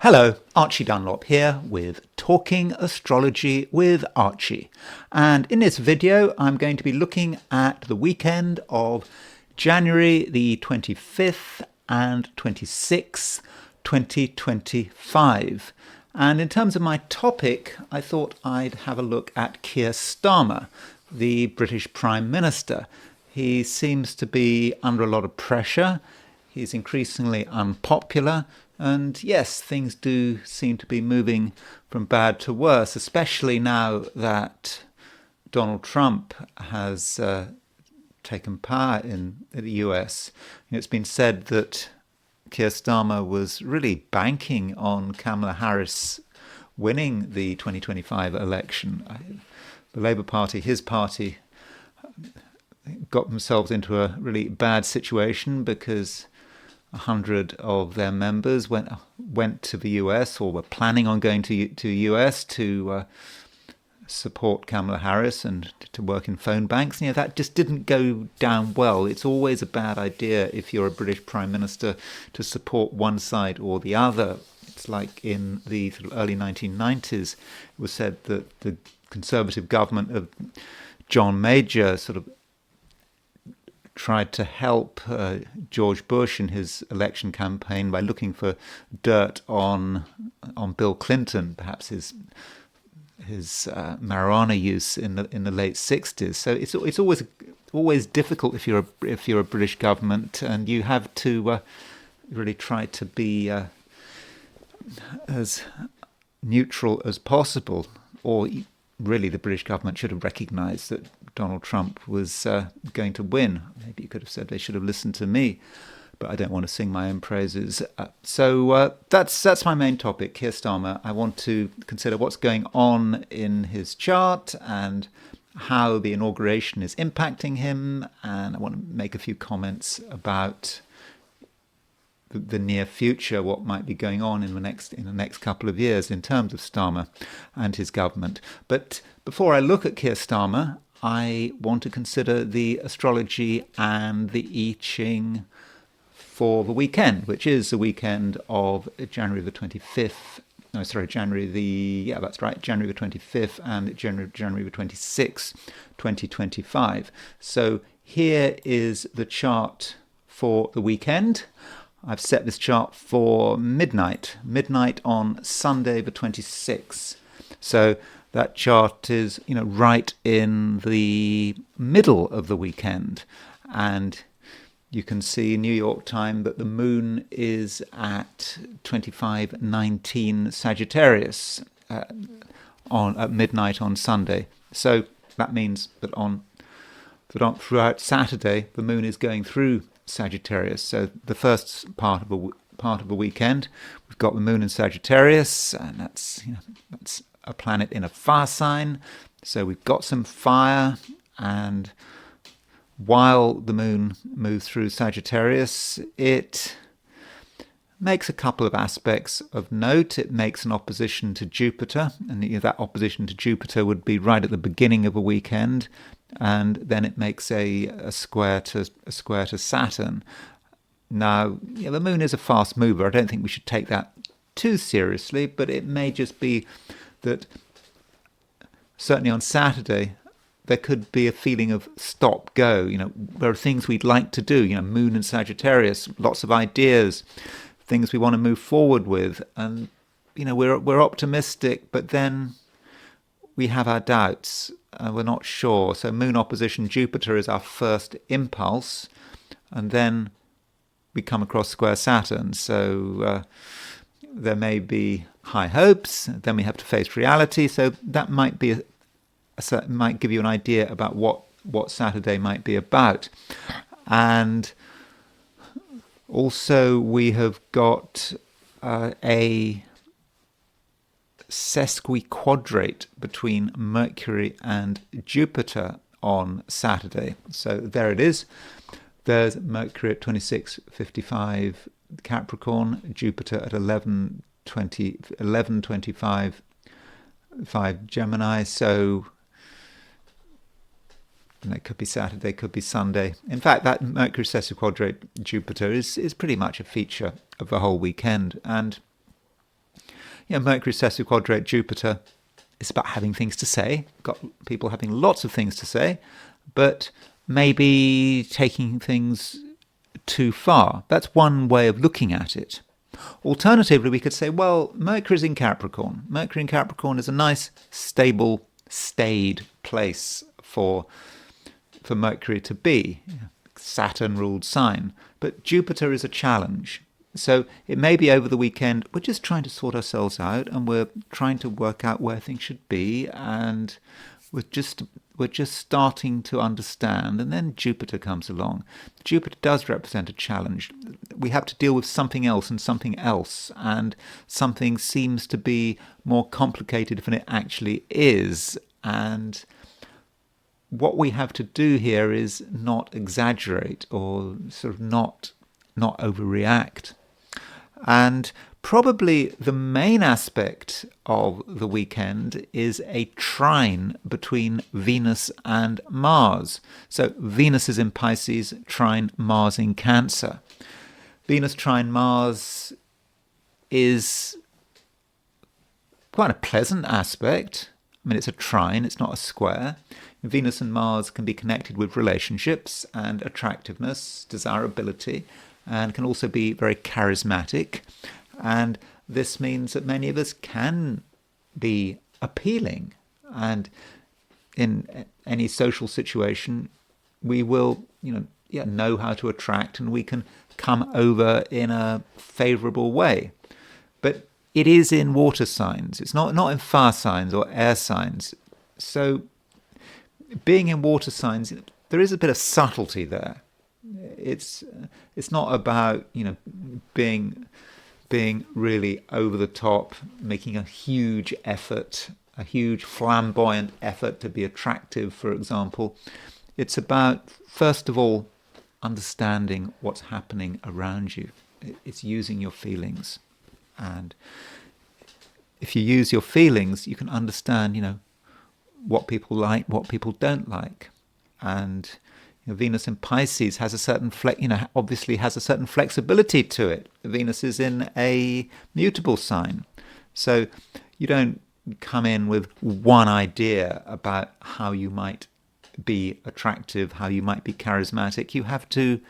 Hello, Archie Dunlop here with Talking Astrology with Archie. And in this video, I'm going to be looking at the weekend of January the 25th and 26th, 2025. And in terms of my topic, I thought I'd have a look at Keir Starmer, the British Prime Minister. He seems to be under a lot of pressure. He's increasingly unpopular. And yes, things do seem to be moving from bad to worse, especially now that Donald Trump has taken power in the US. It's been said that Keir Starmer was really banking on Kamala Harris winning the 2025 election. The Labour Party, his party, got themselves into a really bad situation because 100 of their members went to the US or were planning on going to US to support Kamala Harris and to work in phone banks. That just didn't go down well. It's always a bad idea if you're a British Prime Minister to support one side or the other. It's like in the sort of early 1990s, it was said that the Conservative government of John Major sort of tried to help George Bush in his election campaign by looking for dirt on Bill Clinton, perhaps his marijuana use in the late 60s. So it's always difficult if you're a British government, and you have to really try to be as neutral as possible, or really the British government should have recognised that Donald Trump was going to win. Maybe you could have said they should have listened to me, but I don't want to sing my own praises. So that's my main topic, Keir Starmer. I want to consider what's going on in his chart and how the inauguration is impacting him, and I want to make a few comments about the near future, what might be going on in the next couple of years in terms of Starmer and his government. But before I look at Keir Starmer, I want to consider the astrology and the I Ching for the weekend, which is the weekend of January the 25th. No, sorry, January the 25th and January the 26th, 2025. So here is the chart for the weekend. I've set this chart for midnight on Sunday the 26th. So that chart is, right in the middle of the weekend. And you can see in New York time that the moon is at 25:19 Sagittarius at midnight on Sunday. So that means that throughout Saturday, the moon is going through Sagittarius. So the first part of the weekend, we've got the moon in Sagittarius, and that's a planet in a fire sign. So we've got some fire, and while the moon moves through Sagittarius, it makes a couple of aspects of note. It makes an opposition to Jupiter, and that opposition to Jupiter would be right at the beginning of a weekend. And then it makes a square to Saturn. Now, the moon is a fast mover. I don't think we should take that too seriously, but it may just be that certainly on Saturday there could be a feeling of stop go. There are things we'd like to do. Moon and Sagittarius, lots of ideas, things we want to move forward with, and we're optimistic, but then we have our doubts. We're not sure. So moon opposition Jupiter is our first impulse, and then we come across square Saturn. So there may be high hopes. Then we have to face reality. So that might might give you an idea about what Saturday might be about. And also we have got a sesquiquadrate between Mercury and Jupiter on Saturday. So there it is. There's Mercury at 26:55 Capricorn, Jupiter at 11:25 Gemini. So it could be Saturday, could be Sunday. In fact, that Mercury sesquiquadrate Jupiter is pretty much a feature of the whole weekend. And Mercury sesquiquadrate Jupiter. It's about having things to say. Got people having lots of things to say, but maybe taking things too far. That's one way of looking at it. Alternatively, we could say, well, Mercury's in Capricorn. Mercury in Capricorn is a nice, stable, staid place for Mercury to be. Saturn-ruled sign. But Jupiter is a challenge. So it may be over the weekend, we're just trying to sort ourselves out, and we're trying to work out where things should be, and we're just starting to understand, and then Jupiter comes along. Jupiter does represent a challenge. We have to deal with something else, and something seems to be more complicated than it actually is. And what we have to do here is not exaggerate or sort of not overreact. And probably the main aspect of the weekend is a trine between Venus and Mars. So Venus is in Pisces, trine Mars in Cancer. Venus trine Mars is quite a pleasant aspect. I mean, it's a trine, it's not a square. Venus and Mars can be connected with relationships and attractiveness, desirability, and can also be very charismatic. And this means that many of us can be appealing. And in any social situation, we will, know how to attract, and we can come over in a favourable way. But it is in water signs. It's not in fire signs or air signs. So being in water signs, there is a bit of subtlety there. It's not about being really over the top, making a huge effort, a huge flamboyant effort to be attractive, for example. It's about, first of all, understanding what's happening around you. It's using your feelings. And if you use your feelings, you can understand, what people like, what people don't like. And Venus in Pisces has a certain obviously has a certain flexibility to it. Venus is in a mutable sign. So you don't come in with one idea about how you might be attractive, how you might be charismatic. You have to,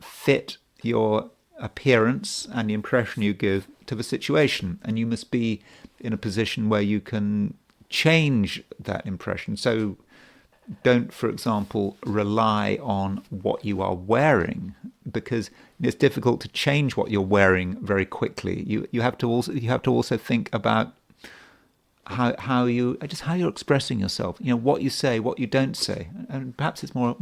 fit your appearance and the impression you give to the situation. And you must be in a position where you can change that impression. So don't, for example, rely on what you are wearing, because it's difficult to change what you're wearing very quickly. You have to also think about how you're expressing yourself. What you say, what you don't say, and perhaps it's more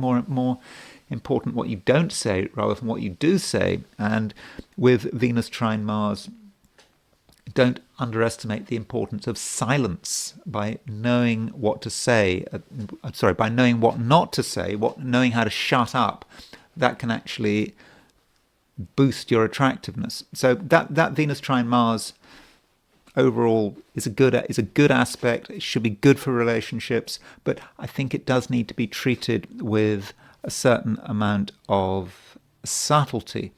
important what you don't say rather than what you do say. And with Venus trine Mars, don't underestimate the importance of silence. By knowing what to say, by knowing what not to say, knowing how to shut up, that can actually boost your attractiveness. So that Venus trine Mars overall is a good aspect. It should be good for relationships, but I think it does need to be treated with a certain amount of subtlety.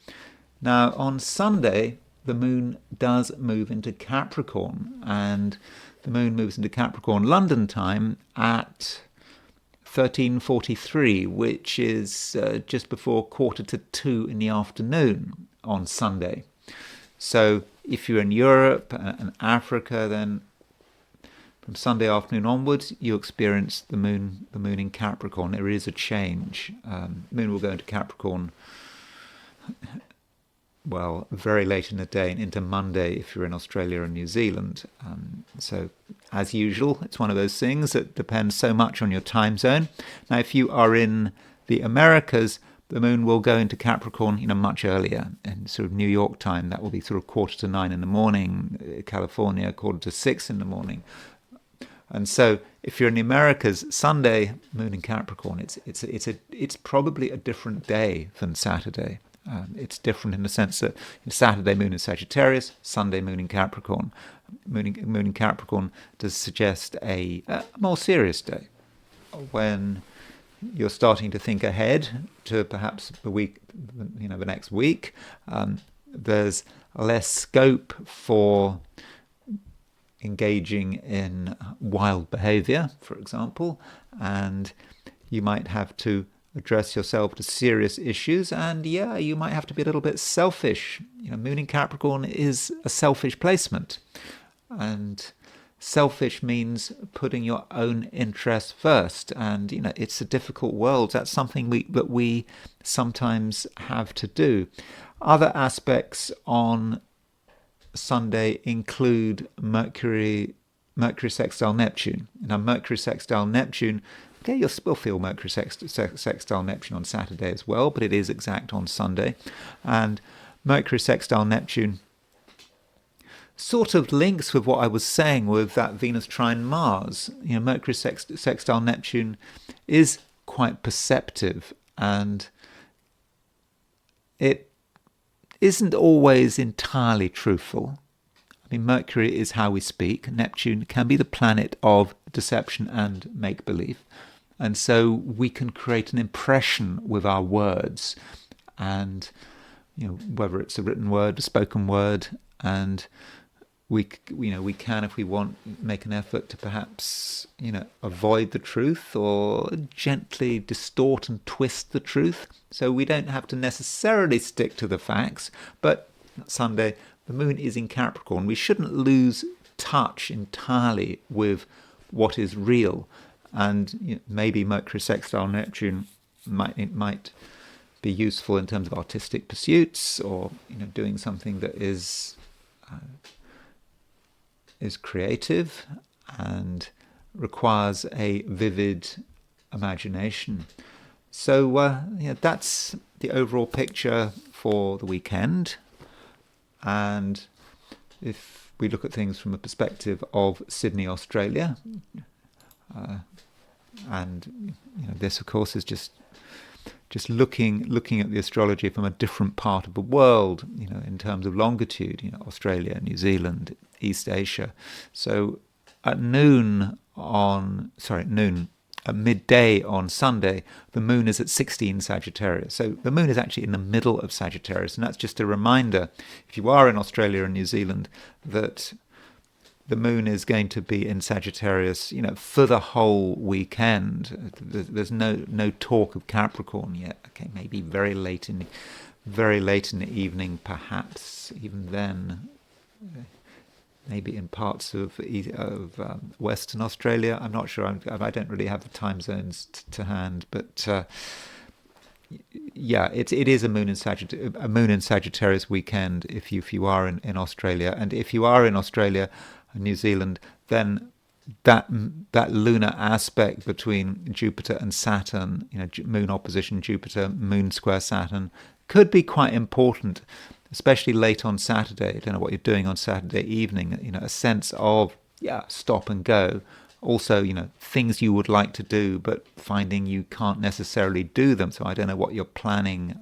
Now, on Sunday, the moon does move into Capricorn, and the moon moves into Capricorn London time at 13:43, which is just before 1:45 in the afternoon on Sunday. So if you're in Europe and Africa, then from Sunday afternoon onwards, you experience the moon in Capricorn. There is a change. The moon will go into Capricorn very late in the day and into Monday if you're in Australia and New Zealand. So, as usual, it's one of those things that depends so much on your time zone. Now, if you are in the Americas, the moon will go into Capricorn, much earlier. In sort of New York time, that will be sort of 8:45 in the morning. California, 5:45 in the morning. And so, if you're in the Americas, Sunday moon in Capricorn, it's probably a different day than Saturday. It's different in the sense that Saturday moon in Sagittarius, Sunday moon in Capricorn. Moon in Capricorn does suggest a more serious day, when you're starting to think ahead to perhaps the week, the next week. There's less scope for engaging in wild behavior, for example, and you might have to address yourself to serious issues, and you might have to be a little bit selfish. Moon in Capricorn is a selfish placement, and selfish means putting your own interests first, and it's a difficult world. That's something that we sometimes have to do. Other aspects on Sunday include Mercury sextile Neptune. Now, Mercury sextile Neptune, you'll still feel Mercury sextile Neptune on Saturday as well, but it is exact on Sunday. And Mercury sextile Neptune sort of links with what I was saying with that Venus trine Mars. Mercury sextile Neptune is quite perceptive, and it isn't always entirely truthful. Mercury is how we speak. Neptune can be the planet of deception and make-believe. And so we can create an impression with our words, and whether it's a written word, a spoken word, and we can, if we want, make an effort to perhaps avoid the truth or gently distort and twist the truth. So we don't have to necessarily stick to the facts. But Sunday, the moon is in Capricorn. We shouldn't lose touch entirely with what is real. And maybe Mercury sextile Neptune might be useful in terms of artistic pursuits, or doing something that is creative and requires a vivid imagination. So that's the overall picture for the weekend. And if we look at things from a perspective of Sydney, Australia, and this, of course, is just looking at the astrology from a different part of the world, in terms of longitude, Australia, New Zealand, East Asia. So at midday on Sunday, the moon is at 16 Sagittarius. So the moon is actually in the middle of Sagittarius, and that's just a reminder, if you are in Australia and New Zealand, that the moon is going to be in Sagittarius, for the whole weekend. There's no talk of Capricorn yet. Okay, maybe very late in the evening, perhaps. Even then, maybe in parts of Western Australia. I'm not sure. I don't really have the time zones to hand, but it is a moon in Sagittarius weekend if you are in Australia, and if you are in Australia and New Zealand, then that lunar aspect between Jupiter and Saturn, moon opposition Jupiter, moon square Saturn, could be quite important, especially late on Saturday. I don't know what you're doing on Saturday evening. A sense of stop and go. Also, things you would like to do, but finding you can't necessarily do them. So I don't know what you're planning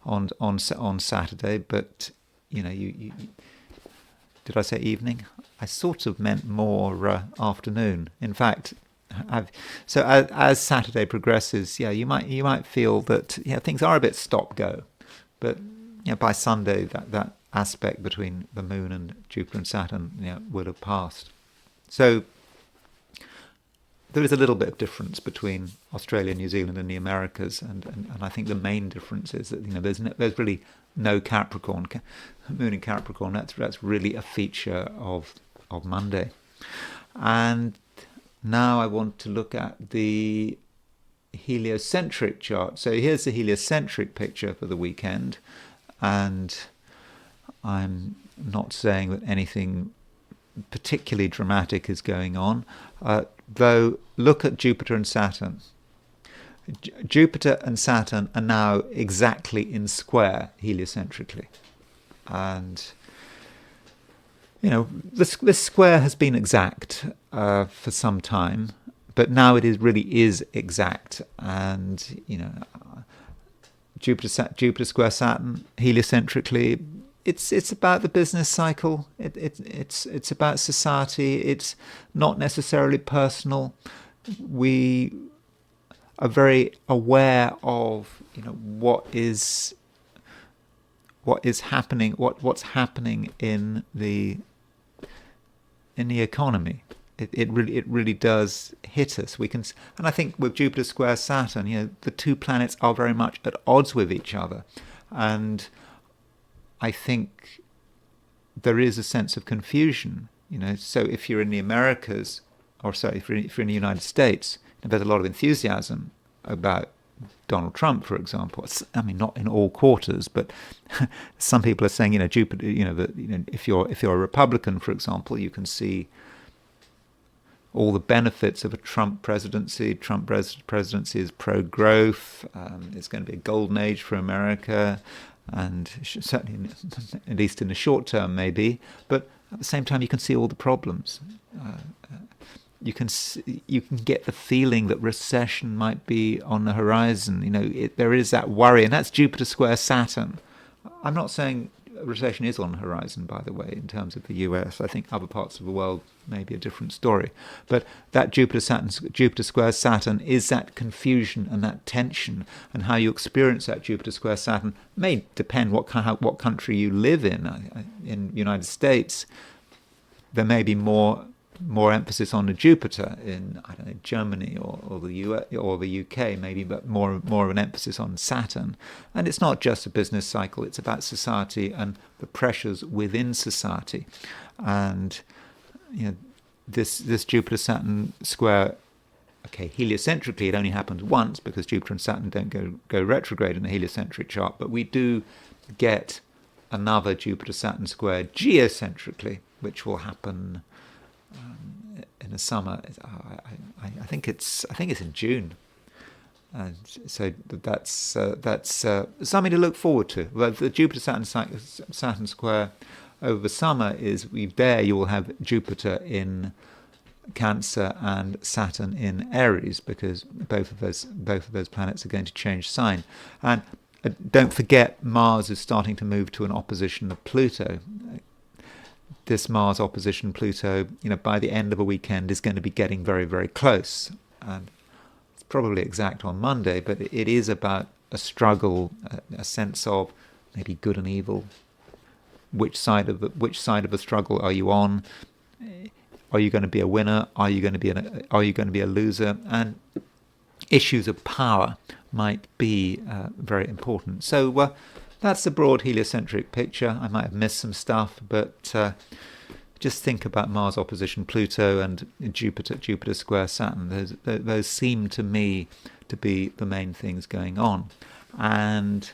on Saturday, but you did I say evening? I sort of meant more afternoon. In fact, as Saturday progresses, you might feel that things are a bit stop-go, but by Sunday that aspect between the moon and Jupiter and Saturn will have passed. So there is a little bit of difference between Australia, New Zealand, and the Americas, and I think the main difference is that there's really no Capricorn, moon in Capricorn. That's really a feature of Monday. And now I want to look at the heliocentric chart. So here's the heliocentric picture for the weekend, and I'm not saying that anything particularly dramatic is going on, though look at Jupiter and Saturn. Jupiter and Saturn are now exactly in square heliocentrically, and this square has been exact for some time, but now it really is exact. And Jupiter square Saturn heliocentrically, it's about the business cycle. It's about society. It's not necessarily personal. We are very aware of what is what is happening, what's happening in the economy. It really does hit us. We can, and I think with Jupiter square Saturn, the two planets are very much at odds with each other, and I think there is a sense of confusion. So if you're in the Americas, or sorry, if you're in the United States, there's a lot of enthusiasm about Donald Trump, for example. I mean, not in all quarters, but some people are saying, Jupiter, if you're a Republican, for example, you can see all the benefits of a Trump presidency. Trump presidency is pro-growth. It's going to be a golden age for America, and certainly, at least in the short term, maybe. But at the same time, you can see all the problems. You can get the feeling that recession might be on the horizon. There is that worry, and that's Jupiter square Saturn. I'm not saying recession is on the horizon, by the way, in terms of the US. I think other parts of the world may be a different story. But that Jupiter square Saturn is that confusion and that tension, and how you experience that Jupiter square Saturn may depend what country you live in. In the United States, there may be more emphasis on the Jupiter. In, I don't know, Germany or the US or the UK maybe, but more of an emphasis on Saturn. And it's not just a business cycle, it's about society and the pressures within society. And this Jupiter Saturn square, okay, heliocentrically it only happens once because Jupiter and Saturn don't go retrograde in the heliocentric chart, but we do get another Jupiter Saturn square geocentrically, which will happen in the summer. I think it's in June, and so that's something to look forward to. Well, the Jupiter Saturn square over the summer is you will have Jupiter in Cancer and Saturn in Aries, because both of those planets are going to change sign. And don't forget, Mars is starting to move to an opposition of Pluto. This Mars opposition Pluto, by the end of a weekend is going to be getting very, very close. And it's probably exact on Monday, but it is about a struggle, a sense of maybe good and evil. Which side of the struggle are you on? Are you going to be a winner? Are you going to be a loser? And issues of power might be very important. So that's the broad heliocentric picture. I might have missed some stuff, but just think about Mars opposition Pluto and Jupiter square Saturn. Those seem to me to be the main things going on. And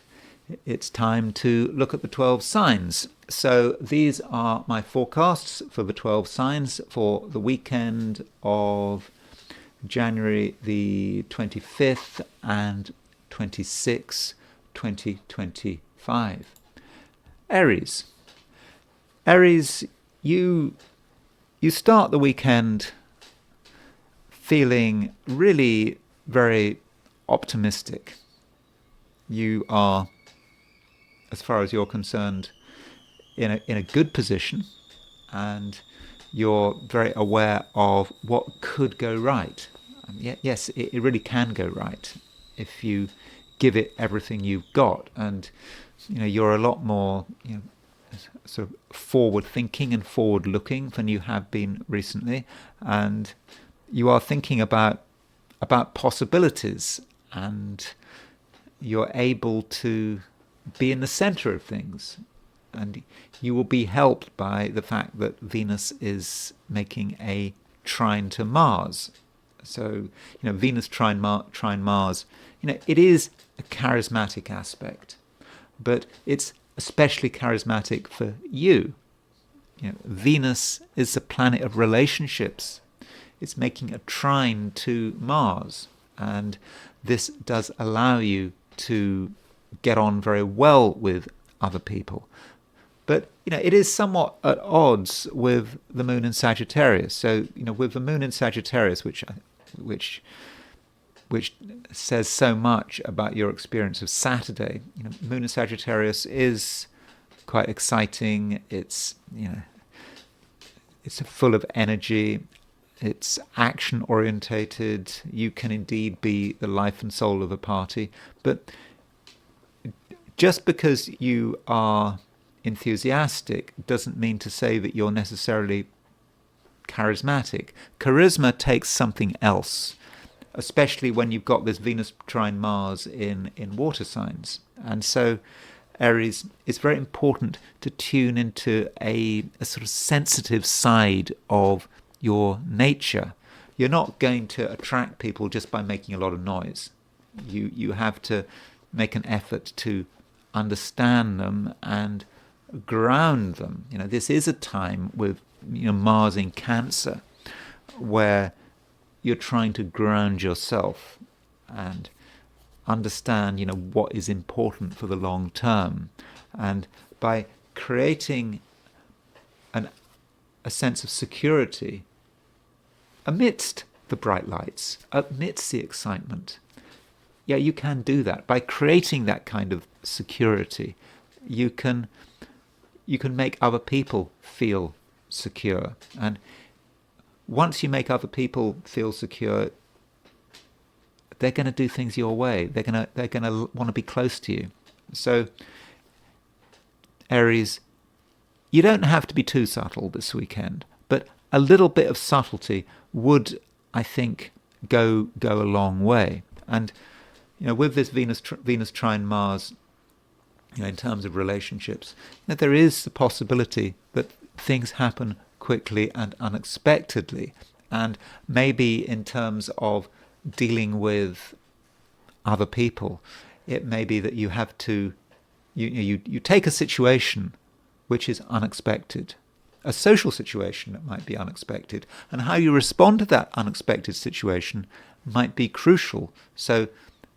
it's time to look at the 12 signs. So these are my forecasts for the 12 signs for the weekend of January the 25th and 26th, 2025. Aries, you start the weekend feeling really very optimistic. You are, as far as you're concerned, in a good position, and you're very aware of what could go right. Yes, it really can go right if you give it everything you've got, and you're a lot more sort of forward thinking and forward looking than you have been recently, and you are thinking about possibilities, and you're able to be in the center of things, and you will be helped by the fact that Venus is making a trine to Mars. So Venus trine Mars, it is a charismatic aspect, but it's especially charismatic for you. Venus is the planet of relationships. It's making a trine to Mars, and this does allow you to get on very well with other people. But it is somewhat at odds with the moon in Sagittarius. So with the moon in Sagittarius, which says so much about your experience of Saturday. Moon in Sagittarius is quite exciting. It's full of energy. It's action orientated. You can indeed be the life and soul of a party. But just because you are enthusiastic doesn't mean to say that you're necessarily charismatic. Charisma takes something else, especially when you've got this Venus trine Mars in water signs. And so Aries, it's very important to tune into a sort of sensitive side of your nature. You're not going to attract people just by making a lot of noise. You have to make an effort to understand them and ground them. This is a time with Mars in Cancer, where you're trying to ground yourself and understand what is important for the long term, and by creating a sense of security amidst the bright lights, amidst the excitement. Yeah, you can do that. By creating that kind of security, you can make other people feel secure. And once you make other people feel secure, they're going to do things your way. They're going to want to be close to you. So, Aries, you don't have to be too subtle this weekend, but a little bit of subtlety would, I think, go a long way. And with this Venus trine Mars, in terms of relationships, there is the possibility that things happen quickly and unexpectedly, and maybe in terms of dealing with other people, it may be that you have to you take a situation which is unexpected, a social situation that might be unexpected, and how you respond to that unexpected situation might be crucial. So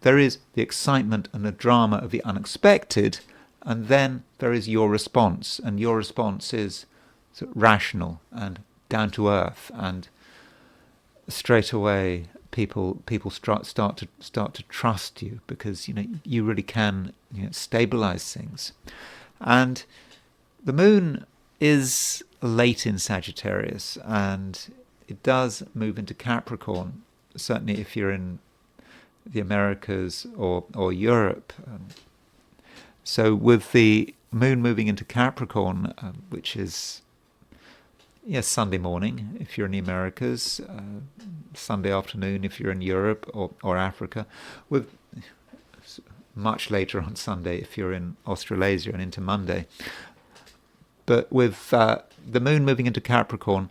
there is the excitement and the drama of the unexpected, and then there is your response, and your response is sort of rational and down to earth, and straight away people start to trust you, because you really can stabilize things. And the moon is late in Sagittarius, and it does move into Capricorn, certainly if you're in the Americas or Europe. So with the moon moving into Capricorn, which is Sunday morning if you're in the Americas, Sunday afternoon if you're in Europe or Africa, with much later on Sunday if you're in Australasia and into Monday. But with the moon moving into Capricorn,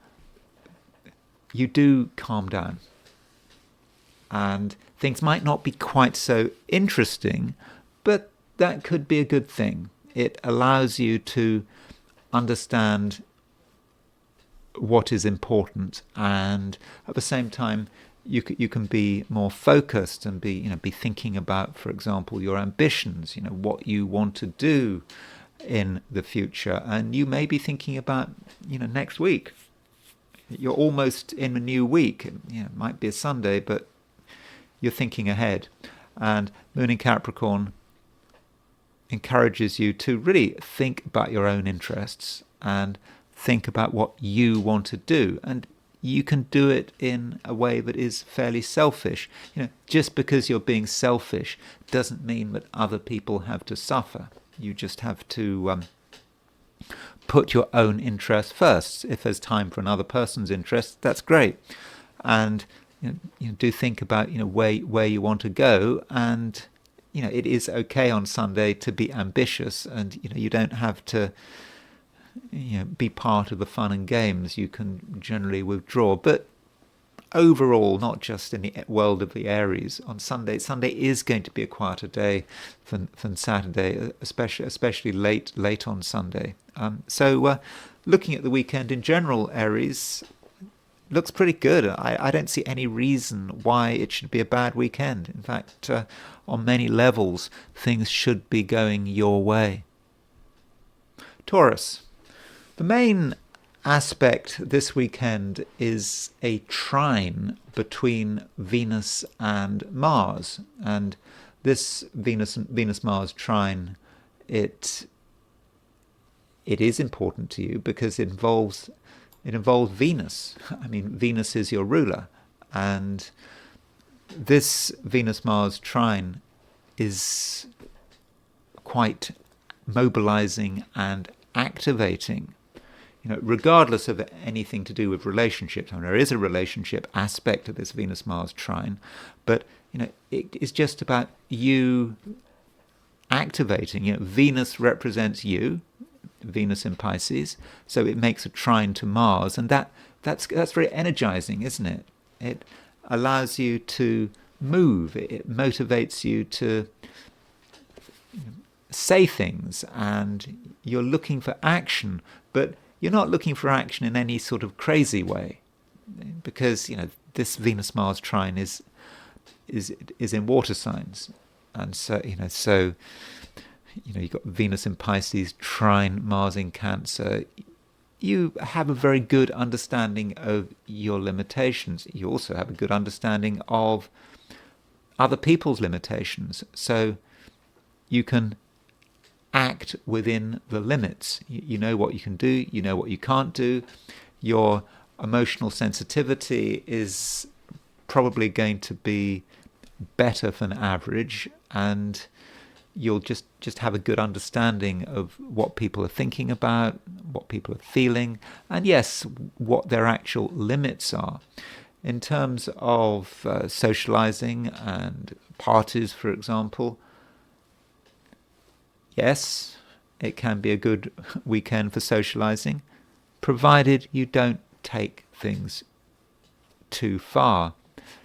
you do calm down. And things might not be quite so interesting, but that could be a good thing. It allows you to understand what is important, and at the same time you can be more focused and be thinking about, for example, your ambitions, what you want to do in the future. And you may be thinking about next week. You're almost in a new week. It might be a Sunday, but you're thinking ahead. And moon in Capricorn encourages you to really think about your own interests and think about what you want to do. And you can do it in a way that is fairly selfish. Just because you're being selfish doesn't mean that other people have to suffer. You just have to put your own interests first. If there's time for another person's interest, that's great. And do think about where you want to go. And it is okay on Sunday to be ambitious, and you don't have to be part of the fun and games. You can generally withdraw. But overall, not just in the world of the Aries, on Sunday is going to be a quieter day than Saturday, especially late on Sunday. So looking at the weekend in general, Aries looks pretty good. I don't see any reason why it should be a bad weekend. In fact, on many levels, things should be going your way. Taurus. The main aspect this weekend is a trine between Venus and Mars. And this Venus-Mars trine, it is important to you because it involves Venus. I mean, Venus is your ruler, and this Venus-Mars trine is quite mobilizing and activating. Regardless of anything to do with relationships. I mean, there is a relationship aspect of this Venus-Mars trine, but it is just about you activating. Venus represents you, Venus in Pisces, so it makes a trine to Mars, and that's very energizing, isn't it? It allows you to move. It motivates you to say things, and you're looking for action, but you're not looking for action in any sort of crazy way, because this Venus-Mars trine is in water signs, and so you've got Venus in Pisces, trine Mars in Cancer. You have a very good understanding of your limitations. You also have a good understanding of other people's limitations, so you can act within the limits. You know what you can do, you know what you can't do. Your emotional sensitivity is probably going to be better than average, and you'll just have a good understanding of what people are thinking about, what people are feeling, and yes, what their actual limits are. In terms of socializing and parties, for example, yes, it can be a good weekend for socializing, provided you don't take things too far.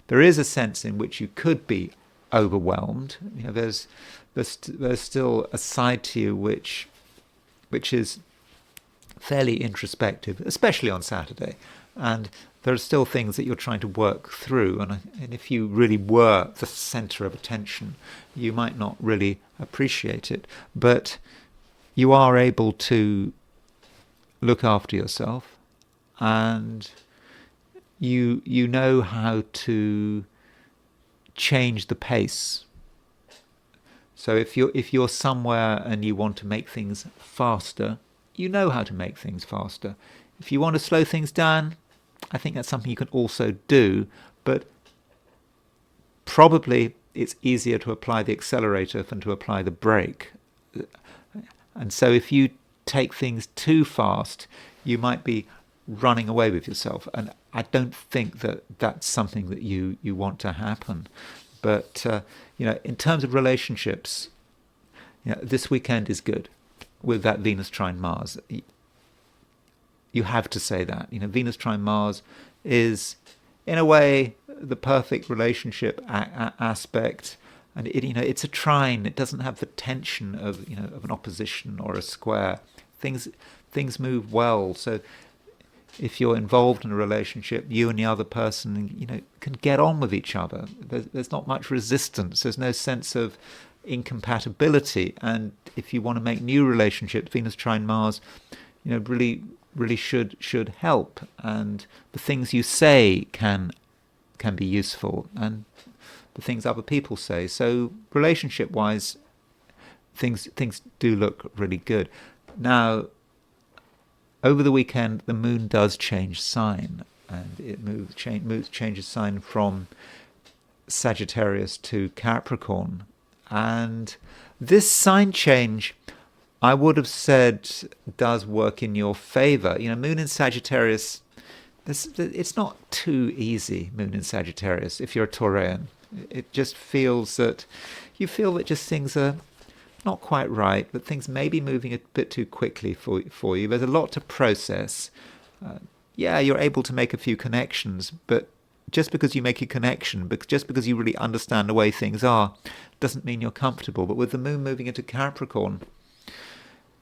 There is a sense in which you could be overwhelmed. There's still a side to you which is fairly introspective, especially on Saturday, and there are still things that you're trying to work through, and if you really were the center of attention, you might not really appreciate it, but you are able to look after yourself, and you know how to change the pace. So if you're somewhere and you want to make things faster, you know how to make things faster. If you want to slow things down, I think that's something you can also do, but probably it's easier to apply the accelerator than to apply the brake. And so if you take things too fast, you might be running away with yourself. And I don't think that that's something that you want to happen. But, in terms of relationships, this weekend is good with that Venus trine Mars. You have to say that. Venus trine Mars is, in a way, the perfect relationship aspect, and it's a trine. It doesn't have the tension of of an opposition or a square. Things move well. So if you're involved in a relationship, you and the other person can get on with each other. There's not much resistance. There's no sense of incompatibility. And if you want to make new relationships, Venus trine Mars, really should help, and the things you say can be useful, and the things other people say. So relationship wise, things do look really good. Now, over the weekend, the moon does change sign, and it changes sign from Sagittarius to Capricorn, and this sign change, I would have said, does work in your favor. Moon in Sagittarius, it's not too easy, Moon in Sagittarius, if you're a Taurean. It just feels that you feel that just things are not quite right, that things may be moving a bit too quickly for you. There's a lot to process. You're able to make a few connections, but just because you make a connection, just because you really understand the way things are, doesn't mean you're comfortable. But with the moon moving into Capricorn,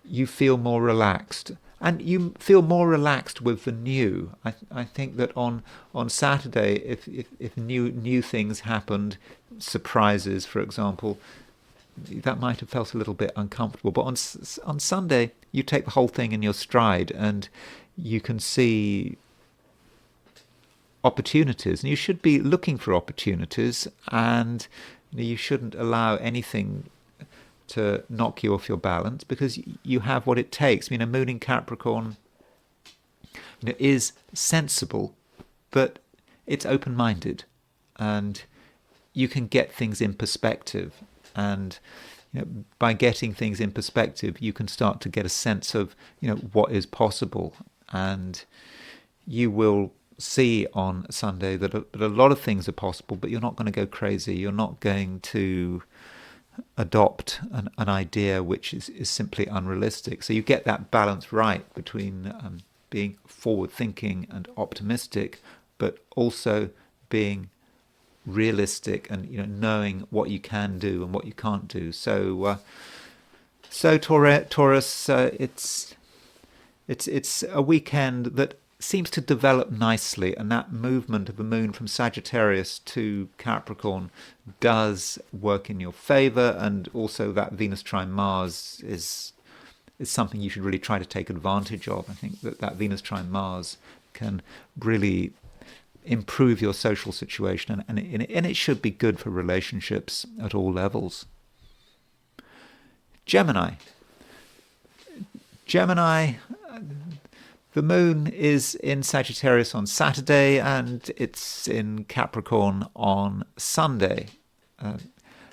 you feel more relaxed, and you feel more relaxed with the new. I think that on Saturday, if new things happened, surprises, for example, that might have felt a little bit uncomfortable. But on Sunday, you take the whole thing in your stride, and you can see opportunities, and you should be looking for opportunities, and you shouldn't allow anything to knock you off your balance, because you have what it takes. Moon in Capricorn is sensible, but it's open-minded, and you can get things in perspective, and by getting things in perspective, you can start to get a sense of what is possible, and you will see on Sunday that a lot of things are possible, but you're not going to go crazy. You're not going to adopt an idea which is simply unrealistic. So you get that balance right between being forward-thinking and optimistic, but also being realistic and knowing what you can do and what you can't do. So Taurus, it's a weekend that seems to develop nicely, and that movement of the moon from Sagittarius to Capricorn does work in your favor, and also that Venus trine Mars is something you should really try to take advantage of. I think that Venus trine Mars can really improve your social situation, and it should be good for relationships at all levels. Gemini, the moon is in Sagittarius on Saturday, and it's in Capricorn on Sunday.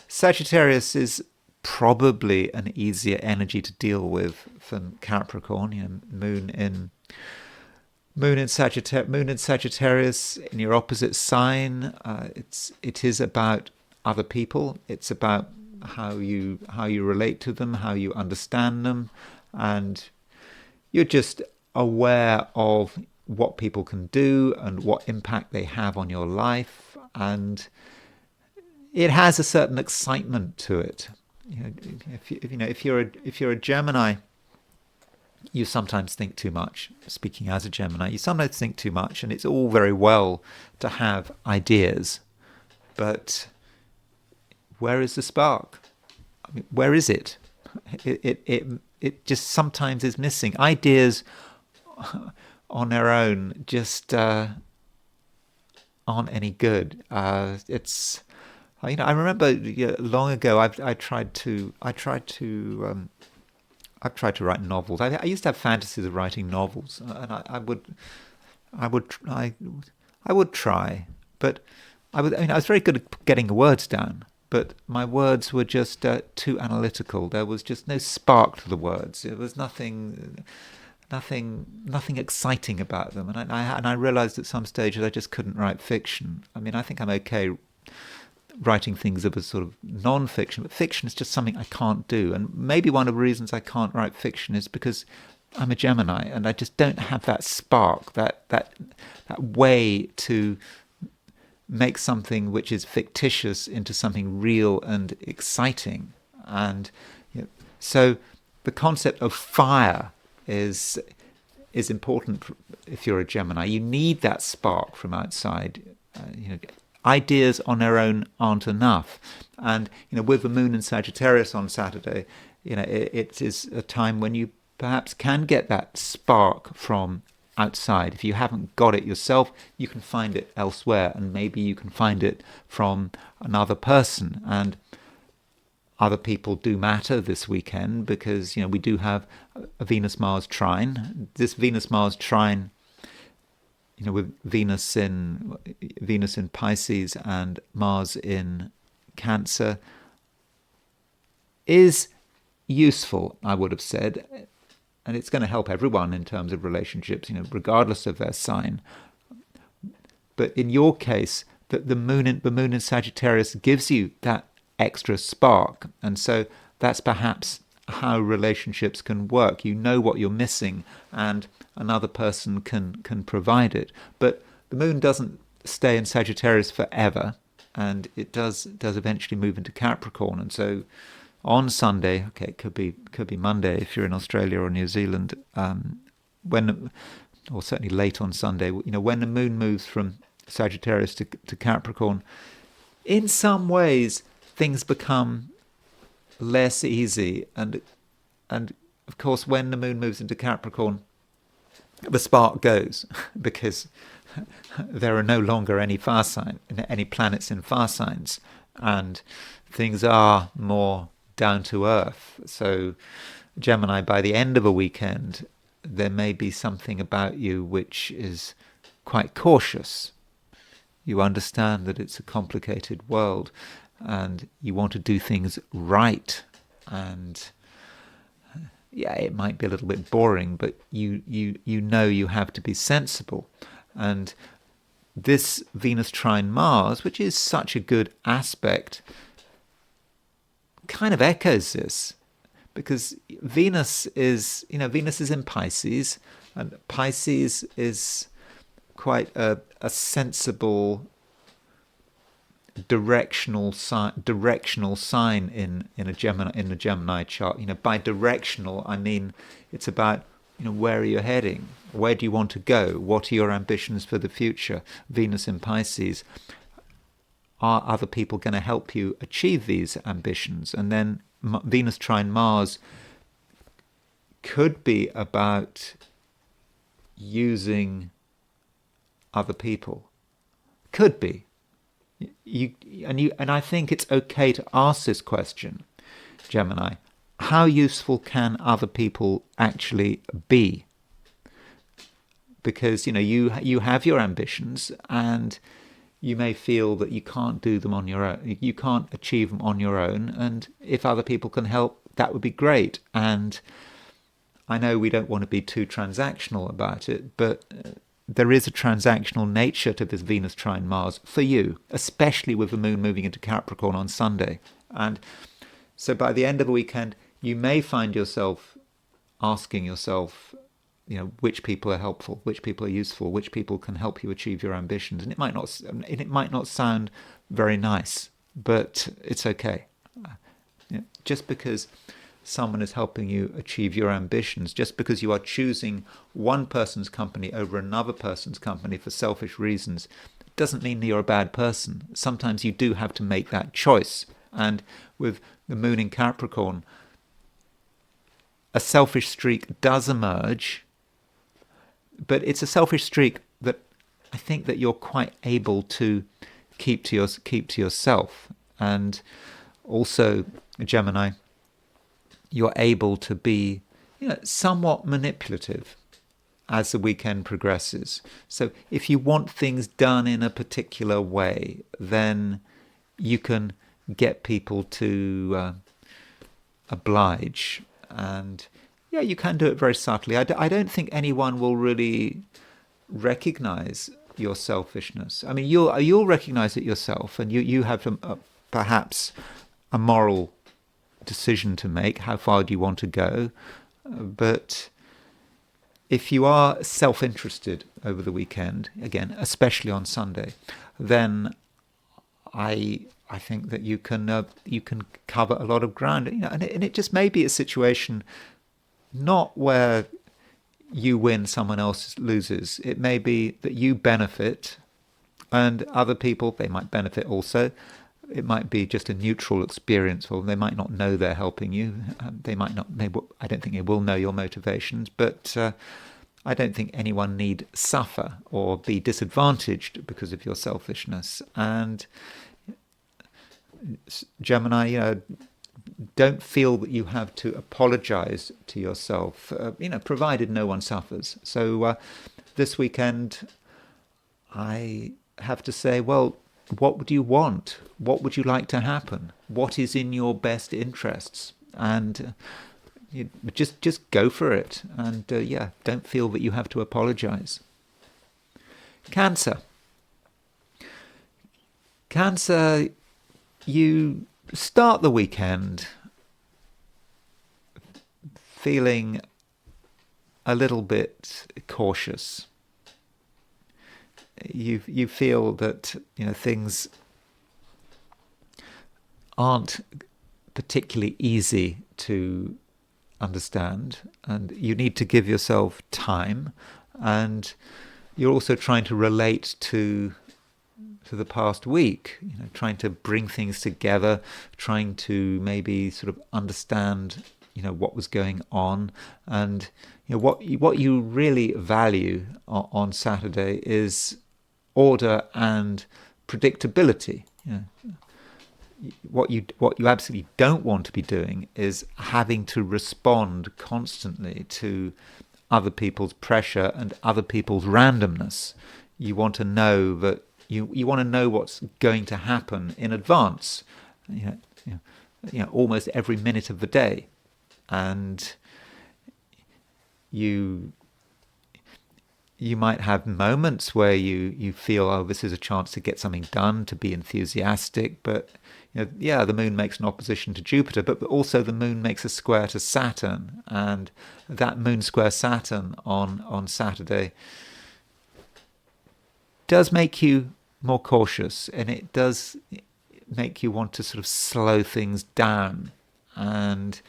Sagittarius is probably an easier energy to deal with than Capricorn. Moon in Sagittarius in your opposite sign. It is about other people. It's about how you relate to them, how you understand them, and you're just aware of what people can do and what impact they have on your life, and it has a certain excitement to it. If you're a Gemini, you sometimes think too much. Speaking as a Gemini, you sometimes think too much, and it's all very well to have ideas, but where is the spark? I mean, where is it? It just sometimes is missing. Ideas on their own just aren't any good. I remember long ago I've tried to write novels. I used to have fantasies of writing novels, and I would try, but I was very good at getting the words down, but my words were just too analytical. There was just no spark to the words. There was nothing exciting about them, and I realized at some stage that I just couldn't write fiction. I mean, I think I'm okay writing things of a sort of non-fiction, but fiction is just something I can't do. And maybe one of the reasons I can't write fiction is because I'm a Gemini, and I just don't have that spark, that way to make something which is fictitious into something real and exciting. And so the concept of fire is important if you're a Gemini. You need that spark from outside. Ideas on their own aren't enough. And with the moon in Sagittarius on Saturday, it is a time when you perhaps can get that spark from outside. If you haven't got it yourself, you can find it elsewhere, and maybe you can find it from another person. And other people do matter this weekend, because we do have a Venus-Mars trine. This Venus-Mars trine, with Venus in Pisces and Mars in Cancer, is useful, I would have said, and it's going to help everyone in terms of relationships, regardless of their sign. But in your case, the moon in Sagittarius gives you that extra spark, and so that's perhaps how relationships can work. You know what you're missing, and another person can provide it. But the moon doesn't stay in Sagittarius forever, and it does eventually move into Capricorn. And so on Sunday, okay, it could be Monday if you're in Australia or New Zealand, or certainly late on Sunday, when the moon moves from Sagittarius to Capricorn, in some ways things become less easy, and of course when the moon moves into Capricorn, the spark goes, because there are no longer any planets in fire signs, and things are more down to earth. So Gemini, by the end of a weekend, there may be something about you which is quite cautious. You understand that it's a complicated world, and you want to do things right and yeah, it might be a little bit boring, but you know you have to be sensible. And this Venus trine Mars, which is such a good aspect, kind of echoes this, because Venus is in Pisces, and Pisces is quite a sensible directional sign in a Gemini chart. By directional I mean it's about where are you heading, where do you want to go, what are your ambitions for the future. Venus in Pisces, are other people going to help you achieve these ambitions? And then Venus trine Mars could be about using other people. Could be. And I think it's okay to ask this question, Gemini. How useful can other people actually be? Because you have your ambitions, and you may feel that you can't do them on your own. You can't achieve them on your own, and if other people can help, that would be great. And I know we don't want to be too transactional about it, but there is a transactional nature to this Venus trine Mars for you, especially with the moon moving into Capricorn on Sunday. And so by the end of the weekend, you may find yourself asking yourself, which people are helpful, which people are useful, which people can help you achieve your ambitions. And it might not sound very nice, but it's okay. Just because someone is helping you achieve your ambitions, just because you are choosing one person's company over another person's company for selfish reasons, doesn't mean that you're a bad person. Sometimes you do have to make that choice. And with the moon in Capricorn, a selfish streak does emerge, but it's a selfish streak that I think that you're quite able to keep to yourself. And also, Gemini, you're able to be somewhat manipulative as the weekend progresses. So if you want things done in a particular way, then you can get people to oblige. And yeah, you can do it very subtly. I don't think anyone will really recognize your selfishness. I mean, you'll recognize it yourself, and you have perhaps a moral decision to make. How far do you want to go? But if you are self-interested over the weekend, again, especially on Sunday, then I think that you can cover a lot of ground. And it just may be a situation not where you win, someone else loses. It may be that you benefit, and other people, they might benefit also. It might be just a neutral experience, or they might not know they're helping you. They might not. I don't think they will know your motivations, but I don't think anyone need suffer or be disadvantaged because of your selfishness. And Gemini, don't feel that you have to apologize to yourself, provided no one suffers. So this weekend, I have to say, well, what would you want? What would you like to happen? What is in your best interests? And you just go for it. And don't feel that you have to apologize. Cancer, you start the weekend feeling a little bit cautious. You feel that things aren't particularly easy to understand, and you need to give yourself time. And you're also trying to relate to the past week, trying to bring things together, trying to maybe sort of understand, what was going on. And what you really value on Saturday is order and predictability. What you absolutely don't want to be doing is having to respond constantly to other people's pressure and other people's randomness. You want to know that you want to know what's going to happen in advance. almost every minute of the day, and you might have moments where you feel, oh, this is a chance to get something done, to be enthusiastic, but the moon makes an opposition to Jupiter, but also the moon makes a square to Saturn, and that moon square Saturn on Saturday does make you more cautious, and it does make you want to sort of slow things down. And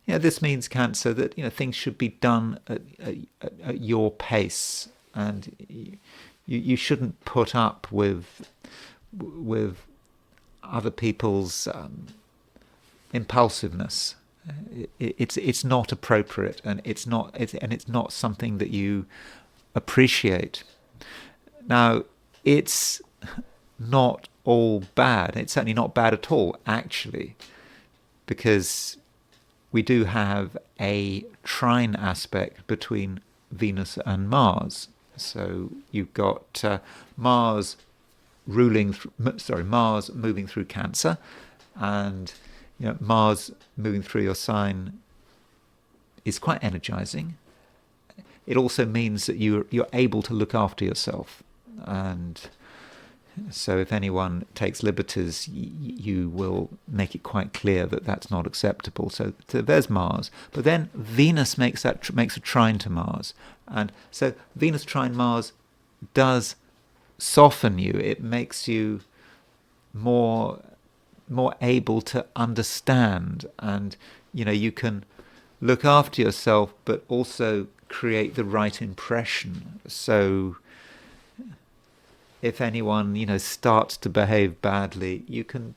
this means, Cancer, that things should be done at your pace, and you shouldn't put up with other people's impulsiveness. It's not appropriate, and it's not something that you appreciate. Now, it's not all bad. It's certainly not bad at all, actually, because we do have a trine aspect between Venus and Mars. So you've got Mars moving through Cancer, and Mars moving through your sign is quite energizing. It also means that you're able to look after yourself, and so if anyone takes liberties, you will make it quite clear that that's not acceptable. So there's Mars, but then Venus makes a trine to Mars, and so Venus trine Mars does soften you. It makes you more able to understand, and you can look after yourself, but also create the right impression. So if anyone starts to behave badly, you can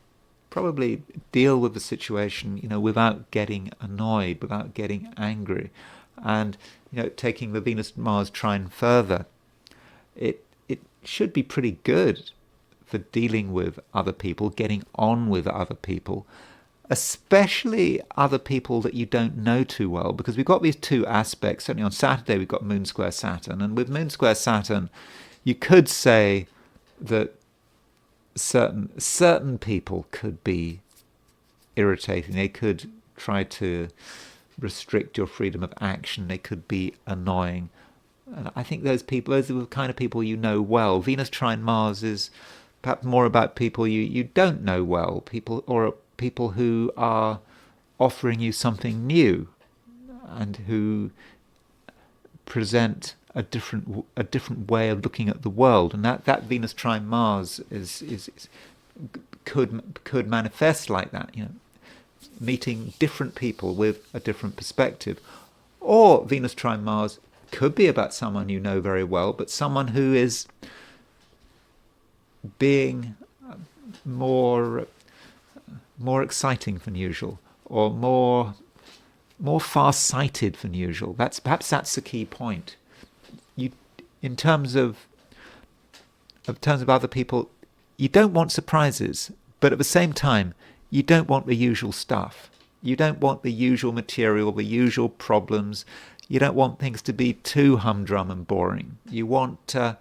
probably deal with the situation without getting annoyed, without getting angry. And taking the Venus Mars trine further, it should be pretty good for dealing with other people, getting on with other people, especially other people that you don't know too well, because we've got these two aspects. Certainly on Saturday we've got moon square Saturn, and with moon square Saturn you could say that certain people could be irritating. They could try to restrict your freedom of action. They could be annoying. And I think those are the kind of people well. Venus trine Mars is perhaps more about people you don't know well, people who are offering you something new, and who present a different way of looking at the world. And that Venus trine Mars could manifest like that, meeting different people with a different perspective. Or Venus trine Mars could be about someone you know very well, but someone who is being more exciting than usual, or more far-sighted than usual. Perhaps that's the key point. In terms of other people, you don't want surprises, but at the same time, you don't want the usual stuff. You don't want the usual material, the usual problems. You don't want things to be too humdrum and boring. You want the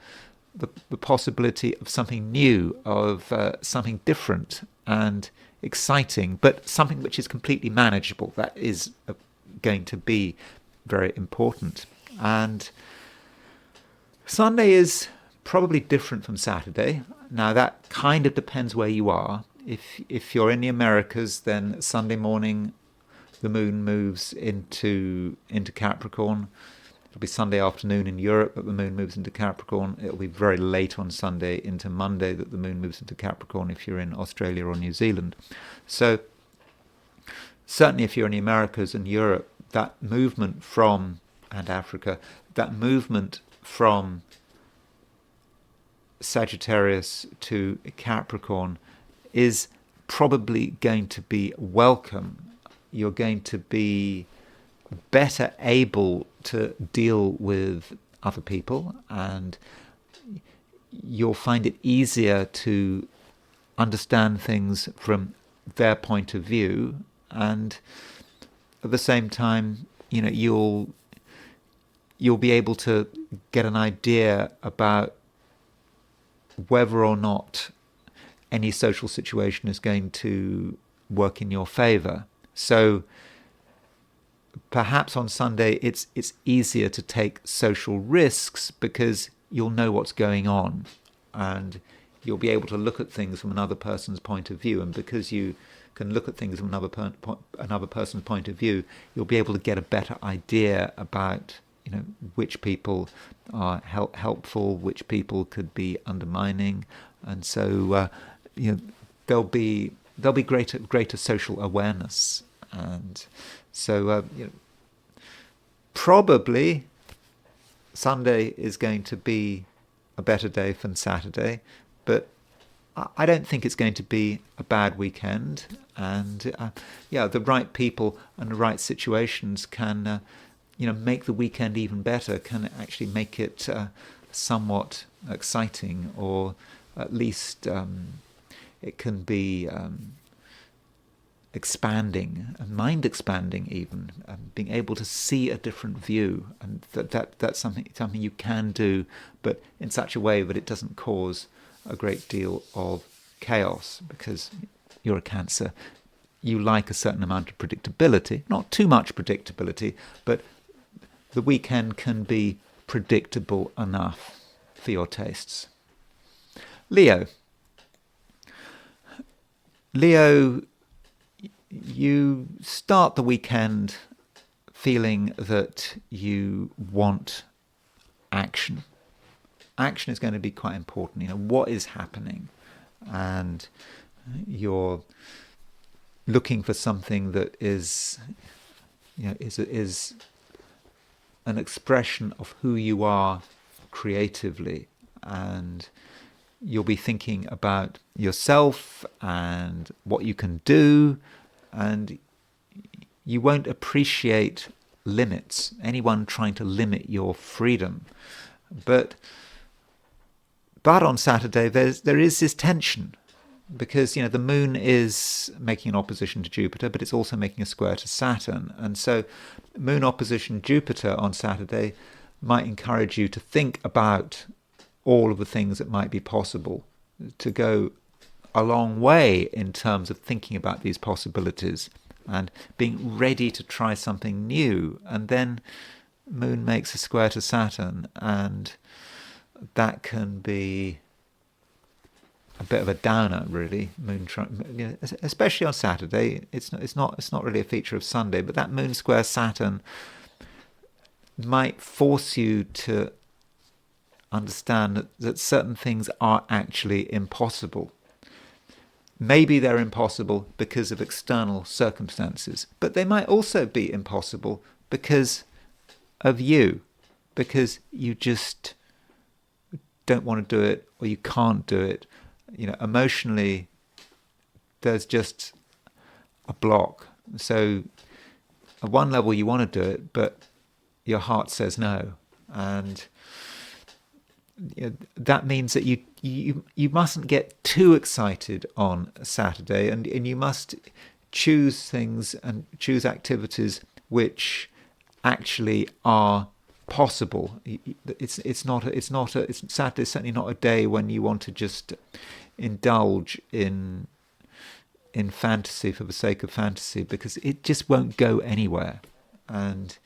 possibility of something new, of something different and exciting, but something which is completely manageable. That is going to be very important. And Sunday is probably different from Saturday. Now that kind of depends where you are. If you're in the Americas, then Sunday morning the moon moves into Capricorn. It'll be Sunday afternoon in Europe that the moon moves into Capricorn. It'll be very late on Sunday into Monday that the moon moves into Capricorn if you're in Australia or New Zealand. So certainly if you're in the Americas and Europe, that movement and Africa, that movement from Sagittarius to Capricorn is probably going to be welcome. You're going to be better able to deal with other people, and you'll find it easier to understand things from their point of view, and at the same time, you'll be able to get an idea about whether or not any social situation is going to work in your favour. So perhaps on Sunday it's easier to take social risks because you'll know what's going on, and you'll be able to look at things from another person's point of view. And because you can look at things from another person's point of view, you'll be able to get a better idea about, which people are helpful, which people could be undermining, and so there'll be greater social awareness. And so probably Sunday is going to be a better day than Saturday, but I don't think it's going to be a bad weekend. And the right people and the right situations can make the weekend even better, can actually make it somewhat exciting, or at least it can be expanding, and mind expanding even, being able to see a different view. And that's something you can do, but in such a way that it doesn't cause a great deal of chaos, because you're a Cancer. You like a certain amount of predictability, not too much predictability, but the weekend can be predictable enough for your tastes. Leo, you start the weekend feeling that you want action. Action is going to be quite important. What is happening? And you're looking for something that is an expression of who you are creatively, and you'll be thinking about yourself and what you can do, and you won't appreciate limits, anyone trying to limit your freedom. But on Saturday there is this tension, because the moon is making an opposition to Jupiter, but it's also making a square to Saturn. And so moon opposition Jupiter on Saturday might encourage you to think about all of the things that might be possible, to go a long way in terms of thinking about these possibilities and being ready to try something new. And then moon makes a square to Saturn, and that can be a bit of a downer, really. Especially on Saturday. It's not really a feature of Sunday, but that moon square Saturn might force you to understand that certain things are actually impossible. Maybe they're impossible because of external circumstances, but they might also be impossible because of you, because you just don't want to do it, or you can't do it. Emotionally, there's just a block. So at one level you want to do it, but your heart says no. And that means that you mustn't get too excited on Saturday, and you must choose things and choose activities which actually are possible. Saturday's certainly not a day when you want to just indulge in fantasy for the sake of fantasy, because it just won't go anywhere, and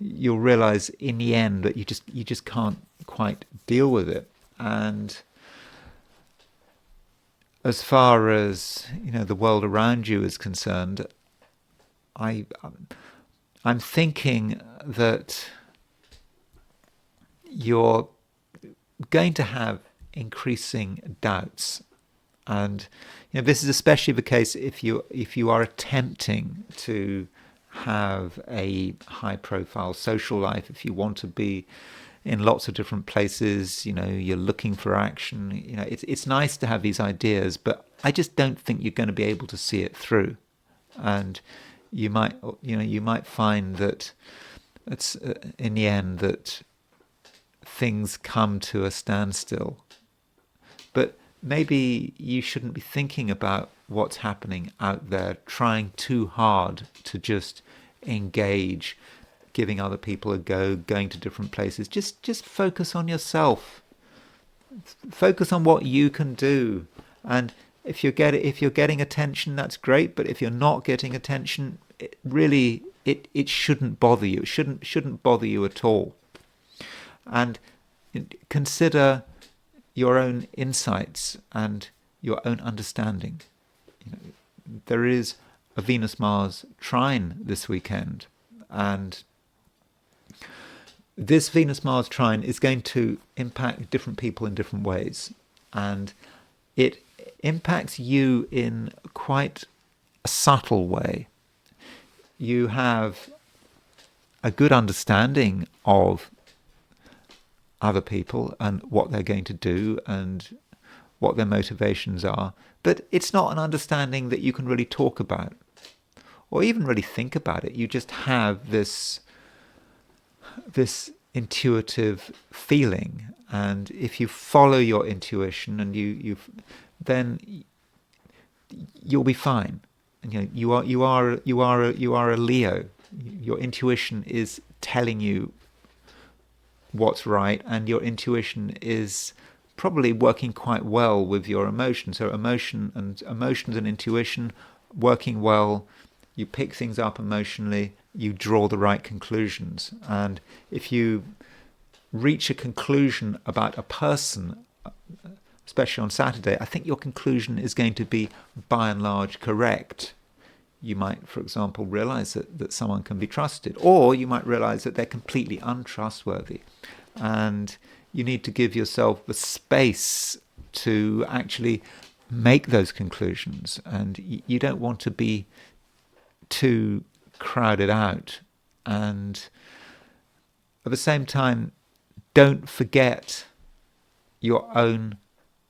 you'll realize in the end that you just can't quite deal with it. And as far as the world around you is concerned, I'm thinking that you're going to have increasing doubts, and this is especially the case if you are attempting to have a high-profile social life, if you want to be in lots of different places, you're looking for action. It's nice to have these ideas, but I just don't think you're going to be able to see it through, and you might find that it's in the end that things come to a standstill. But maybe you shouldn't be thinking about what's happening out there, trying too hard to just engage, giving other people a go, going to different places. Just focus on yourself. Focus on what you can do, and if you're getting attention, that's great. But if you're not getting attention, it shouldn't bother you. It shouldn't bother you at all. And consider your own insights and your own understanding. There is a Venus-Mars trine this weekend, and this Venus-Mars trine is going to impact different people in different ways, and it impacts you in quite a subtle way. You have a good understanding of other people and what they're going to do and what their motivations are, but it's not an understanding that you can really talk about or even really think about it. You just have this intuitive feeling, and if you follow your intuition and then you'll be fine. And, you are a Leo. Your intuition is telling you what's right, and your intuition is probably working quite well with your emotions. So emotions and intuition working well, you pick things up emotionally, you draw the right conclusions. And if you reach a conclusion about a person, especially on Saturday, I think your conclusion is going to be by and large correct. You might, for example, realize that someone can be trusted, or you might realize that they're completely untrustworthy. And you need to give yourself the space to actually make those conclusions. And you don't want to be too crowded out. And at the same time, don't forget your own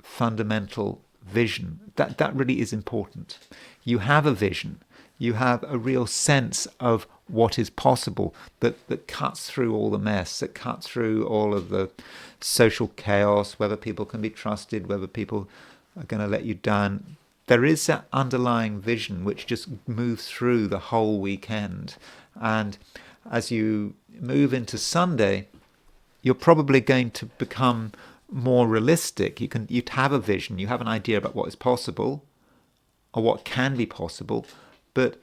fundamental vision. That really is important. You have a vision. You have a real sense of what is possible that cuts through all the mess, that cuts through all of the social chaos, whether people can be trusted, whether people are going to let you down. There is that underlying vision which just moves through the whole weekend. And as you move into Sunday, you're probably going to become more realistic. You'd have a vision, you have an idea about what is possible or what can be possible, but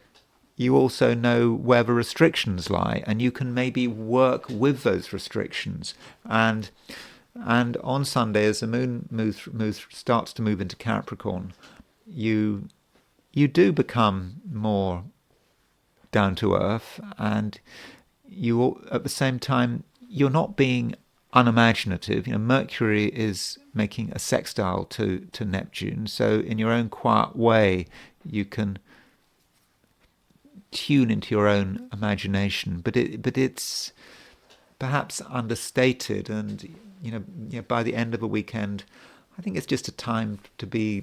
you also know where the restrictions lie, and you can maybe work with those restrictions. And on Sunday, as the moon starts to move into Capricorn, you do become more down to earth, and you at the same time you're not being unimaginative. Mercury is making a sextile to Neptune, so in your own quiet way you can tune into your own imagination, but it's perhaps understated. And by the end of a weekend, I think it's just a time to be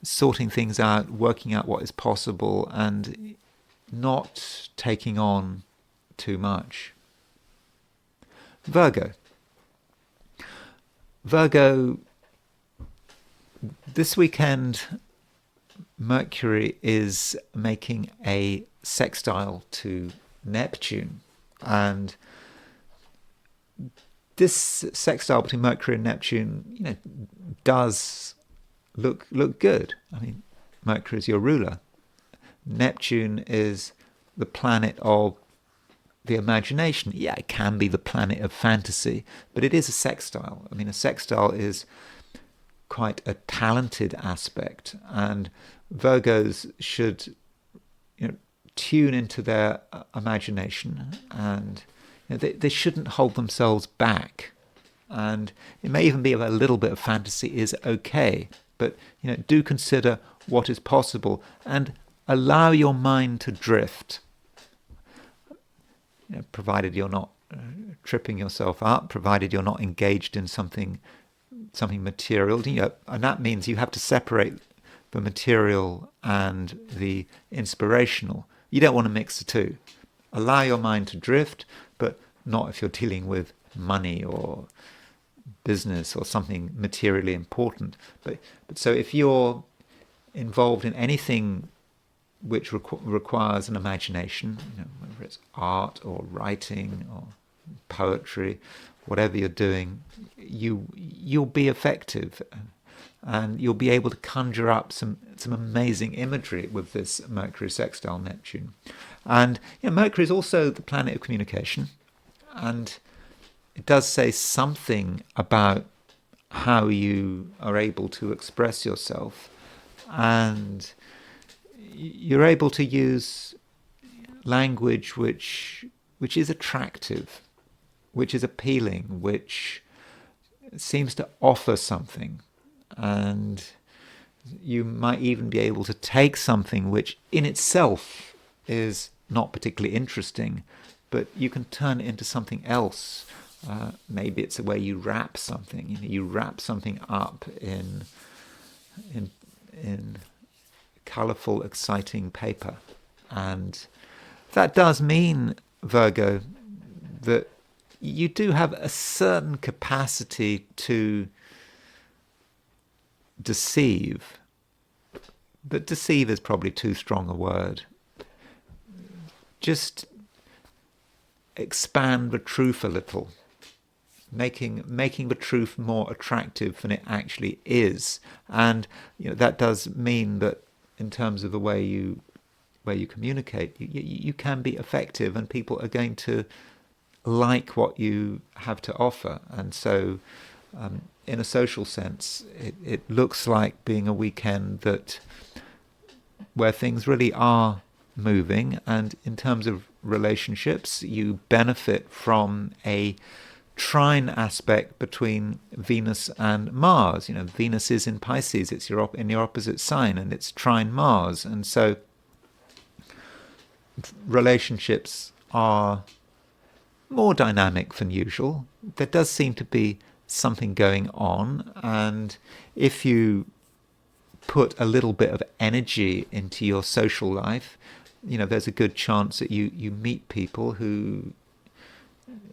sorting things out, working out what is possible, and not taking on too much. Virgo, this weekend, Mercury is making a sextile to Neptune, and this sextile between Mercury and Neptune, does look good. I mean, Mercury is your ruler. Neptune is the planet of the imagination. Yeah, it can be the planet of fantasy, but it is a sextile. I mean, a sextile is quite a talented aspect, and Virgos should tune into their imagination, and they shouldn't hold themselves back. And it may even be a little bit of fantasy is okay, but do consider what is possible and allow your mind to drift, provided you're not tripping yourself up, provided you're not engaged in something material. And that means you have to separate the material and the inspirational. You don't want to mix the two. Allow your mind to drift, but not if you're dealing with money or business or something materially important. But so if you're involved in anything which requires an imagination, whether it's art or writing or poetry, whatever you're doing, you'll be effective. And you'll be able to conjure up some amazing imagery with this Mercury sextile Neptune. And Mercury is also the planet of communication, and it does say something about how you are able to express yourself, and you're able to use language which is attractive, which is appealing, which seems to offer something. And you might even be able to take something which in itself is not particularly interesting, but you can turn it into something else. Maybe it's the way you wrap something. You wrap something up in colourful, exciting paper. And that does mean, Virgo, that you do have a certain capacity to deceive. But deceive is probably too strong a word. Just expand the truth a little, making the truth more attractive than it actually is. And that does mean that in terms of the way you communicate, you can be effective, and people are going to like what you have to offer. And so in a social sense, it looks like being a weekend where things really are moving. And in terms of relationships, you benefit from a trine aspect between Venus and Mars. Venus is in Pisces, it's in your opposite sign, and it's trine Mars. And so relationships are more dynamic than usual. There does seem to be something going on, and if you put a little bit of energy into your social life, there's a good chance that you meet people who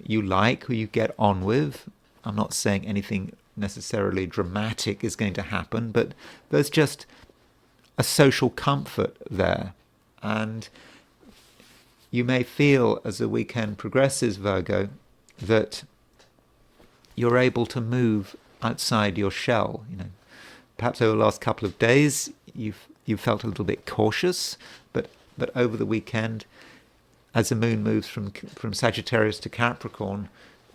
you like, who you get on with. I'm not saying anything necessarily dramatic is going to happen, but there's just a social comfort there. And you may feel as the weekend progresses, Virgo, that you're able to move outside your shell. Perhaps over the last couple of days you've felt a little bit cautious, but over the weekend, as the moon moves from Sagittarius to Capricorn,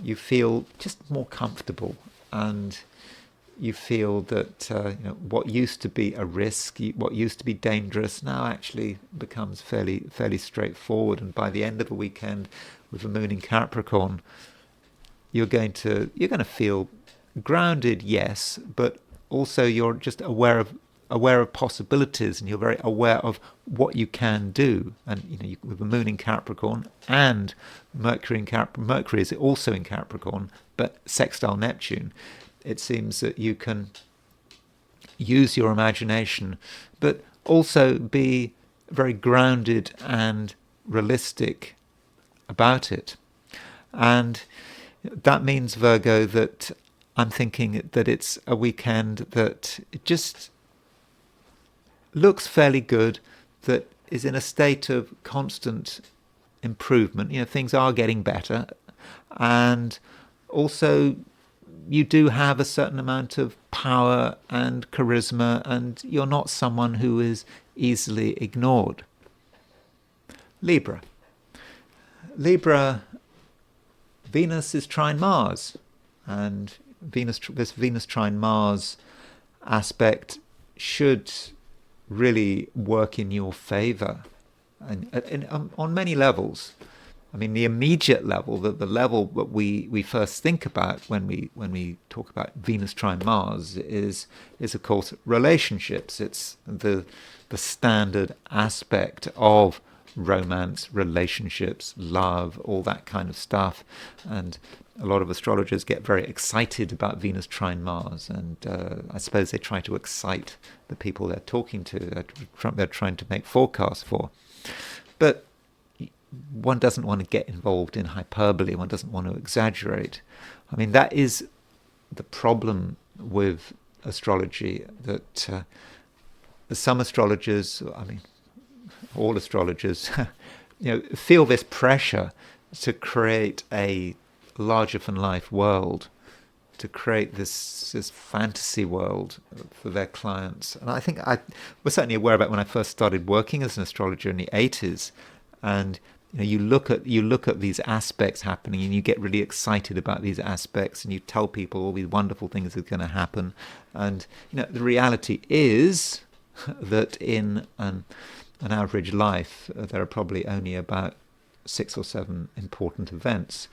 you feel just more comfortable, and you feel that what used to be a risk, what used to be dangerous, now actually becomes fairly straightforward. And by the end of the weekend, with the moon in Capricorn, you're going to feel grounded, yes, but also you're just aware of possibilities, and you're very aware of what you can do. And with the moon in Capricorn and Mercury is also in Capricorn, but sextile Neptune, it seems that you can use your imagination, but also be very grounded and realistic about it. And that means, Virgo, that I'm thinking that it's a weekend that it just looks fairly good, that is in a state of constant improvement. Things are getting better, and also you do have a certain amount of power and charisma, and you're not someone who is easily ignored. Libra, Venus is trine Mars, and this Venus trine Mars aspect should really work in your favor, and on many levels. I mean, the immediate level, the level that we first think about when we talk about Venus trine Mars is of course relationships. It's the standard aspect of romance, relationships, love, all that kind of stuff. And a lot of astrologers get very excited about Venus trine Mars, and I suppose they try to excite the people they're talking to. They're trying to make forecasts for. But one doesn't want to get involved in hyperbole. One doesn't want to exaggerate. I mean, that is the problem with astrology, that some astrologers, I mean, all astrologers, feel this pressure to create a larger-than-life world, to create this fantasy world for their clients. And I think I was certainly aware of it when I first started working as an astrologer in the 80s. And you look at these aspects happening, and you get really excited about these aspects, and you tell people all these wonderful things are going to happen. And the reality is that in an average life, there are probably only about 6 or 7 important events.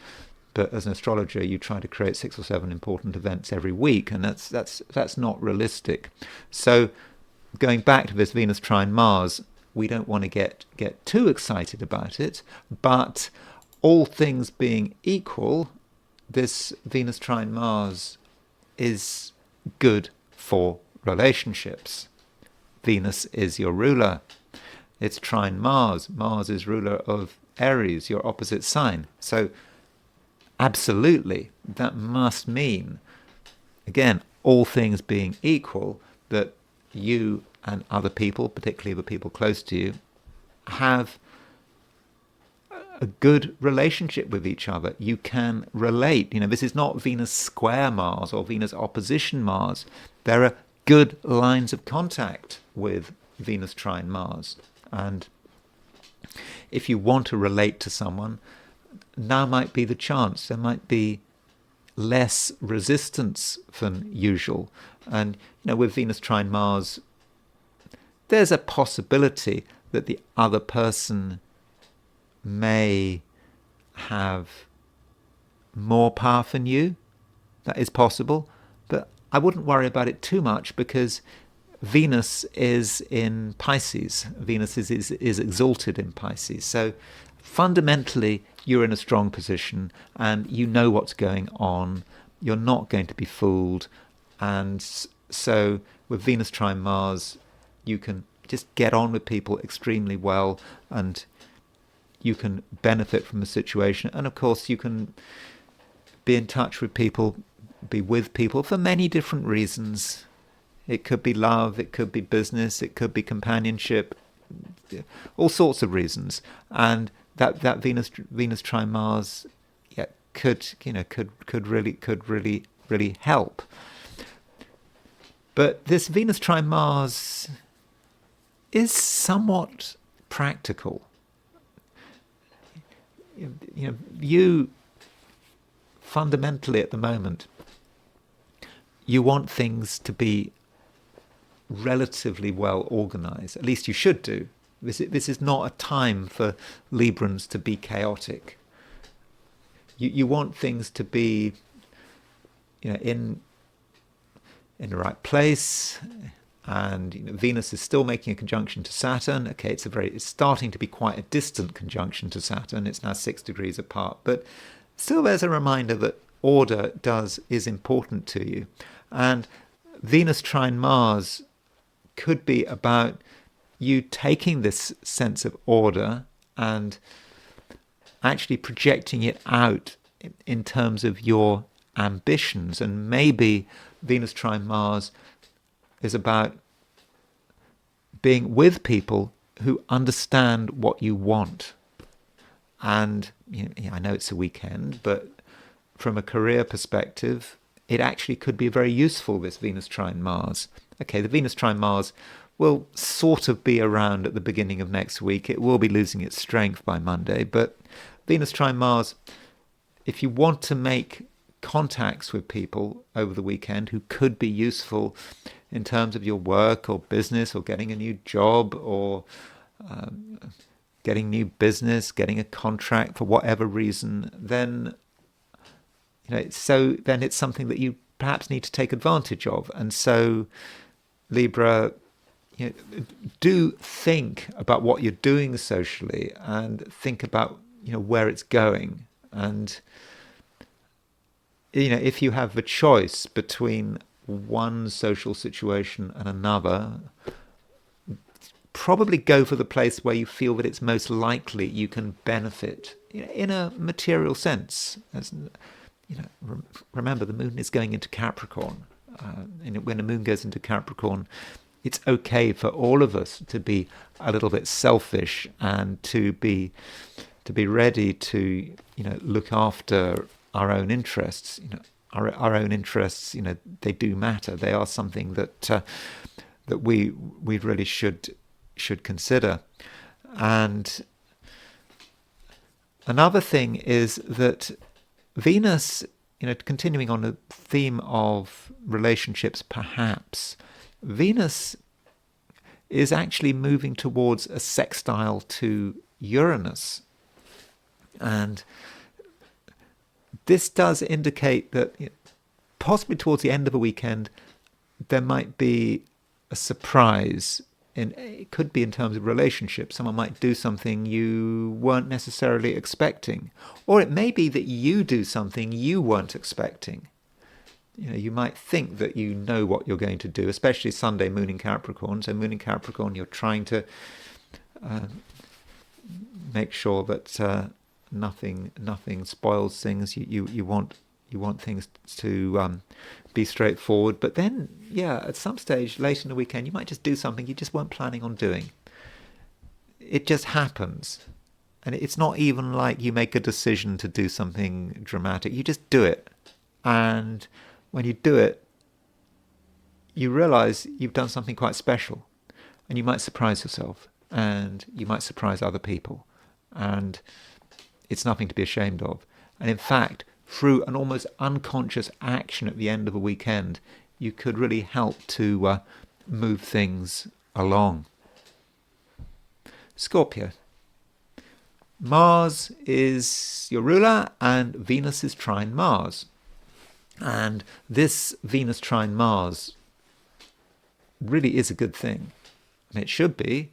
But as an astrologer, you try to create 6 or 7 important events every week, and that's not realistic. So, going back to this Venus trine Mars, we don't want to get too excited about it. But all things being equal, this Venus trine Mars is good for relationships. Venus is your ruler. It's trine Mars. Mars is ruler of Aries, your opposite sign. So absolutely, that must mean, again, all things being equal, that you and other people, particularly the people close to you, have a good relationship with each other. You can relate. This is not Venus square Mars or Venus opposition Mars. There are good lines of contact with Venus trine Mars. And if you want to relate to someone, now might be the chance. There might be less resistance than usual. And, with Venus trine Mars, there's a possibility that the other person may have more power than you. That is possible. But I wouldn't worry about it too much, because Venus is in Pisces. Venus is exalted in Pisces. So fundamentally, you're in a strong position, and you know what's going on. You're not going to be fooled. And so with Venus trine Mars, you can just get on with people extremely well, and you can benefit from the situation. And of course, you can be in touch with people, be with people for many different reasons. It could be love, it could be business, it could be companionship, all sorts of reasons. And that Venus trine Mars, could really help. But this Venus trine Mars is somewhat practical. You fundamentally at the moment, you want things to be relatively well organized. At least you should do. This is not a time for Librans to be chaotic. You want things to be, in the right place. And Venus is still making a conjunction to Saturn. Okay, it's starting to be quite a distant conjunction to Saturn. It's now 6 degrees apart, but still, there's a reminder that order is important to you. And Venus trine Mars could be about you taking this sense of order and actually projecting it out in terms of your ambitions. And maybe Venus trine Mars is about being with people who understand what you want. And I know it's a weekend, but from a career perspective, it actually could be very useful, this Venus trine Mars. Okay, the Venus trine Mars will sort of be around at the beginning of next week. It will be losing its strength by Monday. But Venus trine Mars, if you want to make contacts with people over the weekend who could be useful in terms of your work or business, or getting a new job, or getting new business, getting a contract for whatever reason, then it's something that you perhaps need to take advantage of. And so, Libra, do think about what you're doing socially, and think about where it's going. And if you have the choice between one social situation and another, probably go for the place where you feel that it's most likely you can benefit in a material sense. As remember, the moon is going into Capricorn. And when the moon goes into Capricorn, it's okay for all of us to be a little bit selfish, and to be ready to look after our own interests. our own interests, they do matter. They are something that we really should consider. And another thing is that Venus, continuing on the theme of relationships, perhaps, Venus is actually moving towards a sextile to Uranus. And this does indicate that possibly towards the end of a weekend, there might be a surprise. It could be in terms of relationships. Someone might do something you weren't necessarily expecting. Or it may be that you do something you weren't expecting. You might think that you know what you're going to do, especially Sunday, Moon in Capricorn. So Moon in Capricorn, you're trying to make sure that nothing spoils things. You want things to be straightforward. But then, at some stage late in the weekend, you might just do something you just weren't planning on doing. It just happens. And it's not even like you make a decision to do something dramatic. You just do it. And when you do it, you realize you've done something quite special. And you might surprise yourself. And you might surprise other people. And it's nothing to be ashamed of. And in fact, through an almost unconscious action at the end of a weekend, you could really help to move things along. Scorpio. Mars is your ruler and Venus is trine Mars. And this Venus trine Mars really is a good thing. And it should be.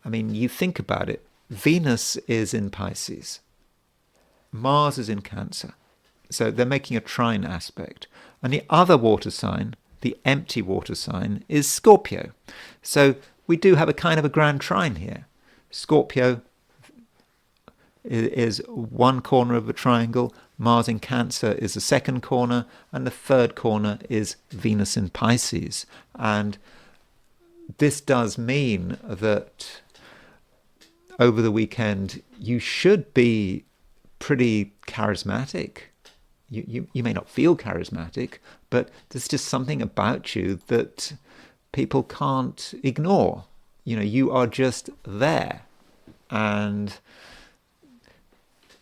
I mean, you think about it. Venus is in Pisces. Mars is in Cancer. So they're making a trine aspect. And the other water sign, the empty water sign, is Scorpio. So we do have a kind of a grand trine here. Scorpio is one corner of a triangle. Mars in Cancer is the second corner. And the third corner is Venus in Pisces. And this does mean that over the weekend, you should be pretty charismatic. You may not feel charismatic, but there's just something about you that people can't ignore. You are just there, and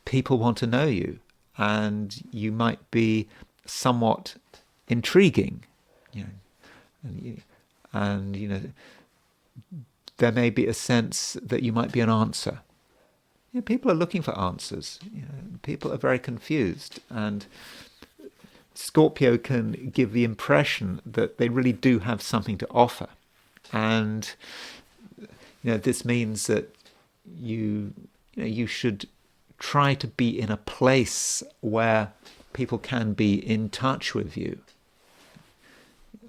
people want to know you, and you might be somewhat intriguing. And there may be a sense that you might be an answer. People are looking for answers. People are very confused. And Scorpio can give the impression that they really do have something to offer. And this means that you should try to be in a place where people can be in touch with you.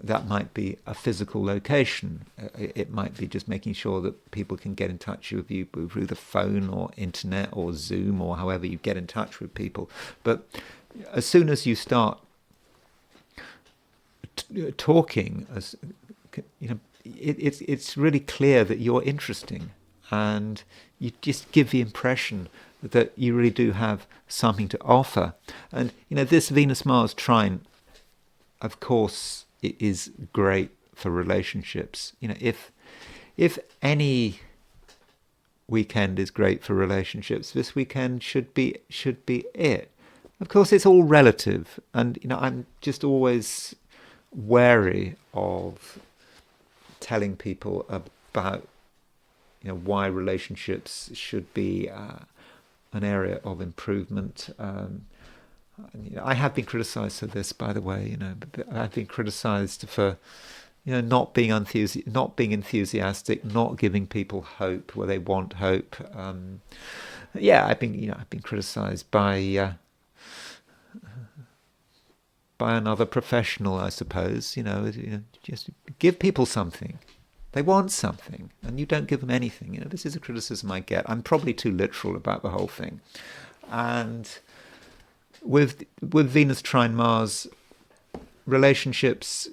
That might be a physical location. It might be just making sure that people can get in touch with you through the phone or internet or Zoom or however you get in touch with people. But as soon as you start talking, it's really clear that you're interesting, and you just give the impression that you really do have something to offer. And this Venus-Mars trine, of course, it is great for relationships. If any weekend is great for relationships, this weekend should be it. Of course, it's all relative, and I'm just always wary of telling people about why relationships should be an area of improvement. I have been criticised for this, by the way. I've been criticised for, not being enthusiastic, not giving people hope where they want hope. I've been criticised by another professional, I suppose. Just give people something. They want something, and you don't give them anything. This is a criticism I get. I'm probably too literal about the whole thing, and with Venus trine Mars, relationships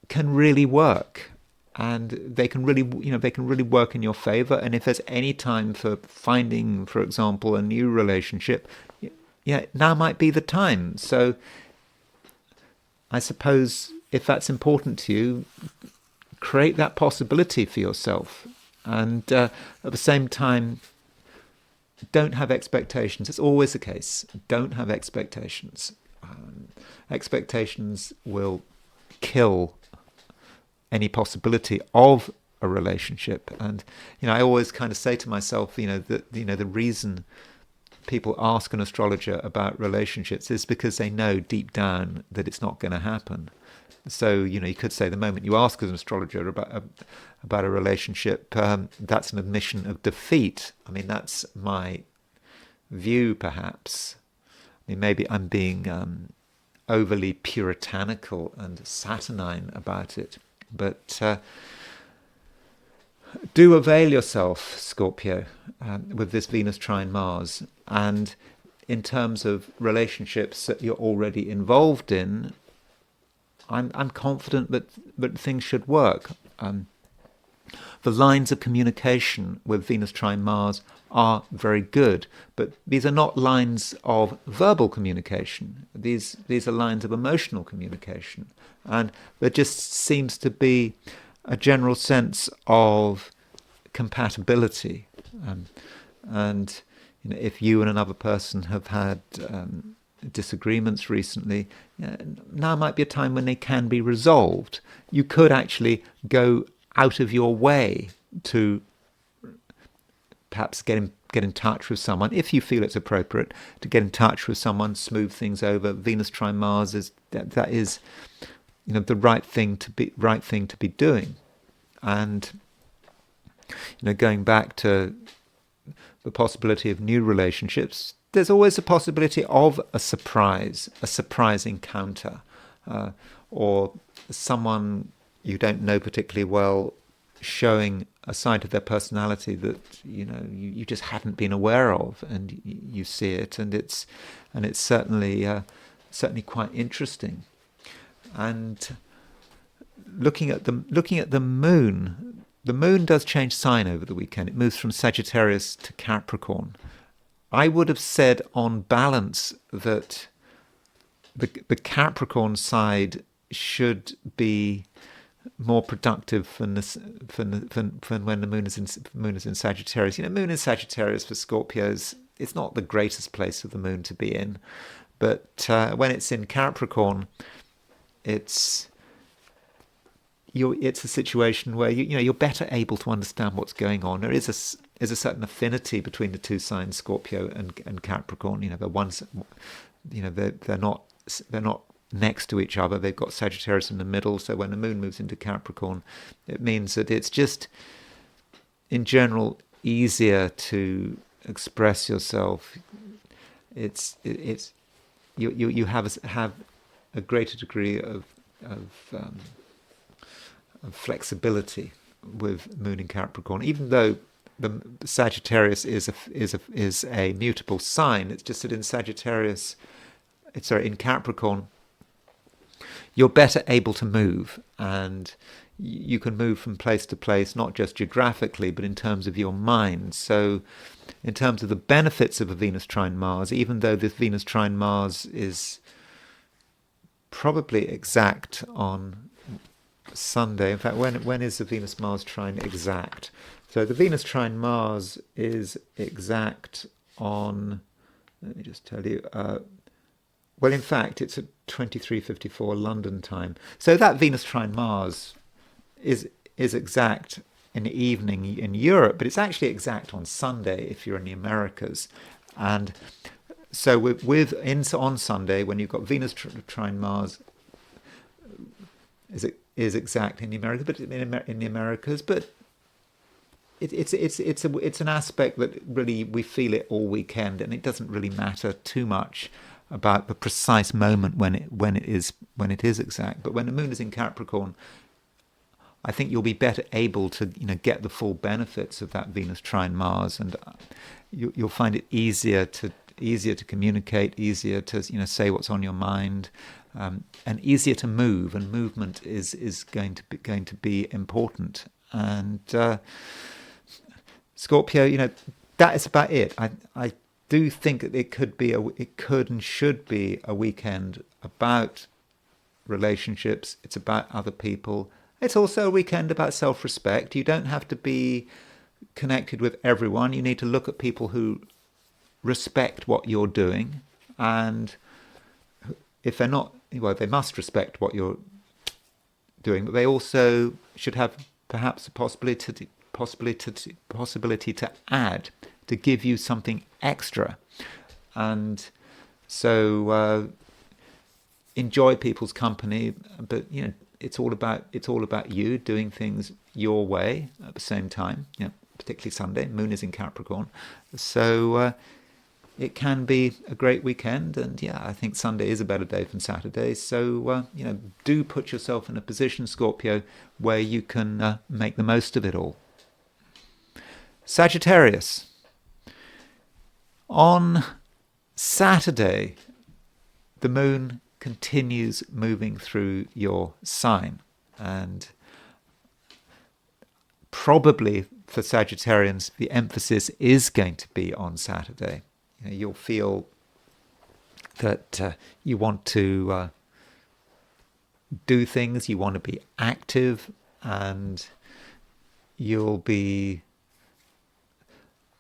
can really work, and they can really work in your favor. And if there's any time for finding, for example, a new relationship, now might be the time. So I suppose if that's important to you, create that possibility for yourself. And at the same time, don't have expectations. It's always the case. Don't have expectations. Expectations will kill any possibility of a relationship. And I always kind of say to myself, that the reason people ask an astrologer about relationships is because they know deep down that it's not going to happen. So you could say the moment you ask an astrologer about a relationship, that's an admission of defeat. I mean, that's my view, perhaps. I mean, maybe I'm being overly puritanical and saturnine about it, but do avail yourself, Scorpio, with this Venus trine Mars. And in terms of relationships that you're already involved in, I'm confident that things should work. The lines of communication with Venus trine Mars are very good, but these are not lines of verbal communication. These are lines of emotional communication, and there just seems to be a general sense of compatibility. And if you and another person have had disagreements recently, now might be a time when they can be resolved. You could actually go out of your way to perhaps get in touch with someone, if you feel it's appropriate to get in touch with someone, smooth things over. Venus trine Mars is that is the right thing to be doing. And going back to the possibility of new relationships, there's always a possibility of a surprise encounter, or someone you don't know particularly well showing a side of their personality that you just hadn't been aware of, and you see it, and it's certainly quite interesting. And looking at the moon. The moon does change sign over the weekend. It moves from Sagittarius to Capricorn. I would have said on balance that the Capricorn side should be more productive than when the moon is in Sagittarius. Moon in Sagittarius for Scorpios, it's not the greatest place for the moon to be in, but when it's in Capricorn, it's a situation where you're better able to understand what's going on. There is a certain affinity between the two signs, Scorpio and Capricorn. They're not next to each other. They've got Sagittarius in the middle. So when the moon moves into Capricorn, it means that it's just, in general, easier to express yourself. You have a greater degree of flexibility with moon in Capricorn, even though the Sagittarius is a mutable sign. It's just that in Capricorn, you're better able to move, and you can move from place to place, not just geographically, but in terms of your mind. So in terms of the benefits of a Venus trine Mars, even though this Venus trine Mars is probably exact on Sunday. In fact, when is the Venus Mars trine exact? So the Venus trine Mars is exact on, let me just tell you, well, in fact, it's at 23:54 London time. So that Venus trine Mars is exact in the evening in Europe, but it's actually exact on Sunday if you're in the Americas. And so on Sunday, when you've got Venus trine Mars, is exact in the Americas, but in the Americas, but it's an aspect that really we feel it all weekend, and it doesn't really matter too much about the precise moment when it is exact. But when the moon is in Capricorn, I think you'll be better able to get the full benefits of that Venus trine Mars, and you'll find it easier to communicate, easier to say what's on your mind, and easier to move. And movement is going to be important. And Scorpio, that is about it. I do think that it could and should be a weekend about relationships. It's about other people. It's also a weekend about self-respect. You don't have to be connected with everyone. You need to look at people who respect what you're doing, and if they're not, well, they must respect what you're doing, but they also should have perhaps a possibility to add, to give you something extra. And so enjoy people's company, but it's all about you doing things your way at the same time. Particularly Sunday, Moon is in Capricorn, so it can be a great weekend. And I think Sunday is a better day than Saturday. So do put yourself in a position, Scorpio, where you can make the most of it all. Sagittarius. On Saturday, the moon continues moving through your sign, and probably for Sagittarians, the emphasis is going to be on Saturday. You'll feel that you want to do things, you want to be active, and you'll be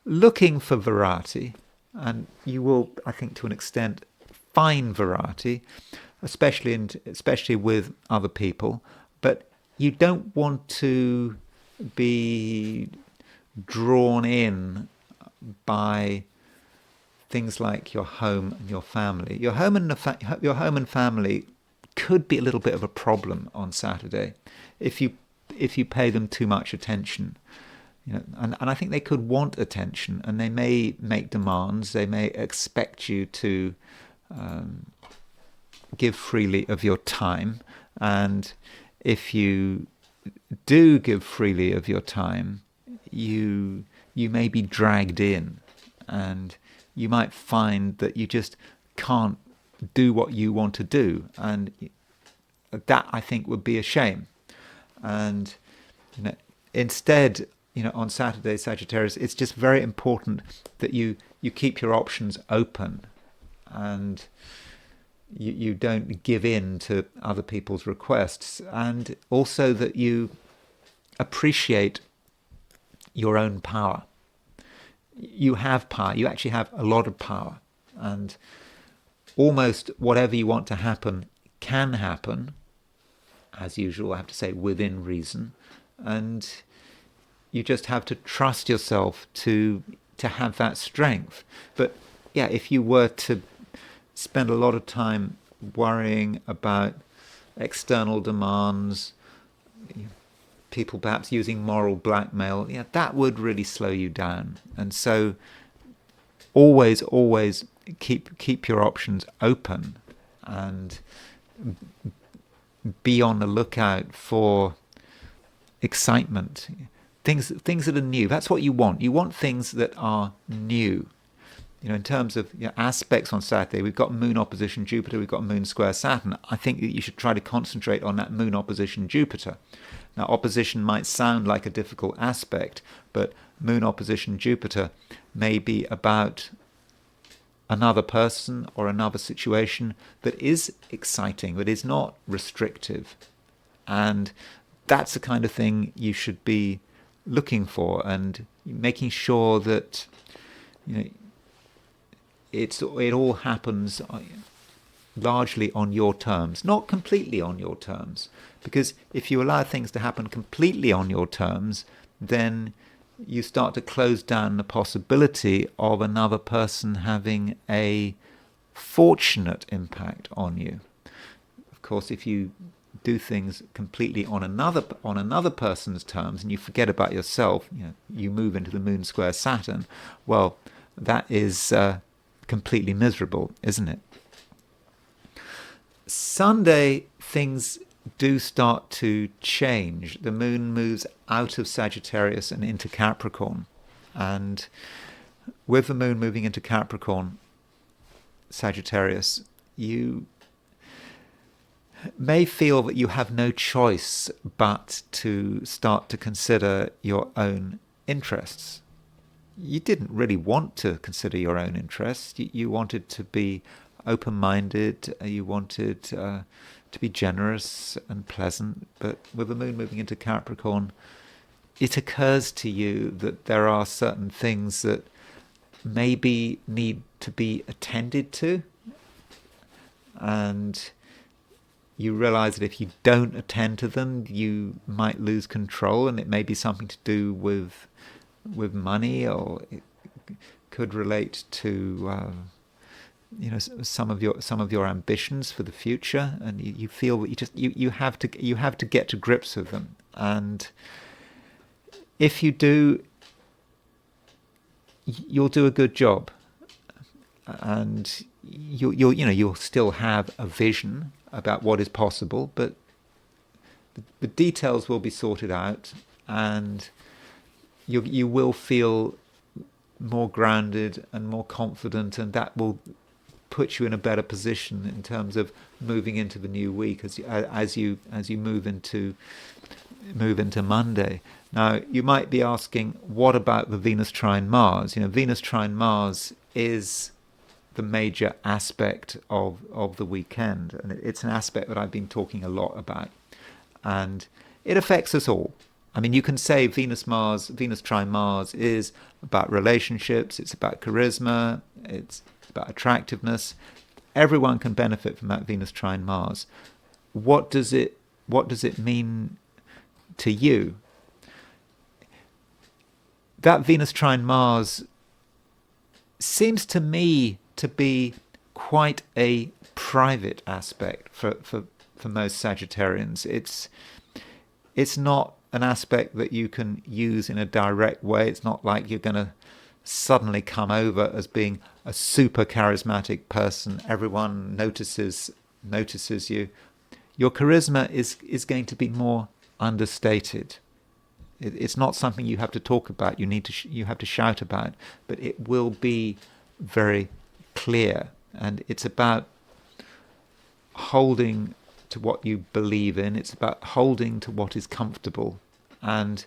looking for variety, and you will, I think, to an extent, find variety, especially with other people. But you don't want to be drawn in by things like your home and your family. Your home and family could be a little bit of a problem on Saturday if you pay them too much attention. And I think they could want attention, and they may make demands. They may expect you to give freely of your time, and if you do give freely of your time, you may be dragged in, and you might find that you just can't do what you want to do, and that, I think, would be a shame. And instead, on Saturday, Sagittarius, it's just very important that you keep your options open, and you don't give in to other people's requests, and also that you appreciate your own power. You have power. You actually have a lot of power, and almost whatever you want to happen can happen, as usual, I have to say, within reason, and you just have to trust yourself to have that strength. But if you were to spend a lot of time worrying about external demands, people perhaps using moral blackmail, that would really slow you down. And so always keep your options open, and be on the lookout for excitement, things that are new. That's what you want. You want things that are new. In terms of aspects on Saturday, we've got Moon opposition Jupiter, we've got Moon square Saturn. I think that you should try to concentrate on that Moon opposition Jupiter. Now, opposition might sound like a difficult aspect, but Moon opposition Jupiter may be about another person or another situation that is exciting, that is not restrictive. And that's the kind of thing you should be looking for, and making sure that it all happens largely on your terms, not completely on your terms. Because if you allow things to happen completely on your terms, then you start to close down the possibility of another person having a fortunate impact on you. Of course, if you do things completely on another person's terms, and you forget about yourself, you move into the Moon square Saturn, well, that is completely miserable, isn't it? Sunday, things do start to change. The moon moves out of Sagittarius and into Capricorn. And with the moon moving into Capricorn, Sagittarius, you may feel that you have no choice but to start to consider your own interests. You didn't really want to consider your own interests. You wanted to be open-minded. You wanted to be generous and pleasant. But with the moon moving into Capricorn, it occurs to you that there are certain things that maybe need to be attended to, and you realize that if you don't attend to them, you might lose control, and it may be something to do with money, or it could relate to some of your ambitions for the future, and you feel that you have to get to grips with them. And if you do, you'll do a good job, and you'll still have a vision about what is possible, but the details will be sorted out, and you will feel more grounded and more confident, and that will put you in a better position in terms of moving into the new week as you move into Monday. Now, you might be asking, what about the Venus trine Mars? Venus trine Mars is the major aspect of the weekend, and it's an aspect that I've been talking a lot about, and it affects us all. I mean, you can say Venus trine Mars is about relationships, it's about charisma, it's about attractiveness. Everyone can benefit from that Venus trine Mars. What does it mean to you? That Venus trine Mars seems to me to be quite a private aspect for most Sagittarians. It's not an aspect that you can use in a direct way. It's not like you're going to suddenly come over as being a super charismatic person. Everyone notices you. Your charisma is going to be more understated. It's not something you have to talk about. You have to shout about, but it will be very clear, and it's about holding to what you believe in. It's about holding to what is comfortable, and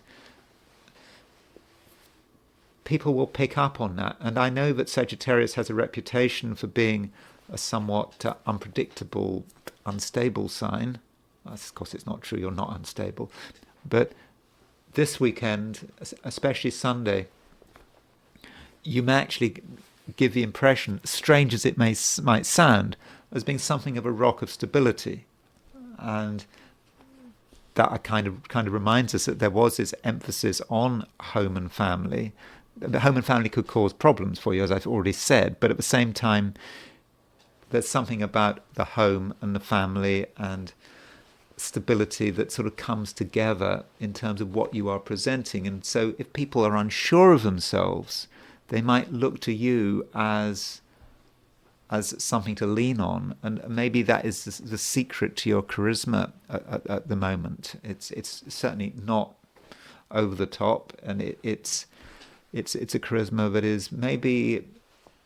people will pick up on that. And I know that Sagittarius has a reputation for being a somewhat unpredictable, unstable sign. Of course, it's not true, you're not unstable. But this weekend, especially Sunday, you may actually give the impression, strange as it might sound, as being something of a rock of stability. And that kind of reminds us that there was this emphasis on home and family. The home and family could cause problems for you, as I've already said, but at the same time, there's something about the home and the family and stability that sort of comes together in terms of what you are presenting. And so if people are unsure of themselves, they might look to you as something to lean on, and maybe that is the secret to your charisma at the moment. It's certainly not over the top, and it's a charisma that is maybe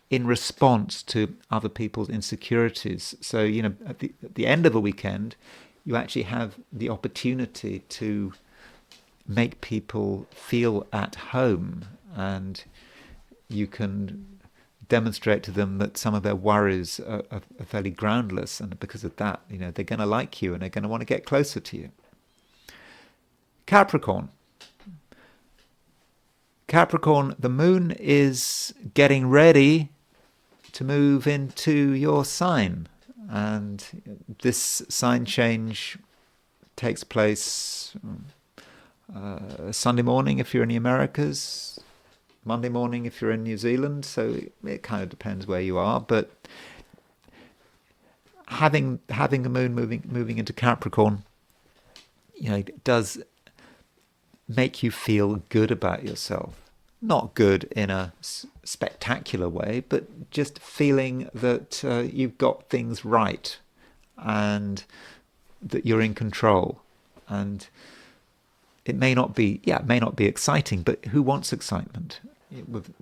in response to other people's insecurities. So at the end of a weekend, you actually have the opportunity to make people feel at home, and you can demonstrate to them that some of their worries are fairly groundless, and because of that, they're going to like you and they're going to want to get closer to you. Capricorn, the moon is getting ready to move into your sign, and this sign change takes place Sunday morning if you're in the Americas, Monday morning if you're in New Zealand, so it kind of depends where you are. But having the moon moving into Capricorn, it does make you feel good about yourself. Not good in a spectacular way, but just feeling that you've got things right and that you're in control. And it may not be exciting, but who wants excitement? With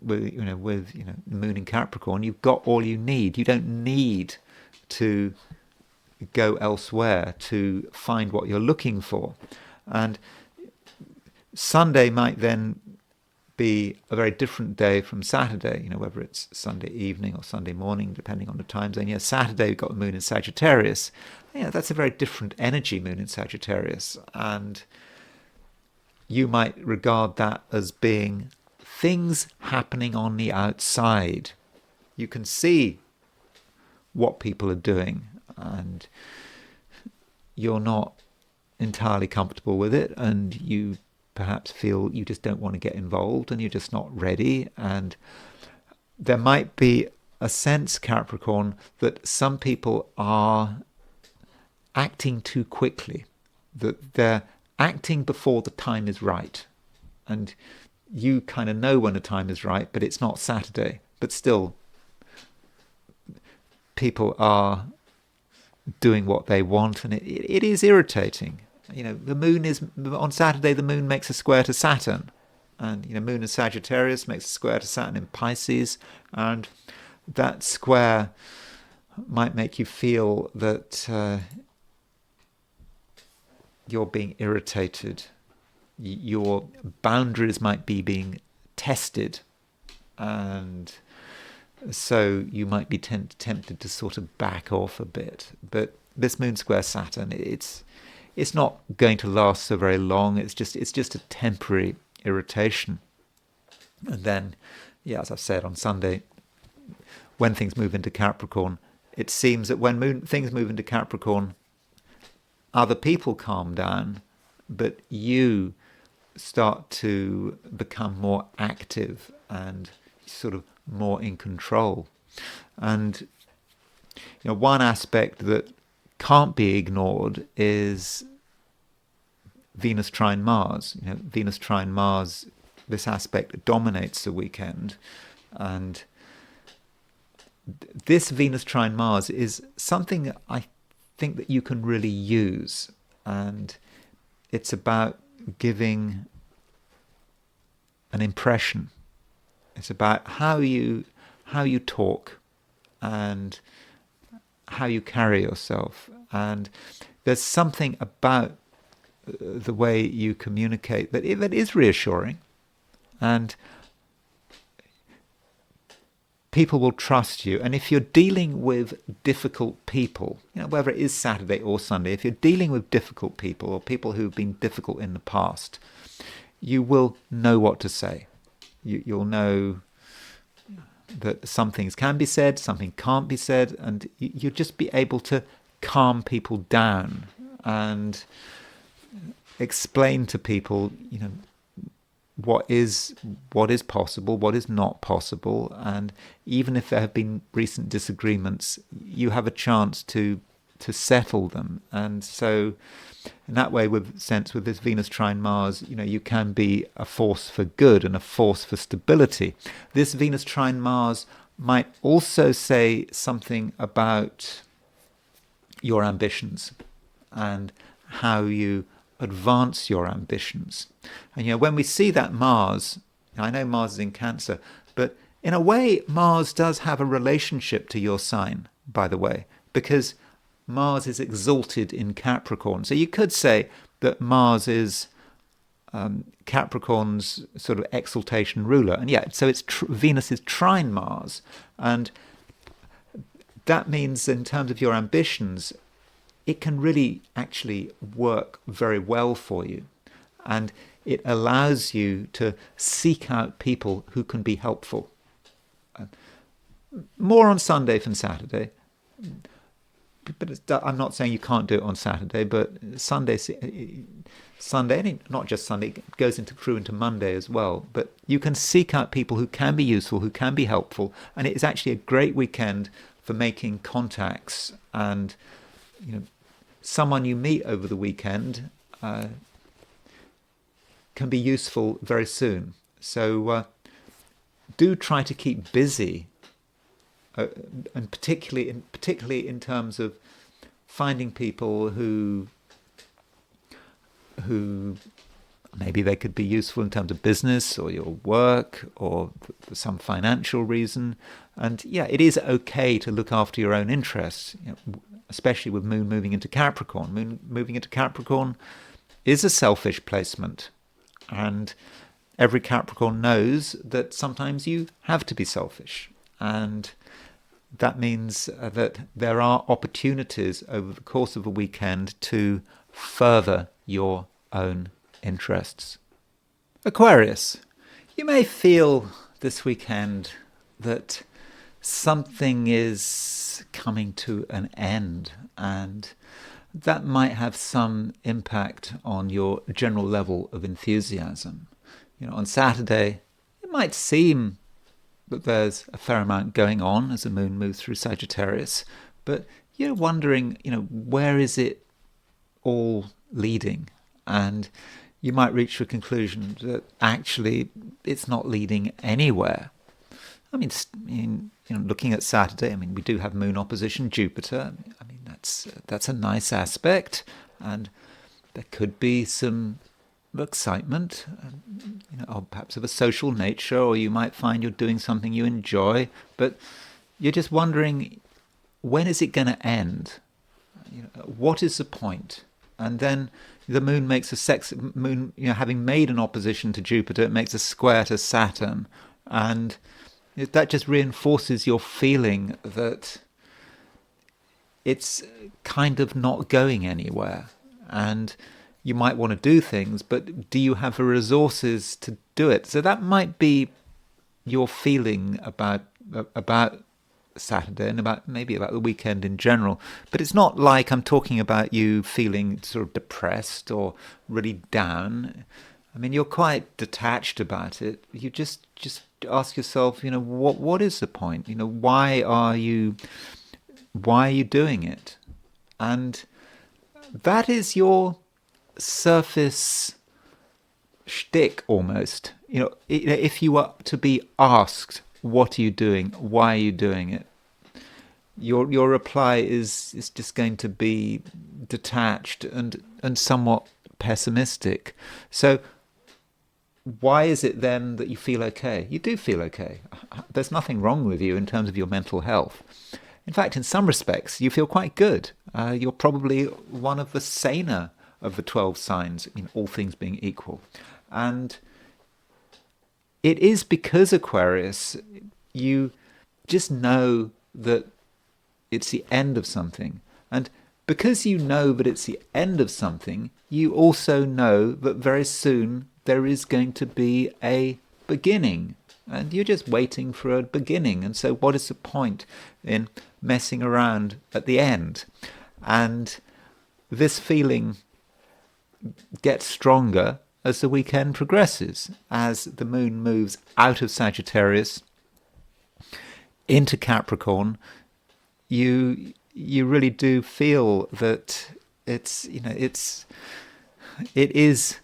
the moon in Capricorn, you've got all you need. You don't need to go elsewhere to find what you're looking for. And Sunday might then be a very different day from Saturday, whether it's Sunday evening or Sunday morning, depending on the time zone. Saturday we've got the moon in Sagittarius. That's a very different energy, moon in Sagittarius. And you might regard that as being things happening on the outside. You can see what people are doing, and you're not entirely comfortable with it, and you perhaps feel you just don't want to get involved, and you're just not ready. And there might be a sense, Capricorn, that some people are acting too quickly, that they're acting before the time is right. And you kind of know when the time is right, but it's not Saturday. But still, people are doing what they want, and it is irritating. The moon is, on Saturday, the moon makes a square to Saturn. And, moon in Sagittarius makes a square to Saturn in Pisces. And that square might make you feel that you're being irritated. Your boundaries might be being tested. And so you might be tempted to sort of back off a bit. But this moon square Saturn, it's not going to last so very long. It's just a temporary irritation. And then, as I've said, on Sunday, when things move into Capricorn, it seems that when things move into Capricorn, other people calm down, but you start to become more active and sort of more in control. And one aspect that can't be ignored is Venus trine Mars. Venus trine Mars, this aspect dominates the weekend, and this Venus trine Mars is something that I think that you can really use, and it's about giving an impression. It's about how you talk and how you carry yourself. And there's something about the way you communicate that is reassuring, and people will trust you. And if you're dealing with difficult people, whether it is Saturday or Sunday, if you're dealing with difficult people or people who've been difficult in the past, you will know what to say. You'll know that some things can be said, something can't be said, and you'll just be able to calm people down and explain to people, what is possible, what is not possible. And even if there have been recent disagreements, you have a chance to settle them. And so in that way, with this Venus trine Mars, you can be a force for good and a force for stability. This Venus trine Mars might also say something about your ambitions and how you advance your ambitions. And when we see that Mars, I know Mars is in Cancer, but in a way Mars does have a relationship to your sign, by the way, because Mars is exalted in Capricorn. So you could say that Mars is Capricorn's sort of exaltation ruler. And so it's Venus is trine Mars. And that means in terms of your ambitions, it can really actually work very well for you. And it allows you to seek out people who can be helpful. More on Sunday than Saturday. But I'm not saying you can't do it on Saturday, but Sunday, not just Sunday, it goes through into Monday as well. But you can seek out people who can be useful, who can be helpful, and it is actually a great weekend for making contacts. And someone you meet over the weekend can be useful very soon. So do try to keep busy. And particularly in terms of finding people who maybe they could be useful in terms of business or your work or for some financial reason. And it is okay to look after your own interests, especially with Moon moving into Capricorn. Moon moving into Capricorn is a selfish placement, and every Capricorn knows that sometimes you have to be selfish. And that means that there are opportunities over the course of a weekend to further your own interests. Aquarius, you may feel this weekend that something is coming to an end, and that might have some impact on your general level of enthusiasm. On Saturday, it might seem that there's a fair amount going on as the moon moves through Sagittarius, but you're wondering, where is it all leading? And you might reach a conclusion that actually it's not leading anywhere. Looking at Saturday, we do have moon opposition Jupiter. That's a nice aspect, and there could be some excitement, perhaps of a social nature, or you might find you're doing something you enjoy, but you're just wondering, when is it going to end? What is the point? And then the moon makes having made an opposition to Jupiter, it makes a square to Saturn, and that just reinforces your feeling that it's kind of not going anywhere. And you might want to do things, but do you have the resources to do it? So that might be your feeling about Saturday and about the weekend in general. But it's not like I'm talking about you feeling sort of depressed or really down. You're quite detached about it. You just ask yourself, what is the point? Why are you doing it? And that is your surface shtick almost. If you were to be asked, what are you doing? Why are you doing it? Your reply is just going to be detached and somewhat pessimistic. So why is it then that you feel okay? You do feel okay. There's nothing wrong with you in terms of your mental health. In fact, in some respects, you feel quite good. You're probably one of the saner of the 12 signs, all things being equal. And it is because, Aquarius, you just know that it's the end of something. And because you know that it's the end of something, you also know that very soon there is going to be a beginning. And you're just waiting for a beginning. And so what is the point in messing around at the end? And this feeling gets stronger as the weekend progresses, as the moon moves out of Sagittarius into Capricorn. You really do feel that it is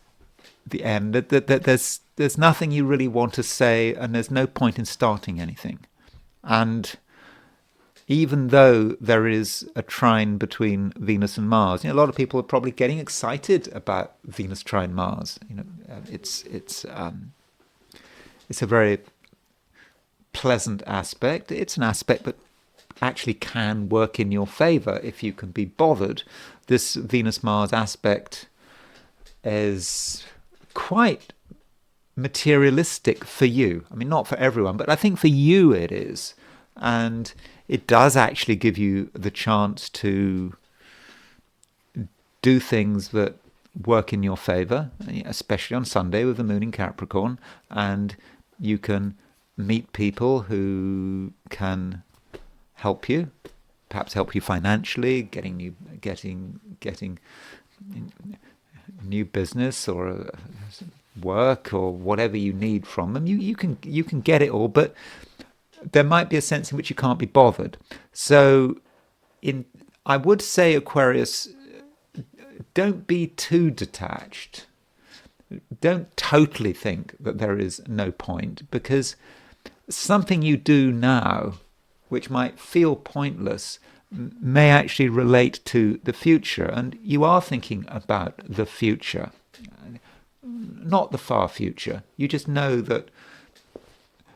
the end, that there's nothing you really want to say, and there's no point in starting anything. And even though there is a trine between Venus and Mars, a lot of people are probably getting excited about Venus trine Mars. It's a very pleasant aspect. It's an aspect that actually can work in your favor if you can be bothered. This Venus-Mars aspect is quite materialistic for you. Not for everyone, but I think for you it is. And it does actually give you the chance to do things that work in your favor, especially on Sunday with the moon in Capricorn. And you can meet people who can help you, perhaps help you financially, getting new business or work or whatever you need from them. You can get it all, but there might be a sense in which you can't be bothered. So I would say, Aquarius, don't be too detached. Don't totally think that there is no point, because something you do now, which might feel pointless, may actually relate to the future. And you are thinking about the future, not the far future. You just know that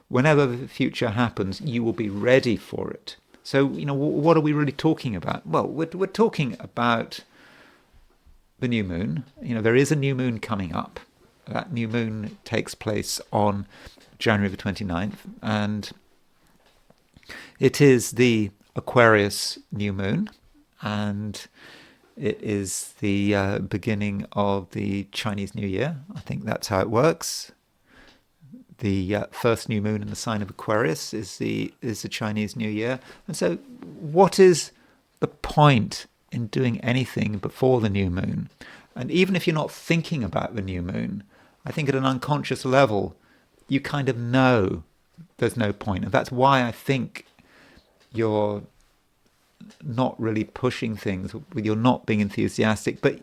whenever the future happens, you will be ready for it. So, what are we really talking about? Well, we're talking about the new moon. There is a new moon coming up. That new moon takes place on January the 29th, and it is the Aquarius new moon, and it is the beginning of the Chinese New Year. I think that's how it works. The first new moon in the sign of Aquarius is the Chinese New Year. And so what is the point in doing anything before the new moon? And even if you're not thinking about the new moon, I think at an unconscious level, you kind of know there's no point. And that's why I think you're not really pushing things, you're not being enthusiastic, but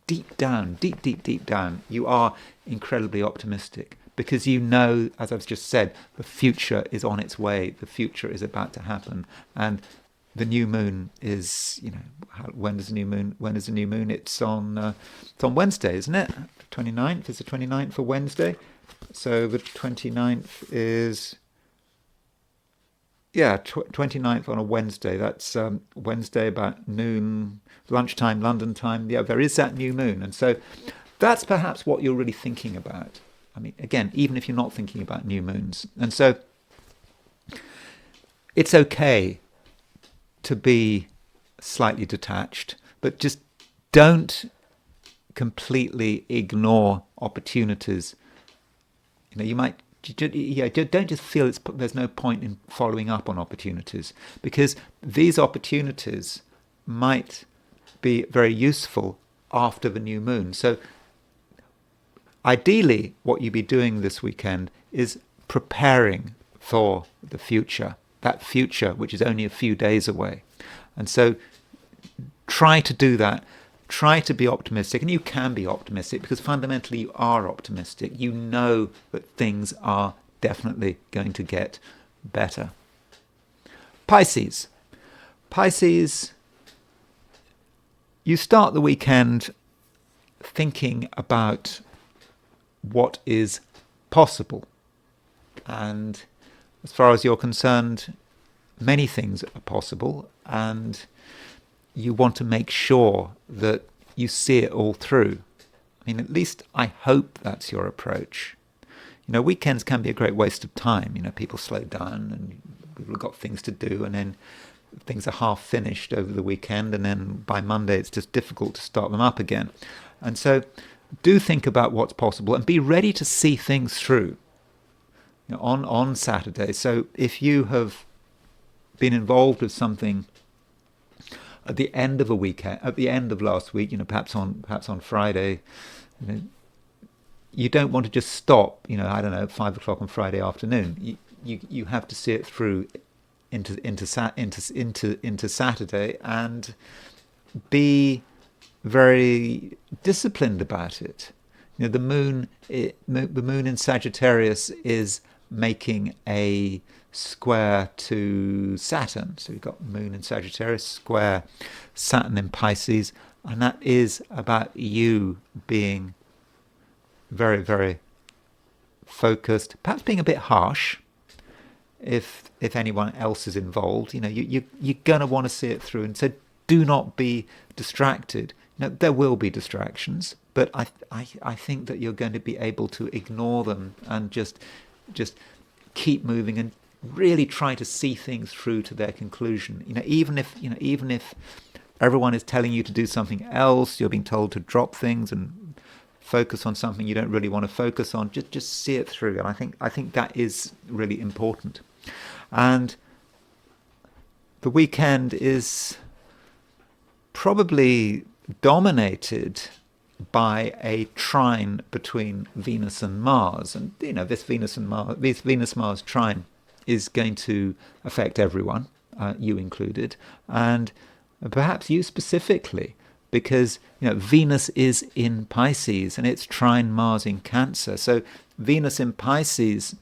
deep down, deep down, you are incredibly optimistic, because you know, as I've just said, the future is on its way, the future is about to happen. And the new moon is, when is the new moon? It's on Wednesday, isn't it? 29th is the 29th for Wednesday. So the 29th is, 29th on a Wednesday. That's Wednesday about noon, lunchtime, London time. Yeah, there is that new moon. And so that's perhaps what you're really thinking about. I mean, again, even if you're not thinking about new moons. And so it's okay to be slightly detached, but just don't completely ignore opportunities. You might, don't just feel there's no point in following up on opportunities, because these opportunities might be very useful after the new moon. So ideally, what you'd be doing this weekend is preparing for the future, that future which is only a few days away. And so try to do that. Try to be optimistic, and you can be optimistic because fundamentally you are optimistic. You know that things are definitely going to get better. Pisces. You start the weekend thinking about what is possible. And as far as you're concerned, many things are possible, and you want to make sure that you see it all through. I mean, at least I hope that's your approach. Weekends can be a great waste of time. People slow down and people have got things to do, and then things are half finished over the weekend, and then by Monday it's just difficult to start them up again. And so do think about what's possible and be ready to see things through on Saturday. So if you have been involved with something at the end of a weekend, at the end of last week, perhaps on Friday, you don't want to just stop, 5:00 on Friday afternoon. You have to see it through into Saturday, and be very disciplined about it. The moon in Sagittarius is making a square to Saturn. So we've got moon in Sagittarius, square Saturn in Pisces, and that is about you being very, very focused, perhaps being a bit harsh if anyone else is involved. You're going to want to see it through, and so do not be distracted. There will be distractions, but I think that you're going to be able to ignore them and just keep moving and really try to see things through to their conclusion. Even if everyone is telling you to do something else, you're being told to drop things and focus on something you don't really want to focus on. Just see it through, and I think that is really important. And the weekend is probably dominated by a trine between Venus and Mars, and this Venus-Mars trine is going to affect everyone, you included, and perhaps you specifically, because Venus is in Pisces and it's trine Mars in Cancer. So Venus in Pisces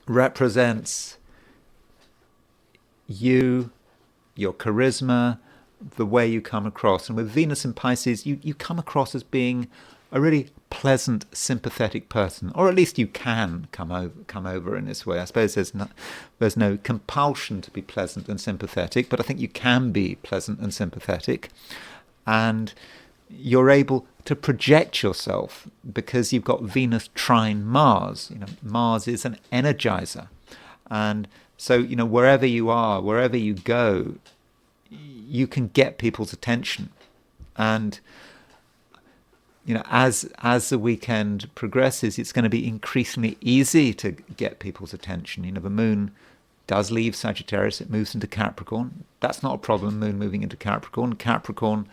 represents you, your charisma, the way you come across. And with Venus in Pisces, you come across as being a really pleasant, sympathetic person, or at least you can come over in this way. I suppose there's no compulsion to be pleasant and sympathetic, but I think you can be pleasant and sympathetic. And you're able to project yourself because you've got Venus trine Mars. Mars is an energizer. And so, wherever you are, wherever you go, you can get people's attention. And, as the weekend progresses, it's going to be increasingly easy to get people's attention. The moon does leave Sagittarius, it moves into Capricorn. That's not a problem, moon moving into Capricorn. Capricorn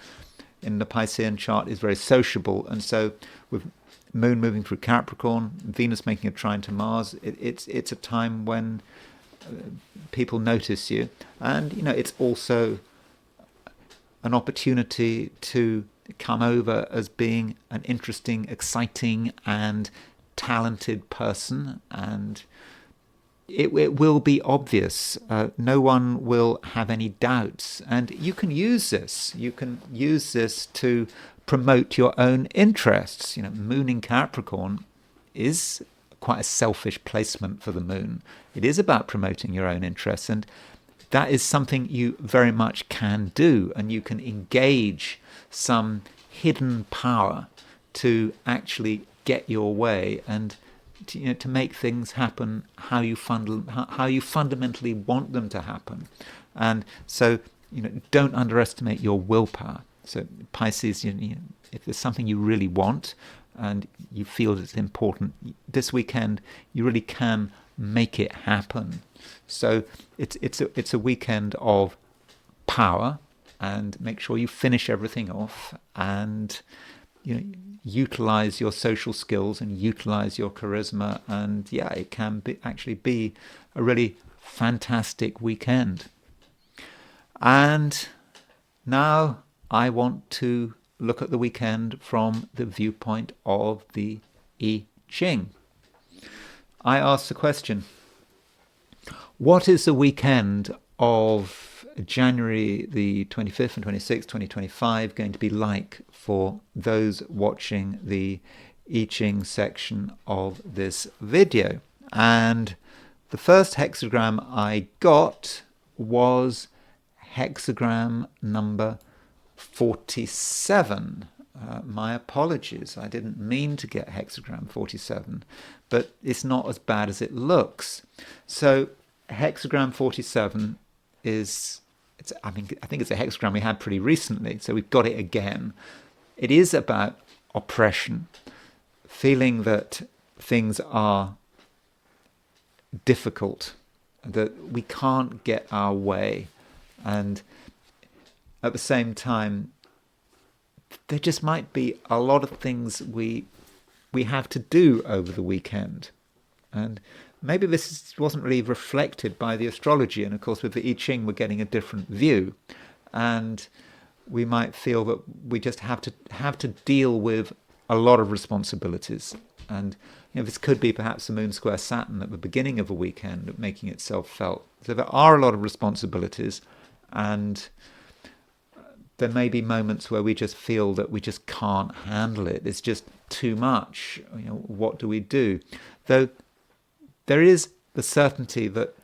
in the Piscean chart is very sociable, and so with moon moving through Capricorn, Venus making a trine to Mars, it's a time when people notice you, and it's also an opportunity to come over as being an interesting, exciting, and talented person, and it will be obvious. No one will have any doubts, and you can use this. You can use this to promote your own interests. Moon in Capricorn is quite a selfish placement for the moon. It is about promoting your own interests, and that is something you very much can do, and you can engage some hidden power to actually get your way and to make things happen how you fundamentally want them to happen. And so don't underestimate your willpower. So Pisces, if there's something you really want and you feel it's important, this weekend you really can make it happen. So it's a weekend of power, and make sure you finish everything off, and utilize your social skills and utilize your charisma, and it can actually be a really fantastic weekend. And now I want to look at the weekend from the viewpoint of the I Ching. I asked the question, what is the weekend of January the 25th and 26th, 2025 going to be like for those watching the I Ching section of this video? And the first hexagram I got was hexagram number 47. My apologies, I didn't mean to get hexagram 47, but it's not as bad as it looks. So hexagram 47 I think it's a hexagram we had pretty recently, so we've got it again. It is about oppression, feeling that things are difficult, that we can't get our way, and at the same time, there just might be a lot of things we have to do over the weekend. And maybe this wasn't really reflected by the astrology, and of course with the I Ching we're getting a different view, and we might feel that we just have to deal with a lot of responsibilities. And this could be perhaps the moon square Saturn at the beginning of a weekend making itself felt. So there are a lot of responsibilities, and there may be moments where we just feel that we just can't handle it. It's just too much. What do we do? Though there is the certainty that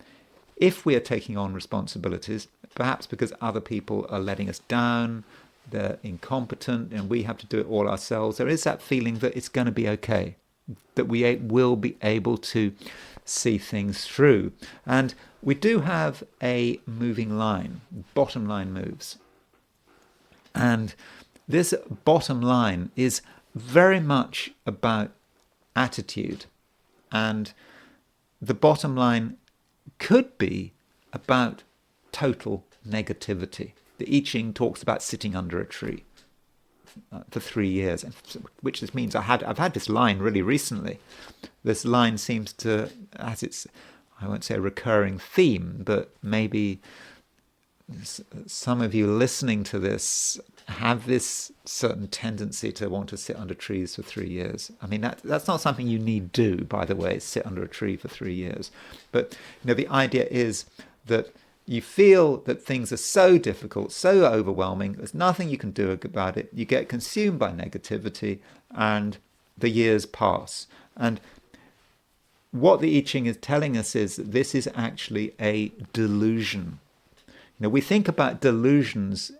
if we are taking on responsibilities, perhaps because other people are letting us down, they're incompetent, and we have to do it all ourselves, there is that feeling that it's going to be okay, that we will be able to see things through. And we do have a moving line, bottom line moves. And this bottom line is very much about attitude. And the bottom line could be about total negativity. The I Ching talks about sitting under a tree for 3 years, which this means I've had this line really recently. This line seems to, as it's, I won't say a recurring theme, but maybe some of you listening to this have this certain tendency to want to sit under trees for 3 years. I mean, that's not something you need do, by the way, sit under a tree for 3 years. But the idea is that you feel that things are so difficult, so overwhelming, there's nothing you can do about it. You get consumed by negativity, and the years pass. And what the I Ching is telling us is that this is actually a delusion. We think about delusions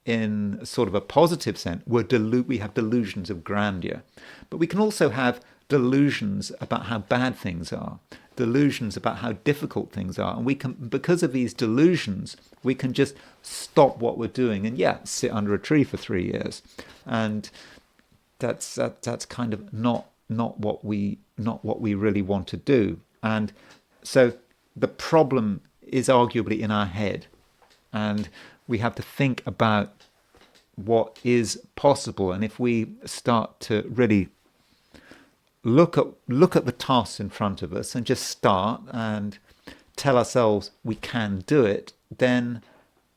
in sort of a positive sense, we have delusions of grandeur. But we can also have delusions about how bad things are, delusions about how difficult things are. And we can, because of these delusions, we can just stop what we're doing and sit under a tree for 3 years. And that's kind of not what we really want to do. And so the problem is arguably in our head, and we have to think about what is possible. And if we start to really look at the tasks in front of us and just start and tell ourselves we can do it, then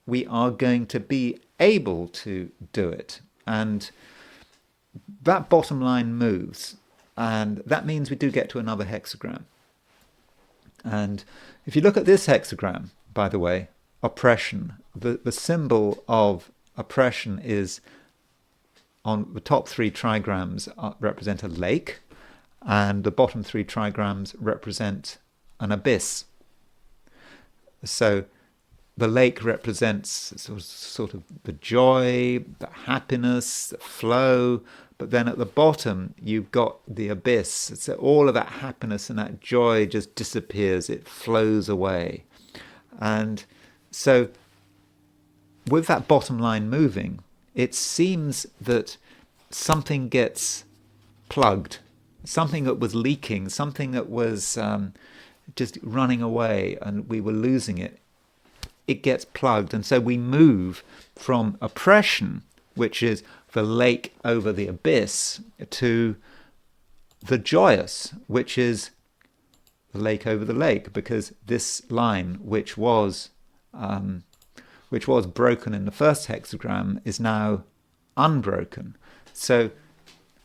we are going to be able to do it. And that bottom line moves, and that means we do get to another hexagram. And if you look at this hexagram, by the way, oppression, the symbol of oppression is, on the top 3 trigrams represent a lake, and the bottom 3 trigrams represent an abyss. So the lake represents sort of the joy, the happiness, the flow, but then at the bottom you've got the abyss. So all of that happiness and that joy just disappears, it flows away. And so with that bottom line moving, it seems that something gets plugged, something that was leaking, something that was just running away and we were losing it. It gets plugged, and so we move from oppression, which is the lake over the abyss, to the joyous, which is the lake over the lake, because this line, which was broken in the first hexagram, is now unbroken. So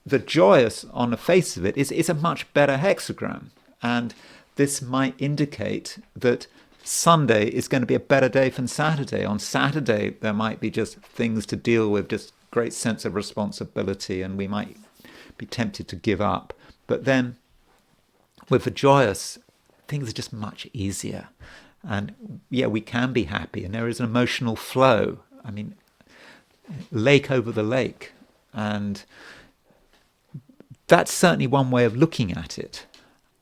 the joyous, on the face of it, is a much better hexagram, and this might indicate that Sunday is going to be a better day than Saturday. On Saturday, there might be just things to deal with, just great sense of responsibility, and we might be tempted to give up. But then with the joyous, things are just much easier. And we can be happy, and there is an emotional flow. I mean, lake over the lake. And that's certainly one way of looking at it.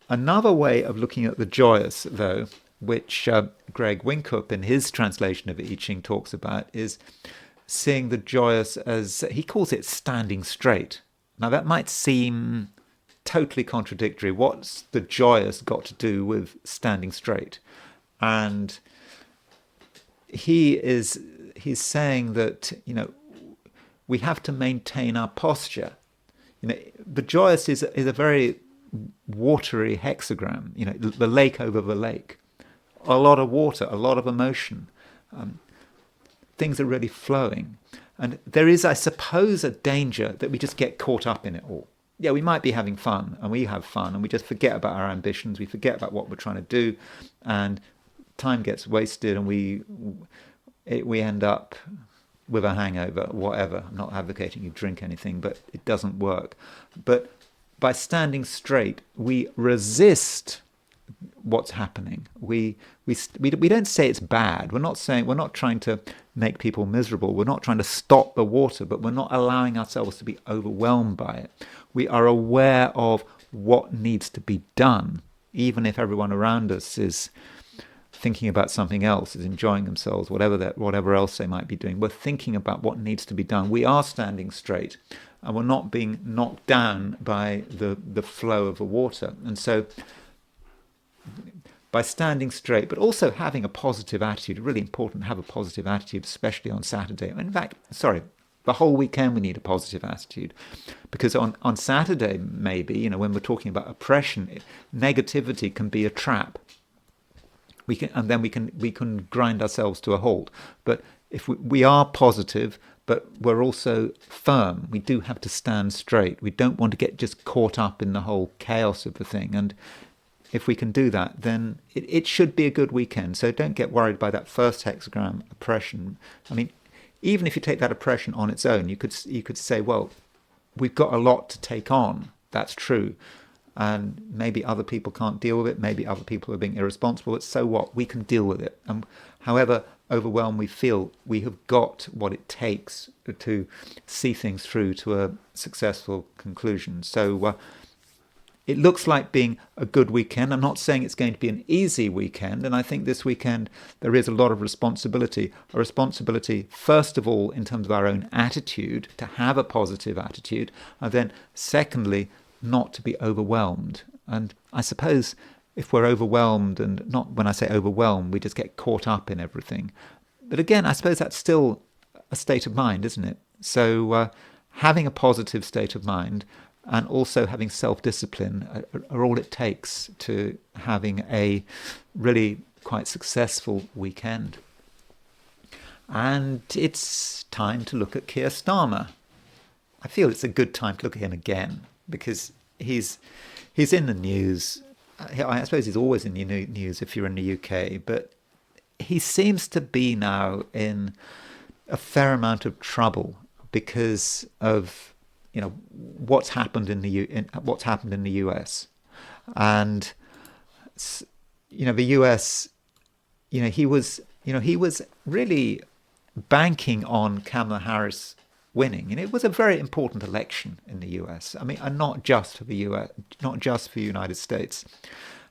Another way of looking at the joyous, though, which Greg Winkup in his translation of I Ching talks about, is seeing the joyous as, he calls it standing straight. Now that might seem totally contradictory. What's the joyous got to do with standing straight? And he's saying that, we have to maintain our posture. The joyous is a very watery hexagram, the lake over the lake. A lot of water, a lot of emotion. Things are really flowing. And there is, I suppose, a danger that we just get caught up in it all. Yeah, we might be having fun, and we have fun, and we just forget about our ambitions, we forget about what we're trying to do, and time gets wasted, and we end up with a hangover, whatever. I'm not advocating you drink anything, but it doesn't work. But by standing straight, we resist what's happening. We don't say it's bad. We're not trying to make people miserable. We're not trying to stop the water, but we're not allowing ourselves to be overwhelmed by it. We are aware of what needs to be done, even if everyone around us is thinking about something else, is enjoying themselves, whatever else they might be doing. We're thinking about what needs to be done. We are standing straight, and we're not being knocked down by the flow of the water. And so by standing straight, but also having a positive attitude, really important to have a positive attitude, especially on Saturday. In fact, the whole weekend we need a positive attitude, because on Saturday, maybe, when we're talking about oppression, negativity can be a trap. We can grind ourselves to a halt. But if we are positive, but we're also firm, we do have to stand straight. We don't want to get just caught up in the whole chaos of the thing. And if we can do that, then it should be a good weekend. So don't get worried by that first hexagram, oppression. I mean, even if you take that oppression on its own, you could say, well, we've got a lot to take on. That's true. And maybe other people can't deal with it. Maybe other people are being irresponsible. But so what? We can deal with it. However, overwhelmed we feel, we have got what it takes to see things through to a successful conclusion. So it looks like being a good weekend. I'm not saying it's going to be an easy weekend, and I think this weekend there is a lot of responsibility. A responsibility, first of all, in terms of our own attitude, to have a positive attitude, and then secondly, not to be overwhelmed. And I suppose if we're overwhelmed, and not when I say overwhelmed, we just get caught up in everything. But again, I suppose that's still a state of mind, isn't it? So having a positive state of mind and also having self-discipline are all it takes to having a really quite successful weekend. And it's time to look at Keir Starmer. I feel it's a good time to look at him again because he's in the news. I suppose he's always in the news if you're in the UK, but he seems to be now in a fair amount of trouble because of what's happened in the US, and the US, he was really banking on Kamala Harris winning, and it was a very important election in the US. I mean, and not just for the US, not just for the United States,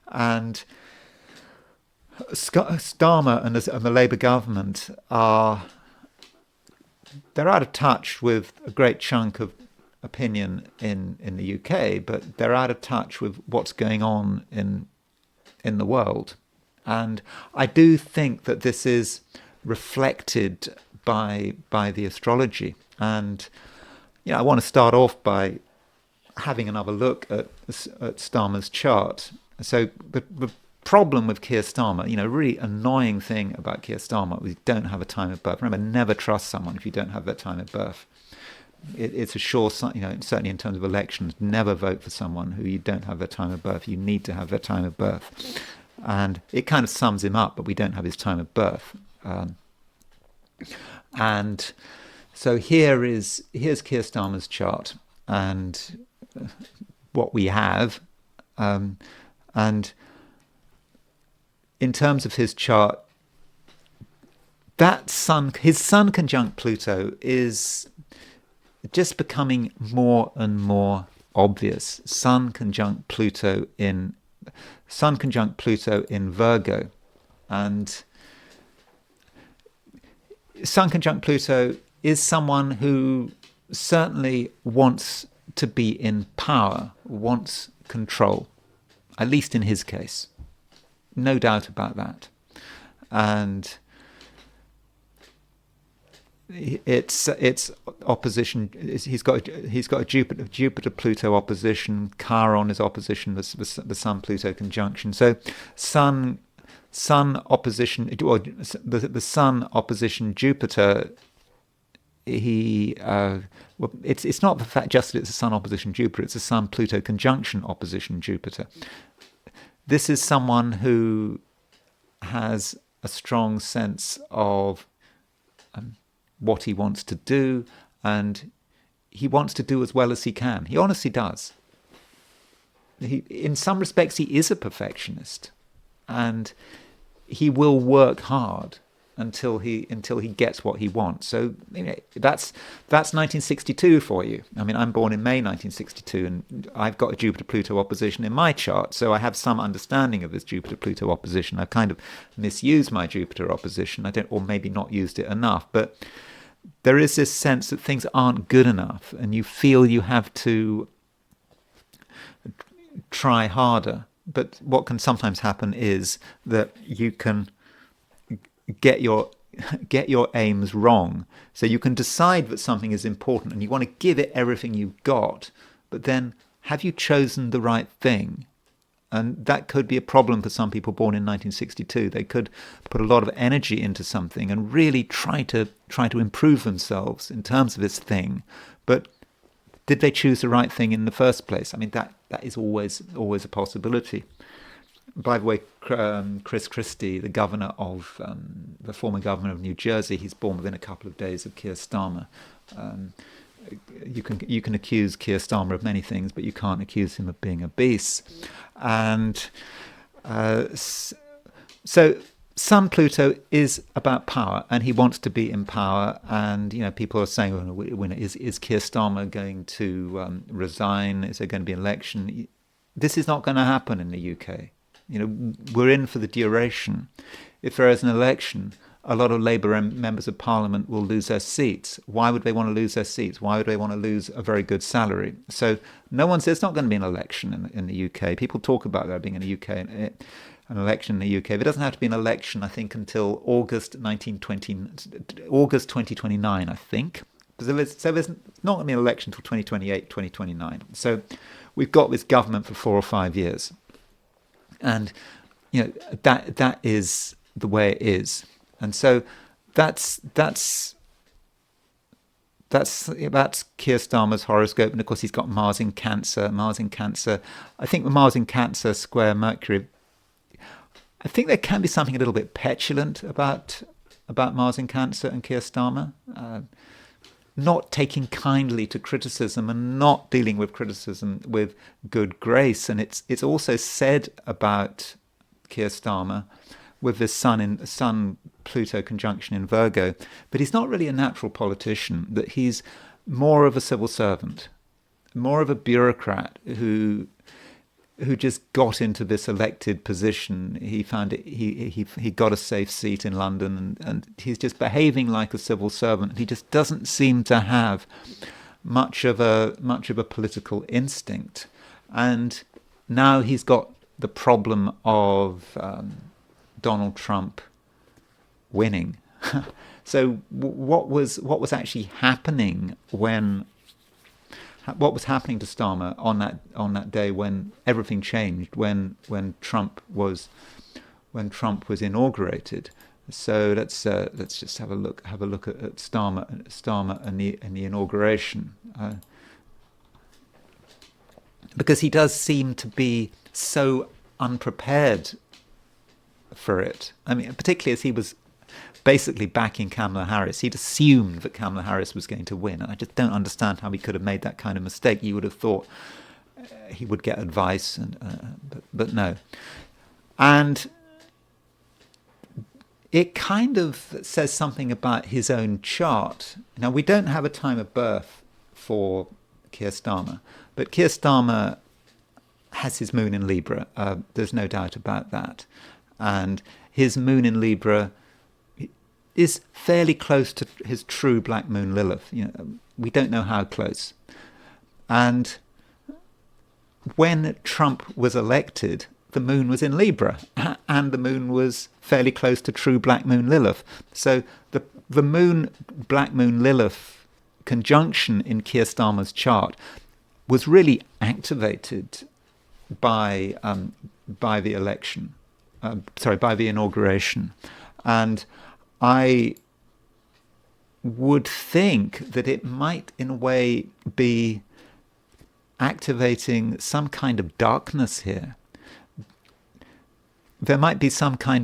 and Starmer and the Labour government they're out of touch with a great chunk of opinion in the UK, but they're out of touch with what's going on in the world. And I do think that this is reflected by the astrology. And I want to start off by having another look at Starmer's chart. So the problem with Keir Starmer, really annoying thing about Keir Starmer was you don't have a time of birth. Remember, never trust someone if you don't have their time of birth. It's a sure sign, certainly in terms of elections, never vote for someone who you don't have their time of birth. You need to have their time of birth. And it kind of sums him up, but we don't have his time of birth. And so here's Keir Starmer's chart and what we have. And in terms of his chart, his sun conjunct Pluto is just becoming more and more obvious. Sun conjunct Pluto in Virgo, and Sun conjunct Pluto is someone who certainly wants to be in power, wants control, at least in his case. No doubt about that. And it's opposition. He's got a Jupiter Pluto opposition. Chiron is opposition. The Sun Pluto conjunction. So Sun opposition, or the Sun opposition Jupiter. It's not the fact just that it's a Sun opposition Jupiter. It's a Sun Pluto conjunction opposition Jupiter. This is someone who has a strong sense of what he wants to do, and he wants to do as well as he can. He honestly does. In some respects, he is a perfectionist, and he will work hard until he gets what he wants. So that's 1962 for you. I mean, I'm born in May 1962, and I've got a Jupiter-Pluto opposition in my chart, so I have some understanding of this Jupiter-Pluto opposition. I've kind of misused my Jupiter opposition. Or maybe not used it enough, but there is this sense that things aren't good enough, and you feel you have to try harder. But what can sometimes happen is that you can get your aims wrong. So you can decide that something is important and you want to give it everything you've got, but then have you chosen the right thing? And that could be a problem for some people born in 1962. They could put a lot of energy into something and really try to improve themselves in terms of this thing, but did they choose the right thing in the first place? I mean, that is always a possibility. By the way, Chris Christie, the former governor of New Jersey, he's born within a couple of days of Keir Starmer. You can accuse Keir Starmer of many things, but you can't accuse him of being obese. And so Sun Pluto is about power, and he wants to be in power. And people are saying, is Keir Starmer going to resign? Is there going to be an election? This is not going to happen in the UK. We're in for the duration. If there is an election, a lot of Labour members of Parliament will lose their seats. Why would they want to lose their seats? Why would they want to lose a very good salary? So there's not going to be an election in the UK. People talk about there being an election in the UK. But it doesn't have to be an election, I think, until August 2029, I think. So there's not going to be an election until 2028, 2029. So we've got this government for 4 or 5 years. And, that is the way it is. And so that's Keir Starmer's horoscope. And of course, he's got Mars in Cancer. I think with Mars in Cancer square Mercury, I think there can be something a little bit petulant about Mars in Cancer and Keir Starmer. Not taking kindly to criticism and not dealing with criticism with good grace. And it's also said about Keir Starmer with this Sun Pluto conjunction in Virgo, but he's not really a natural politician, that he's more of a civil servant, more of a bureaucrat who just got into this elected position. He found it. He got a safe seat in London, and he's just behaving like a civil servant. He just doesn't seem to have much of a political instinct. And now he's got the problem of Donald Trump winning. So what was actually happening what was happening to Starmer on that day when everything changed, when Trump was inaugurated? So let's just have a look at Starmer and the inauguration, because he does seem to be so unprepared for it. I mean, particularly as he was basically backing Kamala Harris. He'd assumed that Kamala Harris was going to win, and I just don't understand how he could have made that kind of mistake. You would have thought he would get advice, but no. And it kind of says something about his own chart. Now, we don't have a time of birth for Keir Starmer, but Keir Starmer has his moon in Libra. There's no doubt about that. And his moon in Libra is fairly close to his true black moon Lilith. We don't know how close. And when Trump was elected, the moon was in Libra, and the moon was fairly close to true black moon Lilith. So the moon black moon Lilith conjunction in Keir Starmer's chart was really activated by the election. By the inauguration. And I would think that it might, in a way, be activating some kind of darkness here. There might be something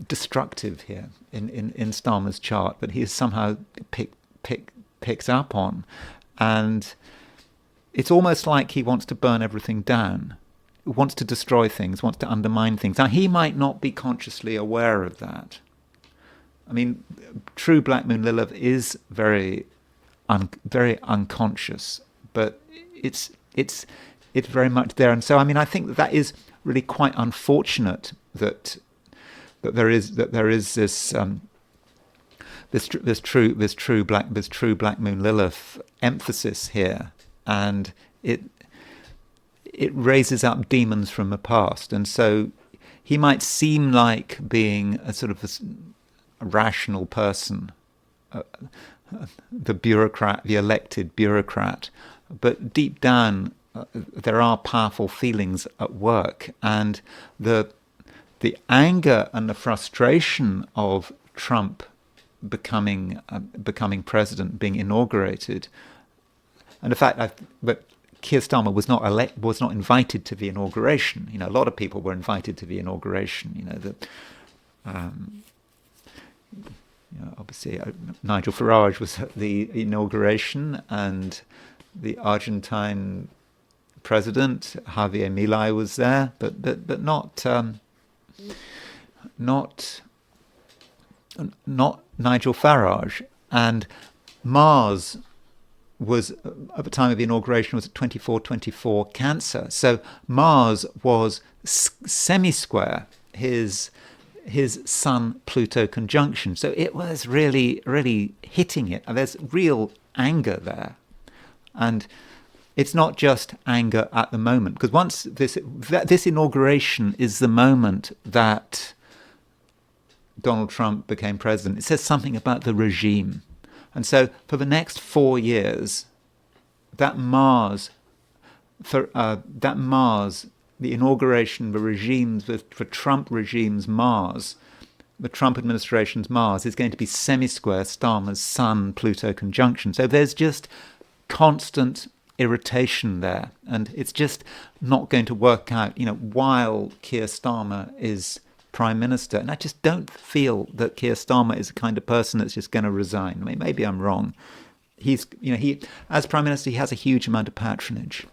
destructive here in Starmer's chart that he has somehow picked up on. And it's almost like he wants to burn everything down, wants to destroy things, wants to undermine things. Now, he might not be consciously aware of that. I mean, true black moon Lilith is very unconscious, but it's very much there. And so, I mean, I think that is really quite unfortunate that there is this true black moon Lilith emphasis here, and it raises up demons from the past. And so he might seem like being a sort of a rational person, the bureaucrat, the elected bureaucrat, but deep down there are powerful feelings at work, and the anger and the frustration of Trump becoming president, being inaugurated, and the fact that Keir Starmer was not invited to the inauguration. A lot of people were invited to the inauguration. Obviously, Nigel Farage was at the inauguration, and the Argentine president Javier Milei was there, but not not Nigel Farage. And Mars was, at the time of the inauguration, was at 24 Cancer. So Mars was semi-square his Sun-Pluto conjunction. So it was really, really hitting it. And there's real anger there. And it's not just anger at the moment, because once this inauguration is the moment that Donald Trump became president, it says something about the regime. And so for the next 4 years, the inauguration, for Trump regime's Mars, the Trump administration's Mars, is going to be semi-square Starmer's Sun-Pluto conjunction. So there's just constant irritation there, and it's just not going to work out, while Keir Starmer is Prime Minister. And I just don't feel that Keir Starmer is the kind of person that's just going to resign. I mean, maybe I'm wrong. He as Prime Minister, he has a huge amount of patronage.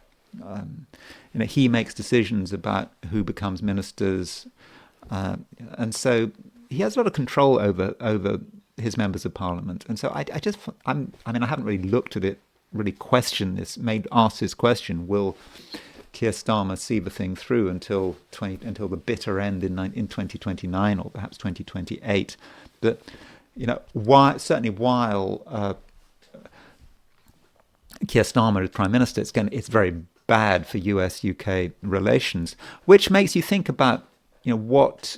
He makes decisions about who becomes ministers, and so he has a lot of control over his members of Parliament. And so I haven't really looked at it, really questioned this, asked this question: will Keir Starmer see the thing through until the bitter end in 2029 or perhaps 2028? But while Keir Starmer is Prime Minister, it's very bad for US-UK relations, which makes you think about what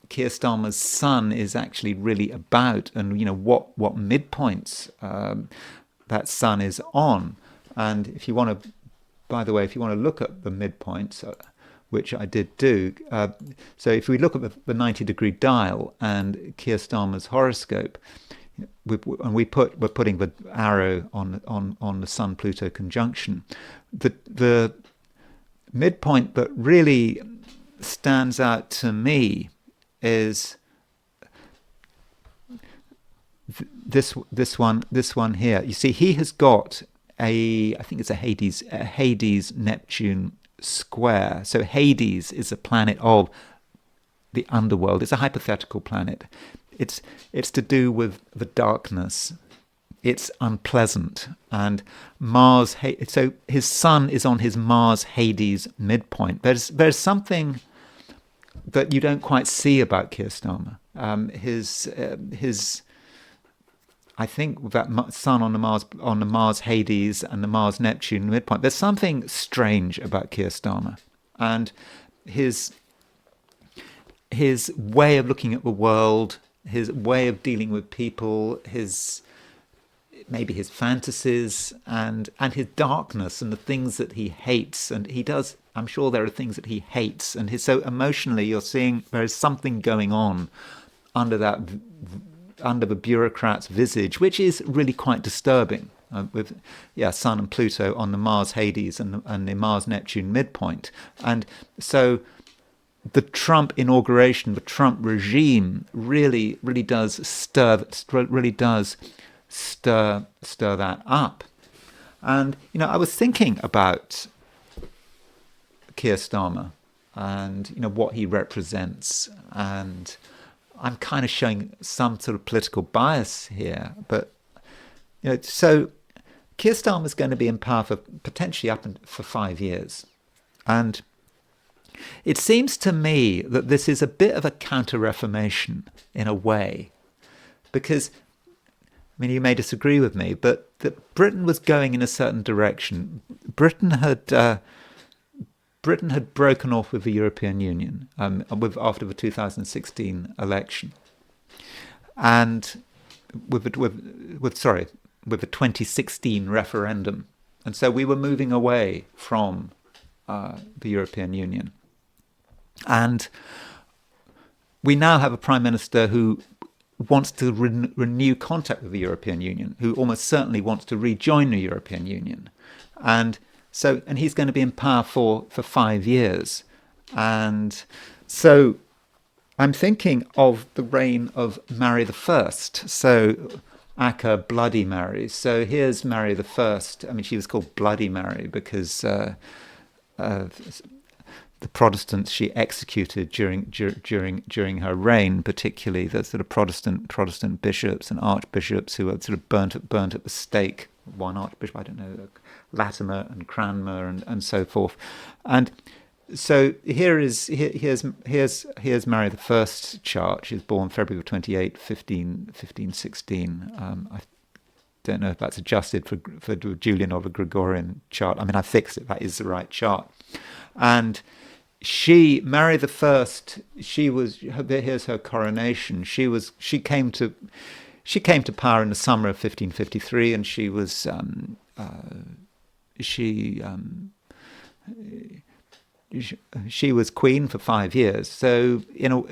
Keir Starmer's Sun is actually really about, and what midpoints that Sun is on. And if you want to, by the way, if you want to look at the midpoints, which I did do, so if we look at the 90-degree dial and Keir Starmer's horoscope, we're putting the arrow on the Sun-Pluto conjunction. The midpoint that really stands out to me is this one here. You see, he has got I think it's a Hades Neptune square. So Hades is a planet of the underworld. It's a hypothetical planet. It's to do with the darkness. It's unpleasant. And Mars, so his Sun is on his Mars Hades midpoint. There's something that you don't quite see about Keir Starmer. I think that Sun on the Mars Hades and the Mars Neptune midpoint, there's something strange about Keir Starmer, and his way of looking at the world, his way of dealing with people, maybe his fantasies and his darkness and the things that he hates. And he does, I'm sure there are things that he hates, and so emotionally you're seeing there is something going on under the bureaucrat's visage, which is really quite disturbing, with Sun and Pluto on the Mars Hades and the Mars Neptune midpoint. And so the Trump inauguration, the Trump regime really does stir that up. And I was thinking about Keir Starmer and what he represents, and I'm kind of showing some sort of political bias here, but so Keir Starmer is going to be in power for potentially for 5 years, and it seems to me that this is a bit of a counter-reformation in a way, because you may disagree with me, but that Britain was going in a certain direction. Britain had broken off with the European Union after the 2016 election, and with the 2016 referendum, and so we were moving away from the European Union, and we now have a Prime Minister who wants to renew contact with the European Union, who almost certainly wants to rejoin the European Union, and he's going to be in power for 5 years. And so I'm thinking of the reign of Mary I. So Aka Bloody Mary. So here's Mary I. She was called Bloody Mary because the Protestants she executed during her reign, particularly the sort of Protestant bishops and archbishops who were sort of burnt at the stake. One archbishop, I don't know, Latimer and Cranmer and so forth, and so here's Mary the First chart. She was born February 28, 1516. I don't know if that's adjusted for Julian or the Gregorian chart. I mean, I fixed it. That is the right chart. And Mary the First, here's her coronation. She came to power in the summer of 1553, and she was queen for 5 years, so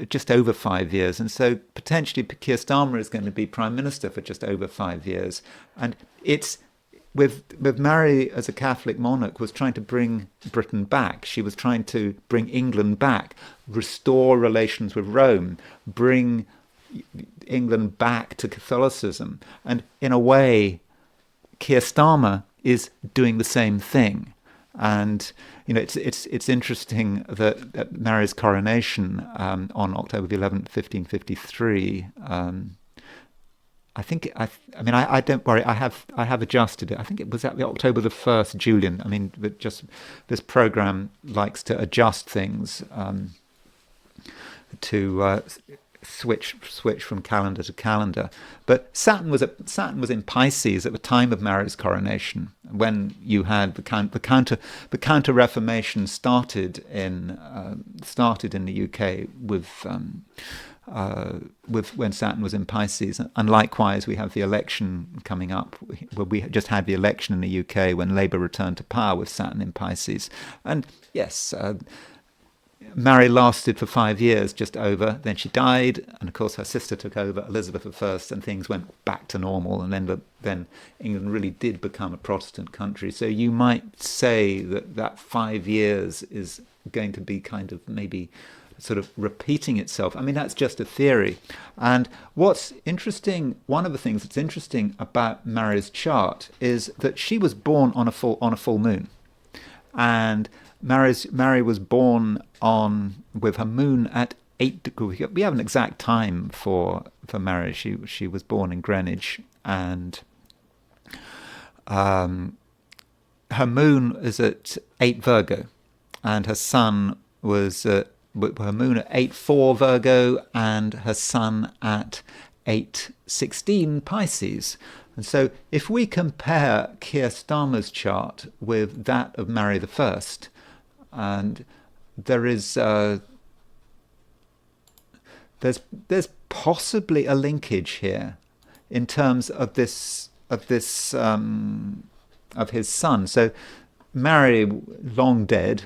just over 5 years, and so potentially Keir Starmer is going to be prime minister for just over 5 years, and it's with Mary as a Catholic monarch was trying to bring Britain back. She was trying to bring England back, restore relations with Rome, bring England back to Catholicism, and in a way, Keir Starmer is doing the same thing. And it's interesting that at Mary's coronation on October the 11th, 1553. I don't worry. I have adjusted it. I think it was at the October the 1st, Julian. I mean, just this program likes to adjust things to switch from calendar to calendar. But Saturn was in Pisces at the time of Mary's coronation, when you had the Counter Reformation started in the UK with when Saturn was in Pisces, and likewise we have the election coming up. We just had the election in the UK when Labour returned to power with Saturn in Pisces, and yes. Mary lasted for 5 years, just over. Then she died, and of course her sister took over, Elizabeth I, and things went back to normal. And then England really did become a Protestant country. So you might say that 5 years is going to be kind of maybe sort of repeating itself. I mean, that's just a theory. And what's interesting, one of the things that's interesting about Mary's chart is that she was born on a full moon, and Mary was born with her moon at 8 degrees. We have an exact time for Mary. She was born in Greenwich, and her moon is at 8 Virgo, and her sun was her moon at 8/4 Virgo, and her sun at 8/16 Pisces. And so if we compare Keir Starmer's chart with that of Mary the First, and there's possibly a linkage here in terms of his son. So Mary, long dead,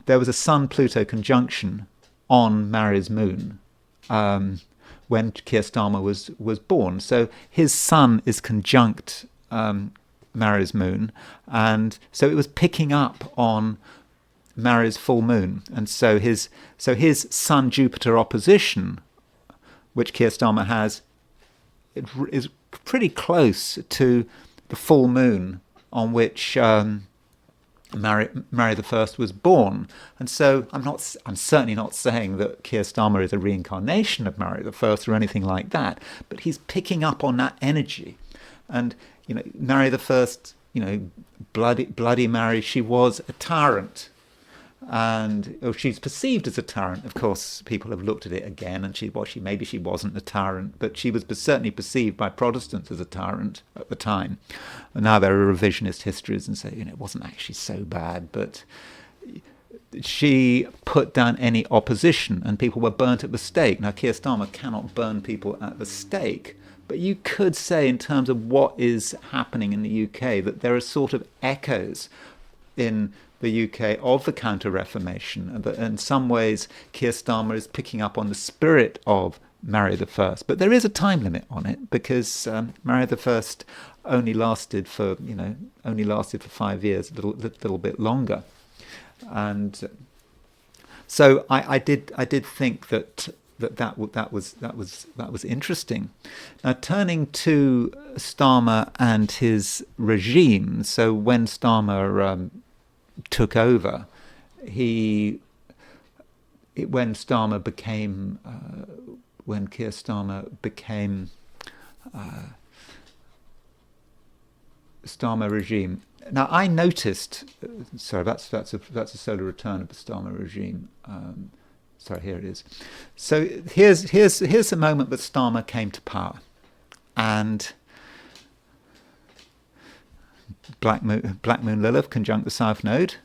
there was a Sun-Pluto conjunction on Mary's moon when Keir Starmer was born. So his sun is conjunct Mary's moon, and so it was picking up on Mary's full moon, and so his Sun-Jupiter opposition, which Keir Starmer has, it is pretty close to the full moon on which Mary the First was born. And so I'm certainly not saying that Keir Starmer is a reincarnation of Mary the First or anything like that, but he's picking up on that energy. And Mary the First, bloody Mary, she was a tyrant, and she's perceived as a tyrant. Of course, people have looked at it again, and maybe she wasn't a tyrant, but she was certainly perceived by Protestants as a tyrant at the time. And now there are revisionist histories and say, it wasn't actually so bad, but she put down any opposition, and people were burnt at the stake. Now, Keir Starmer cannot burn people at the stake, but you could say, in terms of what is happening in the UK, that there are sort of echoes in the UK of the Counter-Reformation, and that in some ways Keir Starmer is picking up on the spirit of Mary the First. But there is a time limit on it, because Mary the First only lasted for 5 years, a little bit longer, and so I did think that was interesting. Now, turning to Starmer and his regime. So when Starmer took over, when Starmer became when Keir Starmer became Starmer regime. Now I noticed. Sorry, that's a solar return of the Starmer regime. Sorry, here it is. So here's the moment that Starmer came to power, and Black Moon Lilith conjunct the South Node.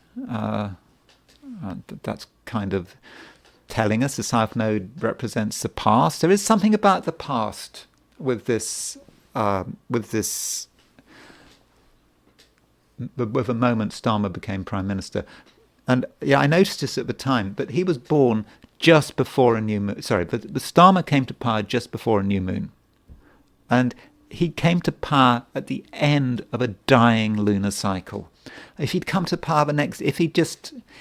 That's kind of telling us the South Node represents the past. There is something about the past with this with the moment Starmer became Prime Minister. And yeah, I noticed this at the time, but he was born just before a new moon. Sorry, but Starmer came to power just before a new moon. And he came to power at the end of a dying lunar cycle. If he'd come to power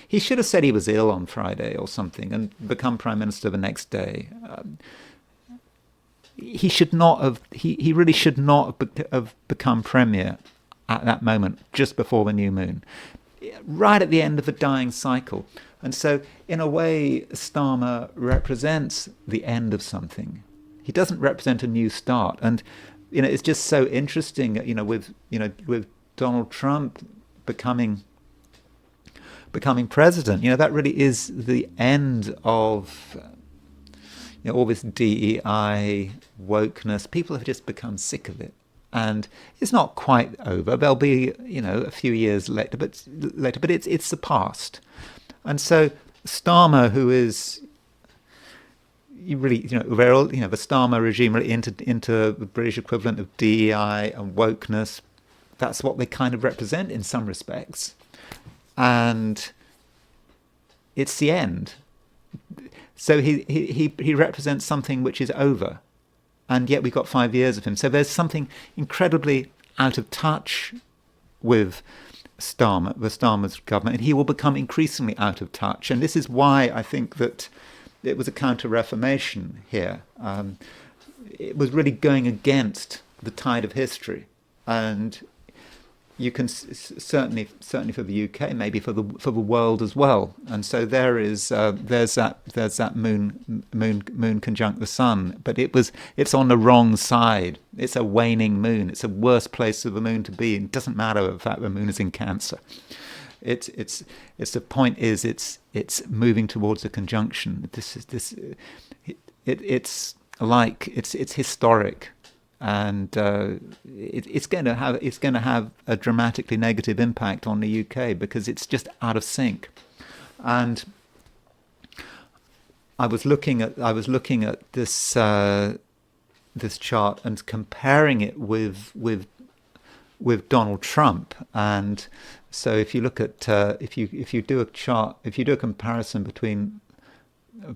he should have said he was ill on Friday or something and become Prime Minister the next day. He should not have, he really should not have become Premier at that moment, just before the new moon, right at the end of the dying cycle. And so, in a way, Starmer represents the end of something. He doesn't represent a new start. And it's just so interesting. With Donald Trump becoming president, that really is the end of all this DEI wokeness. People have just become sick of it. And it's not quite over. There'll be, a few years later, but it's the past. And so Starmer, who is really, the Starmer regime really into the British equivalent of DEI and wokeness. That's what they kind of represent in some respects. And it's the end. So he represents something which is over. And yet we got 5 years of him. So there's something incredibly out of touch with Starmer's government, and he will become increasingly out of touch. And this is why I think that it was a counter-reformation here. It was really going against the tide of history, and you can certainly for the UK, maybe for the world as well. And so there's that moon conjunct the sun, but it's on the wrong side. It's a waning moon. It's a worse place for the moon to be. It doesn't matter the fact the moon is in Cancer. It's the point is it's moving towards a conjunction. It's historic. And it's going to have a dramatically negative impact on the UK because it's just out of sync. And I was looking at this this chart and comparing it with Donald Trump. And so if you look at if you do a chart, if you do a comparison between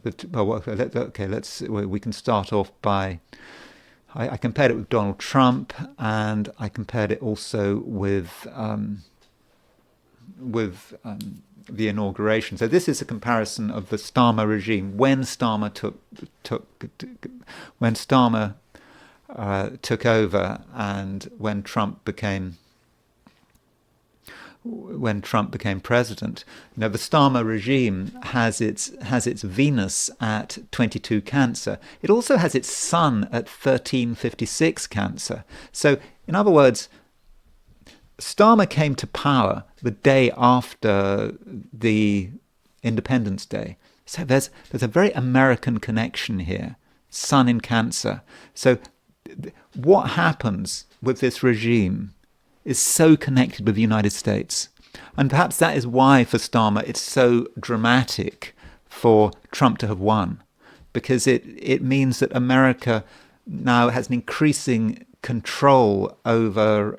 we can start off by. I compared it with Donald Trump, and I compared it also with the inauguration. So this is a comparison of the Starmer regime when Starmer took over, and when Trump became president. The Starmer regime has its Venus at 22 Cancer. It also has its Sun at 1356 Cancer. So, in other words, Starmer came to power the day after the Independence Day. So there's a very American connection here. Sun in Cancer. So what happens with this regime is so connected with the United States. And perhaps that is why, for Starmer, it's so dramatic for Trump to have won, because it means that America now has an increasing control over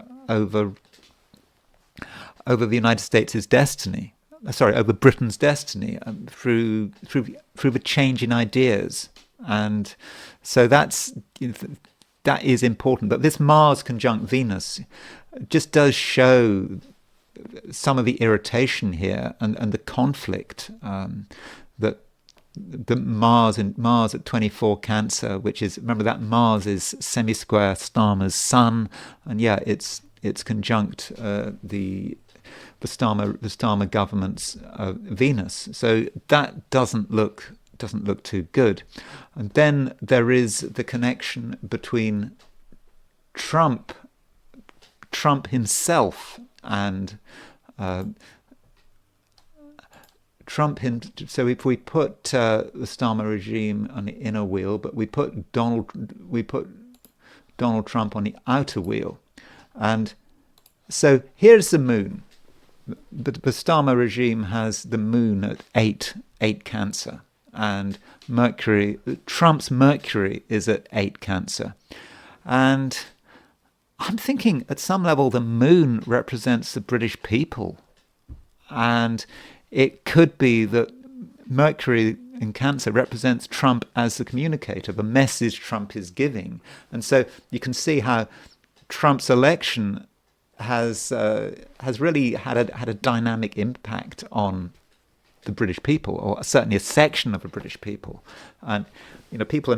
the United States' destiny. Over Britain's destiny through the change in ideas. And so that is important. But this Mars conjunct Venus just does show some of the irritation here and the conflict that the Mars at 24 Cancer, which is, remember that Mars is semi-square Starmer's sun, and yeah, it's it's conjunct the Starmer government's Venus. So that doesn't look too good. And then there is the connection between Trump himself and so if we put the Starmer regime on the inner wheel, but we put Donald Trump on the outer wheel, and so here's the moon. But the Starmer regime has the moon at 8 Cancer, and Trump's Mercury is at 8 Cancer. And I'm thinking at some level the moon represents the British people. And it could be that Mercury in Cancer represents Trump as the communicator, the message Trump is giving. And so you can see how Trump's election has really had a dynamic impact on the British people, or certainly a section of the British people. And there are people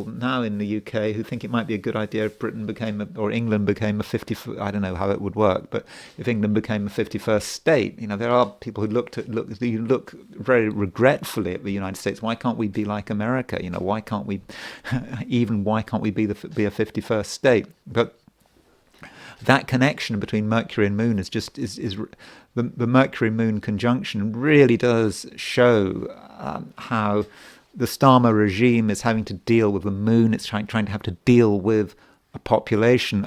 now in the UK who think it might be a good idea if Britain or England became a 50. I don't know how it would work, but if England became a 51st state, there are people who look very regretfully at the United States. Why can't we be like America? Why can't we be a 51st state? But that connection between Mercury and Moon is the Mercury Moon conjunction really does show how the Starmer regime is having to deal with the Moon. It's trying to have to deal with a population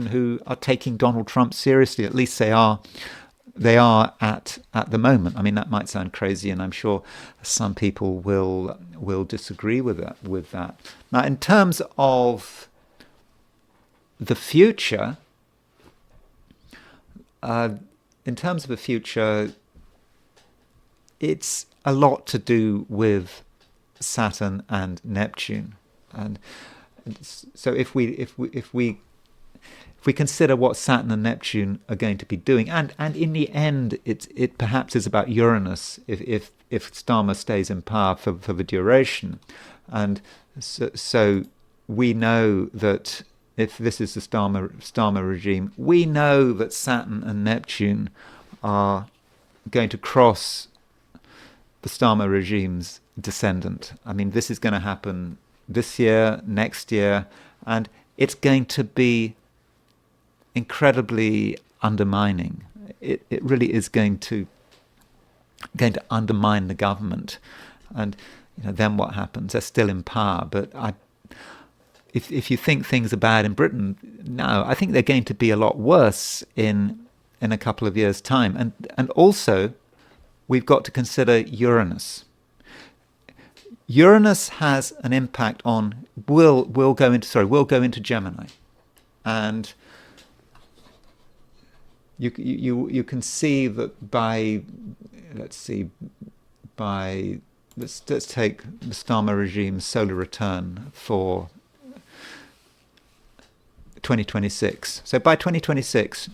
who are taking Donald Trump seriously. At least they are at the moment. I mean, that might sound crazy, and I'm sure some people will disagree with that. Now, in terms of the future. It's a lot to do with Saturn and Neptune, and so if we consider what Saturn and Neptune are going to be doing, and in the end, it perhaps is about Uranus if Starmer stays in power for the duration, and so we know that. If this is the Starmer regime, we know that Saturn and Neptune are going to cross the Starmer regime's descendant. I mean, this is going to happen this year, next year, and it's going to be incredibly undermining. It really is going to undermine the government, and then what happens? They're still in power, but If you think things are bad in Britain now, I think they're going to be a lot worse in a couple of years' time. And also, we've got to consider Uranus. Uranus has an impact on will go into Gemini, and you can see that let's take the Starmer regime's solar return for 2026. So by 2026,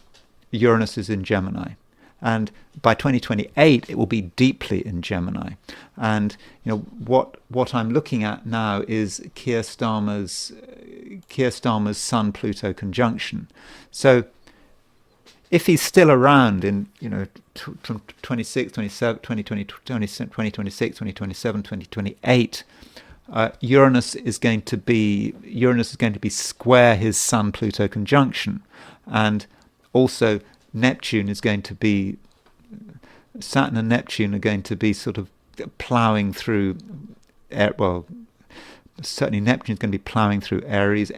Uranus is in Gemini, and by 2028, it will be deeply in Gemini. And what I'm looking at now is Keir Starmer's Sun-Pluto conjunction. So if he's still around in 2026, 2027, 2028. Uranus is going to be square his Sun-Pluto conjunction, and also Saturn and Neptune are going to be sort of ploughing through. Certainly Neptune is going to be ploughing through Aries.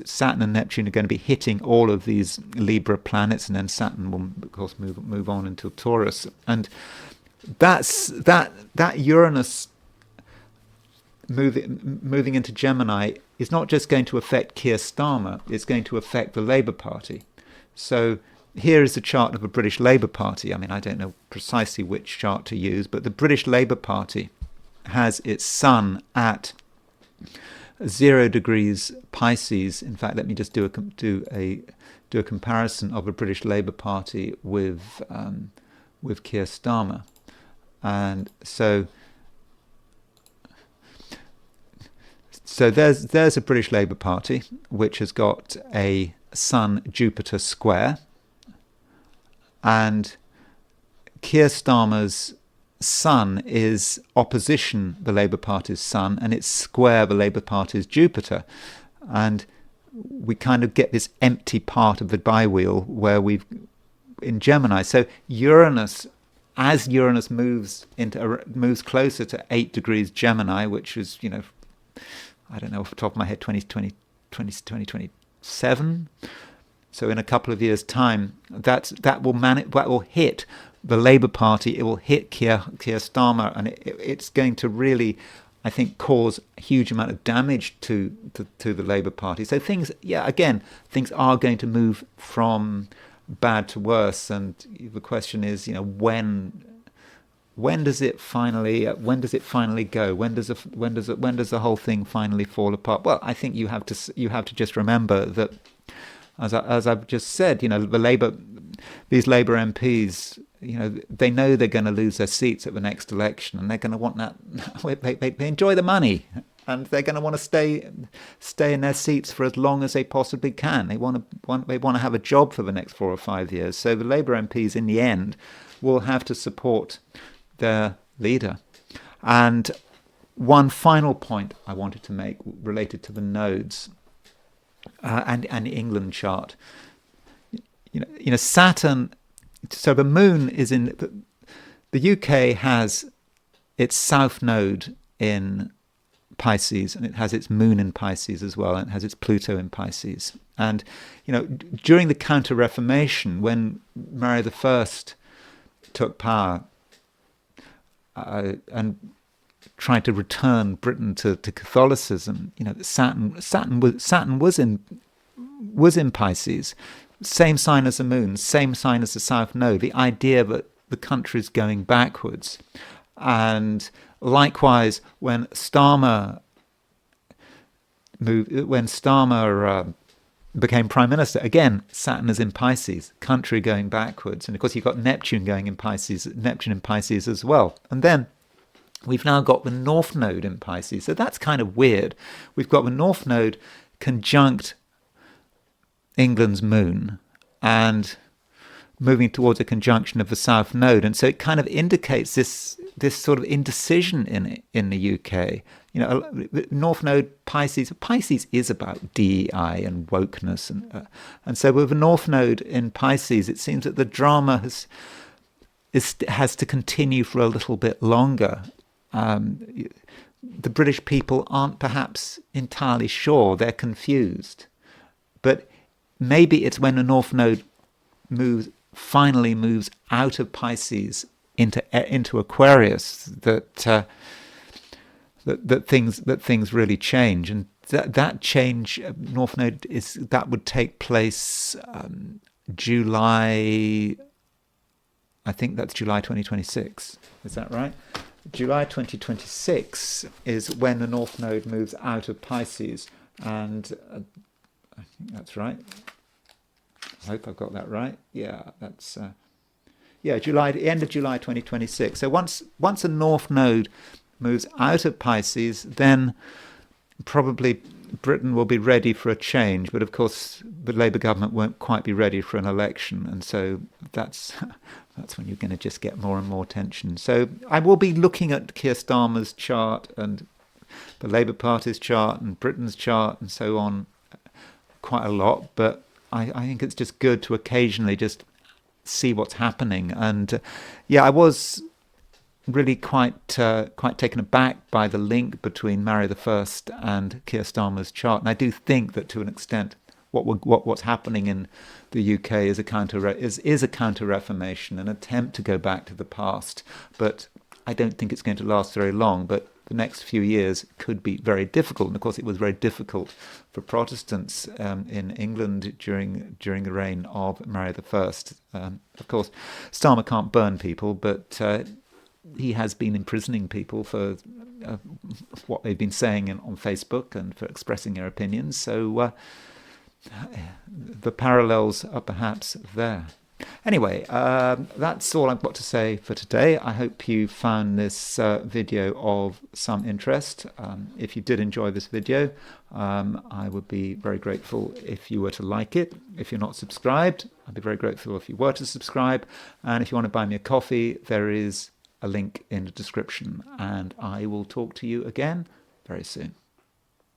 Saturn and Neptune are going to be hitting all of these Libra planets, and then Saturn will, of course, move on into Taurus, and that Uranus moving into Gemini is not just going to affect Keir Starmer, it's going to affect the Labour Party. So here is the chart of the British Labour Party. I mean, I don't know precisely which chart to use, but the British Labour Party has its sun at 0 degrees Pisces. In fact, let me just do a comparison of the British Labour Party with Keir Starmer, and so So there's a British Labour Party which has got a Sun-Jupiter square, and Keir Starmer's Sun is opposition the Labour Party's Sun, and it's square the Labour Party's Jupiter. And we kind of get this empty part of the biwheel where we've in Gemini. So Uranus, as Uranus moves closer to 8 degrees Gemini, which is, I don't know off the top of my head, 2027. So in a couple of years' time, that will hit the Labour Party. It will hit Keir Starmer, and it's going to really, I think, cause a huge amount of damage to the Labour Party. So things are going to move from bad to worse, and the question is, when does it finally go? When does the whole thing finally fall apart? Well, I think you have to just remember that, as I've just said, these Labour MPs, they know they're going to lose their seats at the next election, and they're going to want that. They enjoy the money, and they're going to want to stay in their seats for as long as they possibly can. They want to have a job for the next 4 or 5 years. So the Labour MPs, in the end, will have to support their leader. And one final point I wanted to make related to the nodes and the England chart. Saturn. So the moon is in the UK, has its south node in Pisces, and it has its moon in Pisces as well, and it has its Pluto in Pisces. And during the Counter-Reformation, when Mary I took power and tried to return Britain to Catholicism, Saturn was in Pisces, same sign as the moon, same sign as the south node. The idea that the country's going backwards, and likewise when Starmer became Prime Minister, again, Saturn is in Pisces, country going backwards. And of course, you've got Neptune in Pisces as well. And then we've now got the North Node in Pisces. So that's kind of weird. We've got the North Node conjunct England's moon and moving towards a conjunction of the South Node. And so it kind of indicates this sort of indecision in the UK. North Node Pisces is about DEI and wokeness, and so with the North Node in Pisces, it seems that the drama has to continue for a little bit longer. The British people aren't perhaps entirely sure; they're confused, but maybe it's when the North Node finally moves out of Pisces into Aquarius that things really change, and that change, North Node, that would take place July. I think that's July 2026. Is that right? July 2026 is when the North Node moves out of Pisces, and I think that's right. I hope I've got that right. Yeah, that's July, the end of July 2026. So once a North Node moves out of Pisces, then probably Britain will be ready for a change. But of course, the Labour government won't quite be ready for an election, and so that's when you're going to just get more and more tension. So I will be looking at Keir Starmer's chart and the Labour Party's chart and Britain's chart and so on quite a lot, but I think it's just good to occasionally just see what's happening. And I was really quite taken aback by the link between Mary I and Keir Starmer's chart. And I do think that to an extent, what's happening in the UK is a counter-reformation, an attempt to go back to the past. But I don't think it's going to last very long. But the next few years could be very difficult. And of course, it was very difficult for Protestants in England during the reign of Mary I. Of course, Starmer can't burn people, but he has been imprisoning people for what they've been saying on Facebook and for expressing their opinions. So the parallels are perhaps there. Anyway, that's all I've got to say for today. I hope you found this video of some interest. If you did enjoy this video, I would be very grateful if you were to like it. If you're not subscribed, I'd be very grateful if you were to subscribe. And if you want to buy me a coffee, there is a link in the description. And I will talk to you again very soon.